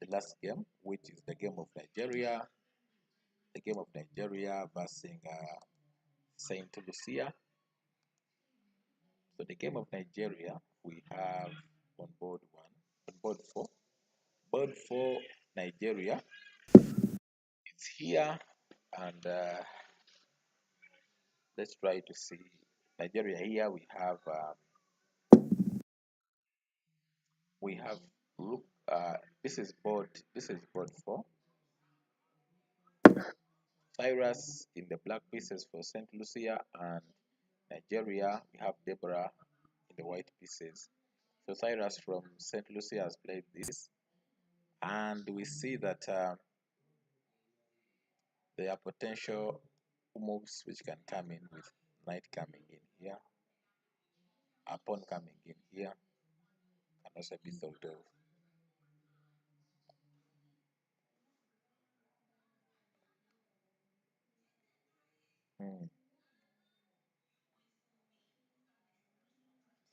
the last game, which is the game of Nigeria. The game of Nigeria versus Saint Lucia. So the game of Nigeria, we have on board 1, on board 4. Board 4 Nigeria, it's here, and let's try to see Nigeria here. We have rook. This is board 4. Cyrus in the black pieces for Saint Lucia, and Nigeria, we have Deborah in the white pieces. So Cyrus from Saint Lucia has played this, and we see that there are potential moves which can come in with knight coming in here, a pawn coming in here, can also be thought of.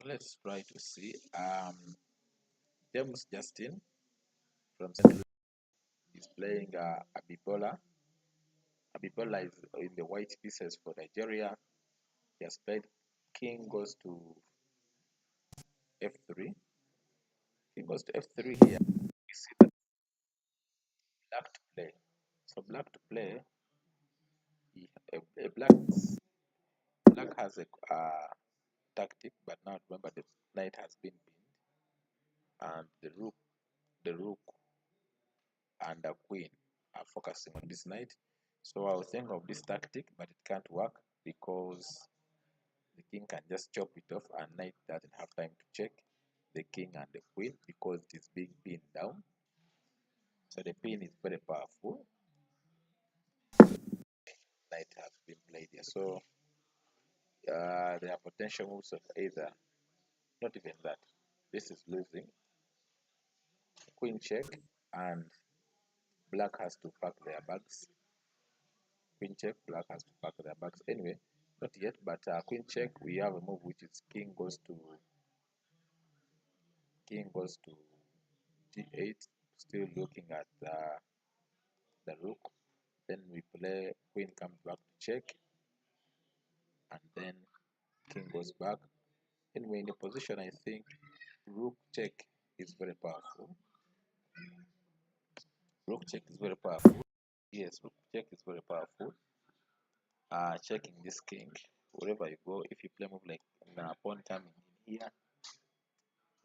So let's try to see. James Justin from St. Louis is playing Abibola. Abibola is in the white pieces for Nigeria. He has played king goes to f3. King goes to f3 here. We see that black to play. So black to play. Black has a tactic, but now remember the knight has been pinned, and the rook and the queen are focusing on this knight. So I'll think of this tactic, but it can't work because the king can just chop it off, and knight doesn't have time to check the king and the queen because it is being pinned down. So the pin is very powerful. Knight has been played here. So there are potential moves of either, not even that. This is losing. Queen check, and black has to pack their bags. Queen check, black has to pack their bags. Anyway, not yet, but queen check, we have a move which is king goes to g8, still looking at the rook. Then we play queen comes back to check, and then king goes back. Anyway, in the position, I think rook check is very powerful. Rook check is very powerful. Yes, rook check is very powerful. Checking this king wherever you go. If you play move like pawn coming in here,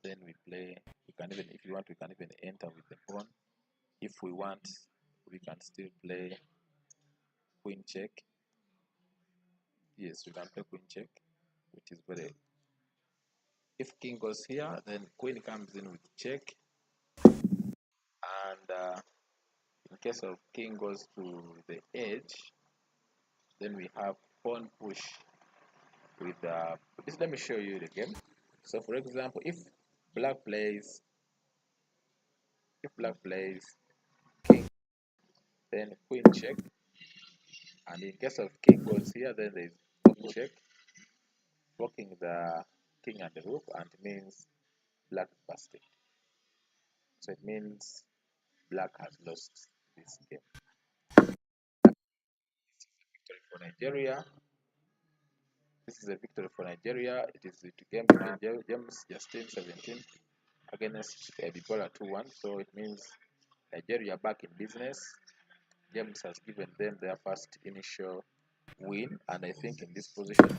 then we play. We can even, if you want, we can even enter with the pawn. If we want, we can still play queen check. Yes, we can play queen check, which is very. If king goes here, then queen comes in with check, and in case of king goes to the edge, then we have pawn push with this. Let me show you the game. So for example, if black plays king, then queen check, and in case of king goes here, then there is pawn check, blocking the king and the rook, and it means black busted. So it means black has lost this game. Victory for Nigeria. This is a victory for Nigeria. It is the game between James Justin 17 against Ebola 2-1. So it means Nigeria back in business. James has given them their first initial win, and I think in this position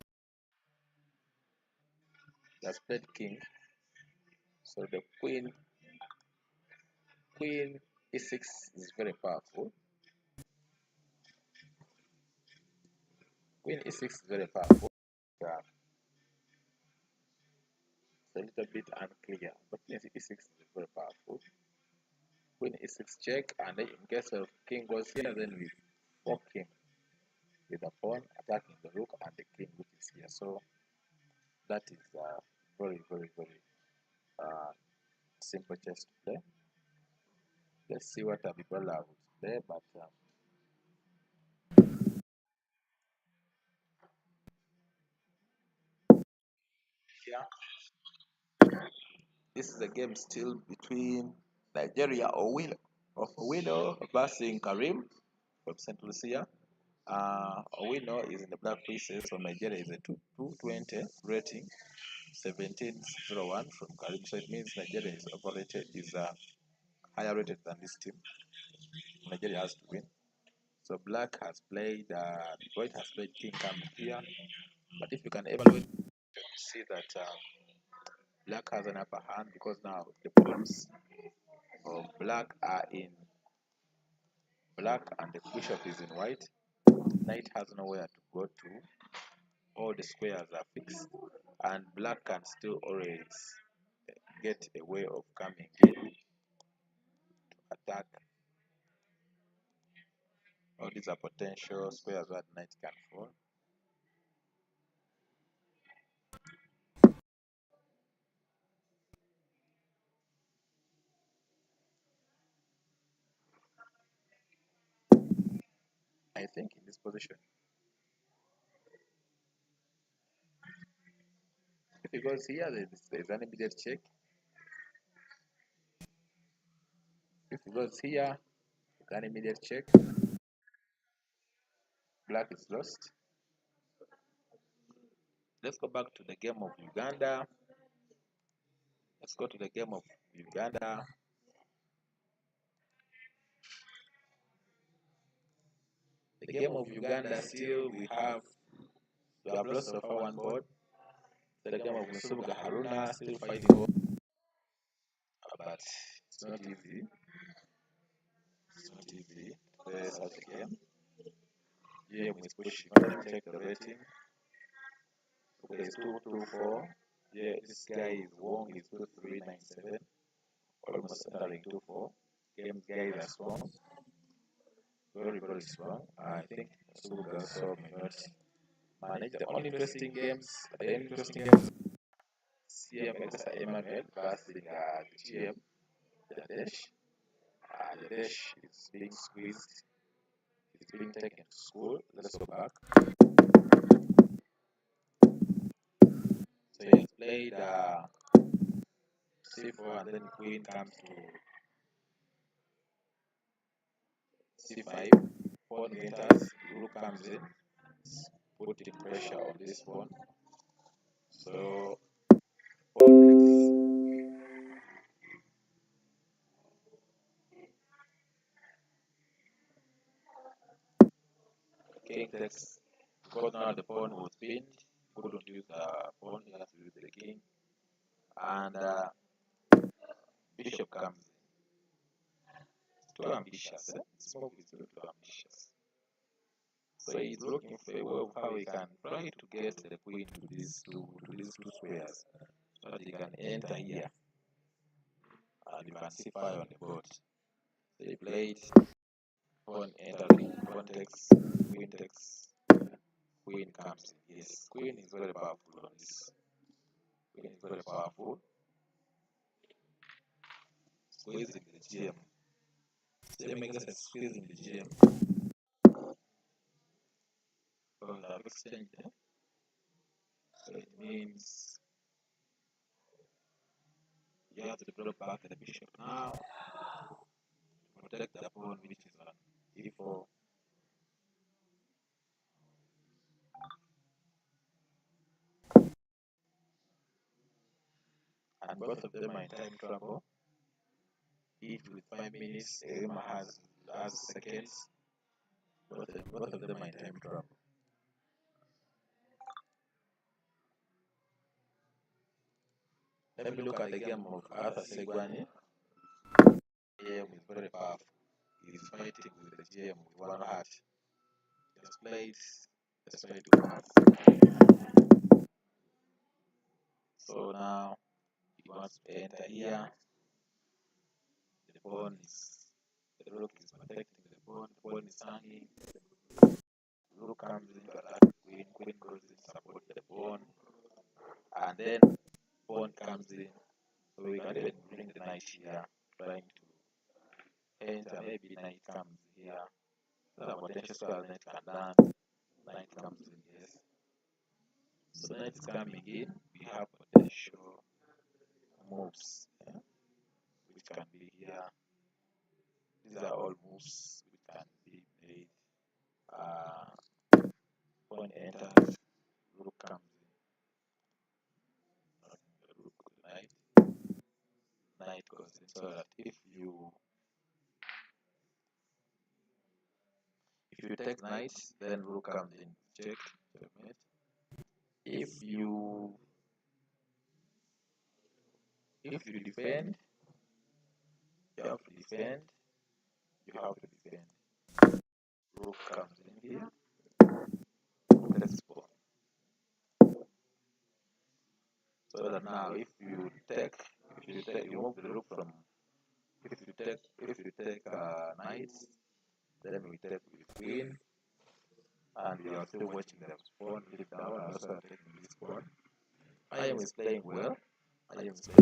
he has played king. So the queen e6 is very powerful. Queen e6 is very powerful. It's a little bit unclear, but queen e6 is very powerful. Queen e6 check, and then in case of king goes here, then we fork him with the pawn, attacking the rook and the king, which is here. So that is very simple chess to play. Let's see what Abibola would play, but yeah, this is a game still between Nigeria Owino versus Karim from St. Lucia. Owino is in the black pieces from Nigeria, is a 220 rating, 1701 from Karim. So it means Nigeria is overrated, is higher rated than this team. Nigeria has to win. So black has played, white has played king coming here. But if you can evaluate, you see that black has an upper hand, because now the pawns of black are in black and the bishop is in white. Knight has nowhere to go to. All the squares are fixed, and black can still always get a way of coming in to attack. All these are potential squares where the knight can fall. I think in this position, if he goes here, there's an immediate check. If he goes here, an immediate check. Black is lost. Let's go back to the game of Uganda. Let's go to the game of Uganda. The game of Uganda, still we have lost so far one board. The game of Nsubuga Haruna, still fighting over, but it's not easy. It's not easy to play such a game. Game is pushing. Let me check the rating. Okay, it's 224. Yeah, this guy is Wong, is 2397. Almost entering 24. Game guys are strong. Very strong. I think Nsubuga also may not manage. The only interesting games, CM Emmanuel versus the GM, the Dash. The Dash is being squeezed. It's being taken to school. Let's go back. So he played c4, and then queen comes to c5. Pawn enters, rook comes in, putting pressure on this pawn. So pawn king takes, because now the pawn was pinned, couldn't use the pawn, he has to use the king, and bishop comes in. Too ambitious, This move is too ambitious. So he's looking for a way of how he can try to get the queen to these two squares, so that he can enter here, and you can see fire on the board. So he played pawn entering, pawn takes, queen comes in. Yes, queen is very powerful on this. Queen is very powerful. Squeezing the GM. Same against squeezing the GM. So they have exchanged. So it means you have to drop back the bishop now to protect the pawn, which is on e4. And both of them are in time trouble. Each with 5 minutes, Erima has seconds. Both of them are in time trouble. Let me look at the game of Arthur Segwani. GM is very powerful. He is fighting with the GM with one heart. Just played two hearts. So now he wants to enter here. The pawn is, the rook is protecting the pawn is hanging. Rook comes in to attack the queen, queen goes in to support the pawn, and then pawn comes in. So we can even bring the knight here, trying to enter. Maybe knight comes here. So the potential square knight can land. Knight comes in, yes. So knight is coming in. We have potential moves, which can be here. These are all moves which can be made. Pawn enters, rook comes in. Rook, knight goes in. So that if you take knight, then rook comes in. Check, checkmate. If you defend, you have to defend. Rook comes in here. Let's pawn. So that now if you move the rook from, if you take knight, then we take with queen, and we are still watching the pawn flip down, and also taking this pawn. I am playing well. So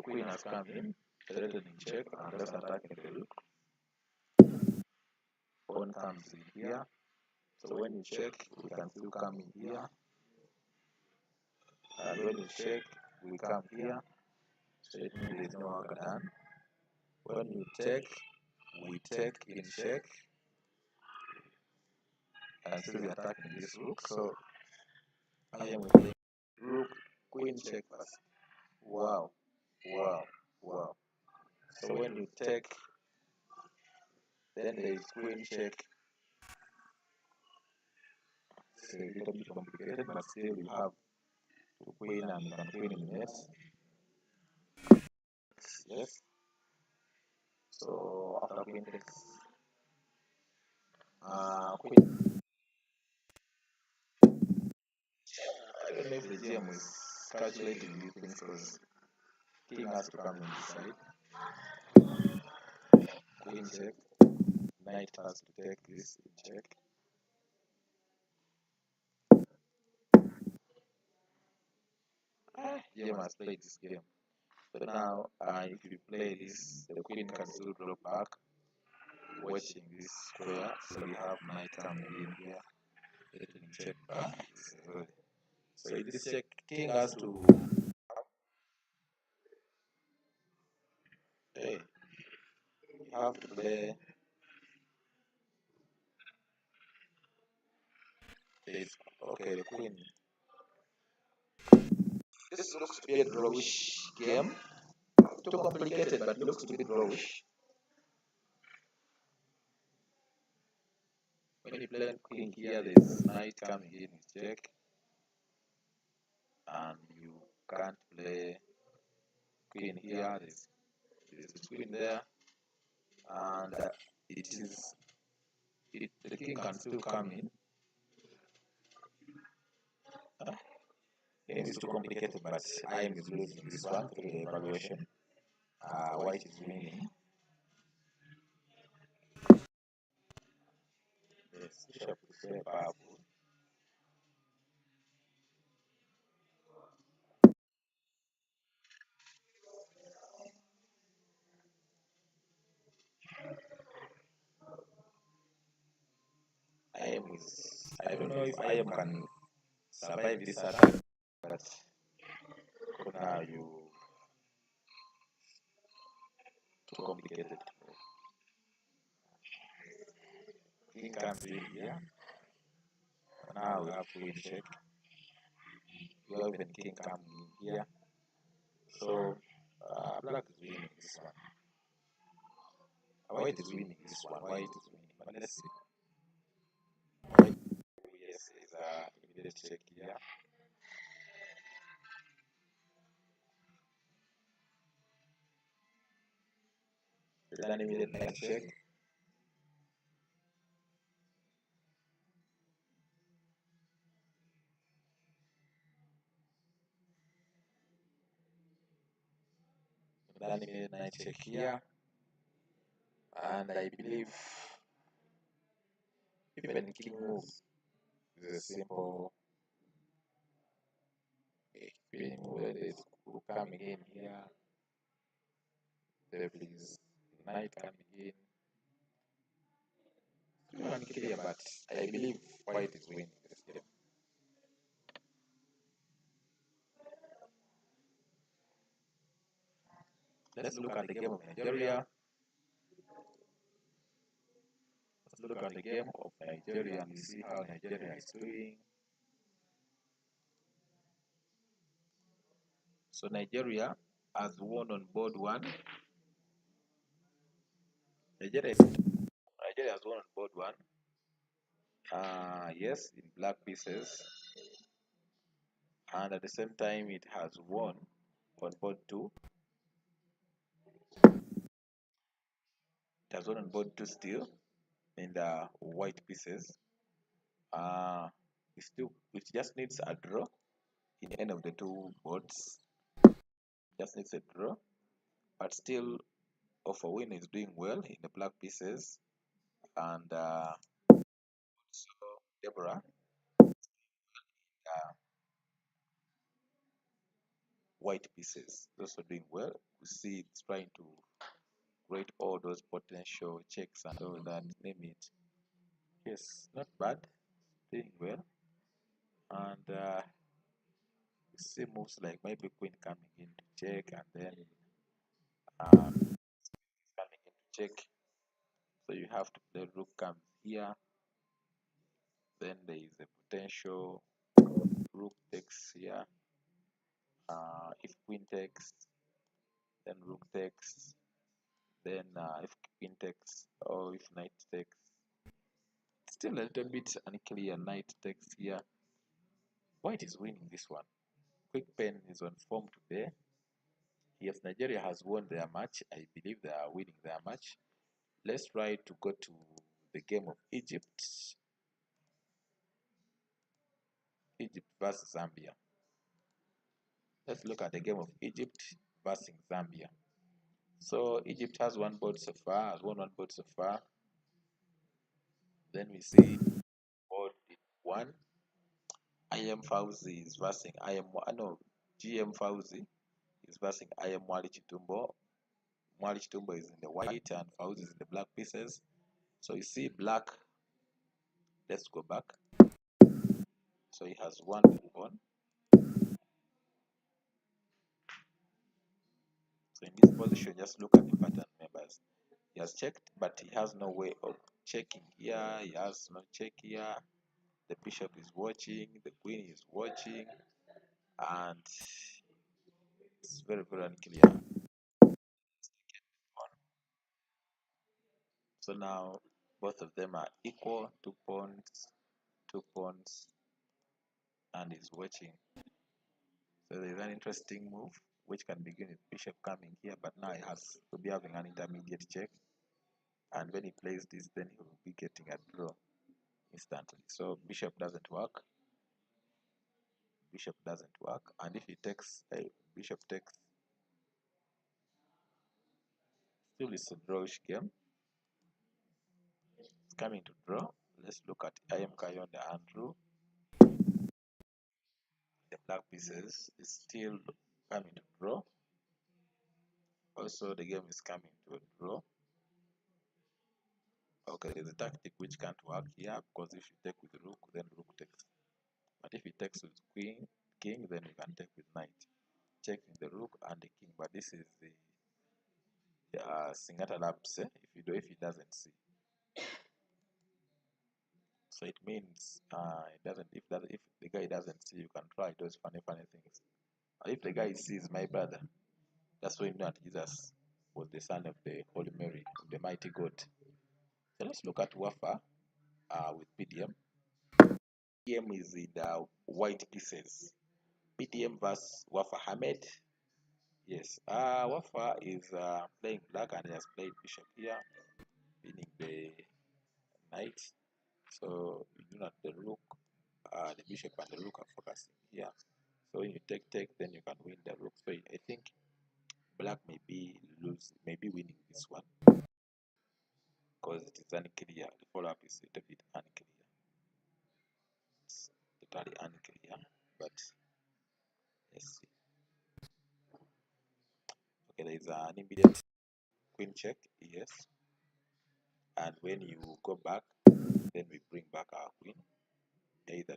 queen has come in, threatening check, and just attacking the rook. Pawn comes in here. So when you check, we can still come in here. And when you check, we come here. So it means there is no work done. When you take, we take in check, and still be attacking this rook. So I am playing rook, queen check first. Wow. So when you take, then there is queen check. It's a little bit complicated, but still you have to queen and you can queen in this. Yes. So after queen takes, queen. I don't know if the GM is calculating these things, because king has to come in this side. Queen check. Knight has to take this in check. GM has played this game. So now, if you play this, the queen can still drop back, watching this square. So we have knight coming in here, getting check back. So if this check, king has to. Hey, you have to play. Okay, the queen. This looks to be a drawish game. Too complicated, but looks to be drawish. When you play queen here, there's knight coming in with check, and you can't play queen here. There's queen there, and the king can still come in. Game is too complicated, but I am losing this one through the evaluation. White is winning. Yes, bishop is very powerful. I don't know if I can survive this attack, but for now too complicated. King comes in here. Now we have queen check. You have even king coming in here. So black is winning this one. White is winning this one. White is winning. But let's see. White, yes, is immediate check here. Then immediate knight check. Then immediate knight check here. And I believe even king move is a simple queen move. There is rook coming in here. There is knight coming in. Still unclear, but I believe white is winning this game. Let's look at the game of Nigeria. Let's look at the game of Nigeria and see how Nigeria is doing. So Nigeria has won on board one. Nigeria has won on board one. Yes, in black pieces. And at the same time, it has won on board two. It has won on board two still in the white pieces. It just needs a draw in any of the two boards. Just needs a draw, but still Win is doing well in the black pieces, and also Deborah uh, white pieces is also doing well. We see it's trying to create all those potential checks and all that, name it. Yes, not bad, doing well. And we see moves like maybe queen coming in to check, and then coming in to check. So you have to play rook comes here. Then there is a potential rook takes here. If queen takes, then rook takes. Then if queen takes, or if knight takes, still a little bit unclear. Knight takes here. White is winning this one. Quick pen is on form today. Yes, Nigeria has won their match. I believe they are winning their match. Let's try to go to the game of Egypt. Egypt versus Zambia. Let's look at the game of Egypt versus Zambia. So Egypt has one board so far, has won one board so far. Then we see board one. IM Fauzi is versing GM Fauzi is versing IM Mwali Chitumbo. Mwali Chitumbo is in the white and Fauzi is in the black pieces. So you see black. Let's go back. So he has one move on. So in this position, just look at the pattern, members. He has checked, but he has no way of checking here. He has no check here. The bishop is watching, the queen is watching, and it's very, very unclear. So now Both of them are equal, 2 pawns, and is watching. So there's an interesting move which can begin with bishop coming here, but now he has to be having an intermediate check. And when he plays this, then he will be getting a draw instantly. So bishop doesn't work. Bishop doesn't work. And if he takes bishop takes, still it's a drawish game. It's coming to draw. Let's look at IM Kayonda Andrew. The black pieces is still coming to draw. Also, the game is coming to a draw. Okay, there's a tactic which can't work here, because if you take with rook, then rook takes. But if he takes with king, then you can take with knight, checking the rook and the king. But this is the Singata lapse if he doesn't see. So it means it doesn't. If the guy doesn't see, you can try those funny things. But if the guy sees, my brother, that's when you know that Jesus was the son of the Holy Mary, of the mighty God. So let's look at Wafa with PDM. PDM is in the white pieces. PDM versus Wafa Hamed. Yes, Wafa is playing black and he has played bishop here, winning the knight. So you do not the rook, the bishop and the rook are focusing here. So when you take, then you can win the rook. So I think black may be winning this one, because it is unclear. The follow-up is a little bit unclear. It's totally unclear, but let's see. Okay, there is an immediate queen check, yes. And when you go back, then we bring back our queen, either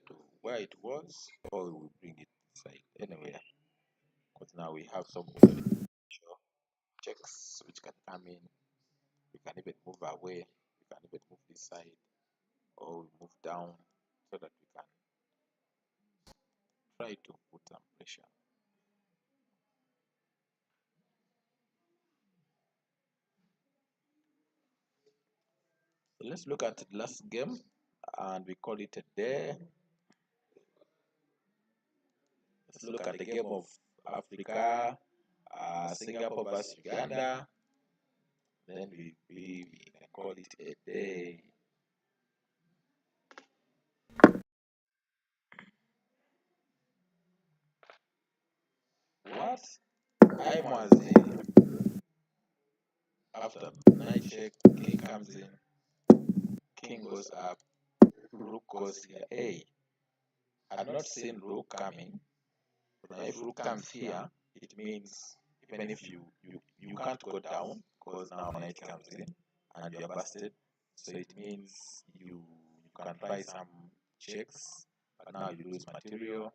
to where it was, or we will bring it inside anywhere. Because now we have some checks which can come in. We can even move away. We can even move this side, or we move down, so that we can try to put some pressure. So let's look at the last game, and we call it a day. Let's look at the game of Africa, Singapore versus Uganda. Then we can call it a day. What? I was after knight check, king comes in, king goes up, rook goes here. Hey, I've not seen rook coming. Now if rook comes here, it means even if you can't go down, because now knight comes in and you are busted. So it means you can try some checks, but now you lose material,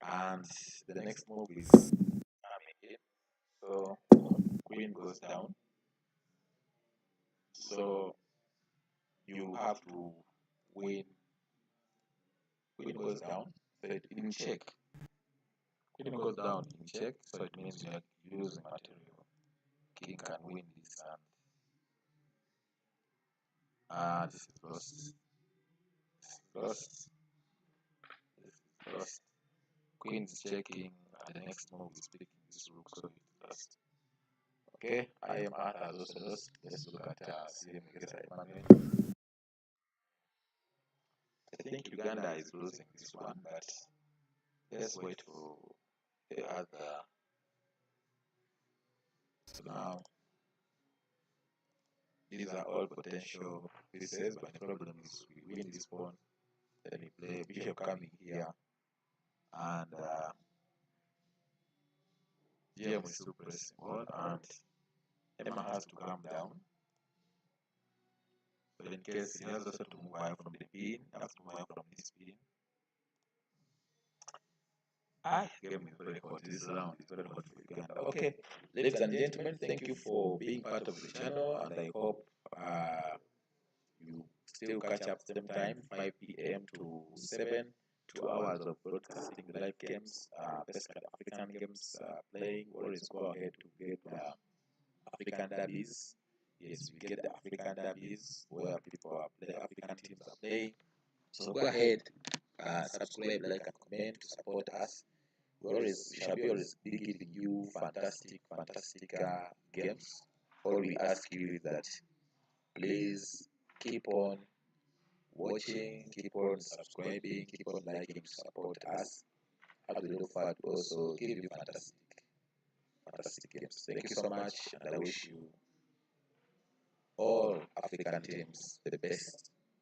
and the next move is coming in. So queen goes down. So you have to win. Queen goes down, so it in check. Queen goes down in check, so it means you are losing material. King can win this, and this is lost. This is lost. This is lost. Queen is checking, and the next move is picking this rook, so it's lost. Okay, I am at as also lost. Let's look at CM Emmanuel. I think Uganda is losing this one, but let's wait for the other. So now, these are all potential pieces, but the problem is we win this pawn, then we play bishop coming here, and GM is still pressing on, and Emma has to come down. So in case he has also to move away from the pin, he has to move away from this pin. Game is very hot. This round is very hot for Uganda. Okay, ladies and gentlemen, thank you for being part of the channel, and I hope you still catch up same time, 5 p.m. to 7 2 hours of broadcasting live games, basically African games playing. Always go ahead to get African derbies. Yes, we get the African derbies where people are playing, African teams are playing. So go ahead, subscribe, like, and comment to support us. We shall be always be giving you fantastic games. All we ask you is that please keep on watching, keep on subscribing, keep on liking to support us. As we look forward to also give you fantastic games. Thank you so much, and I wish you all African teams the best.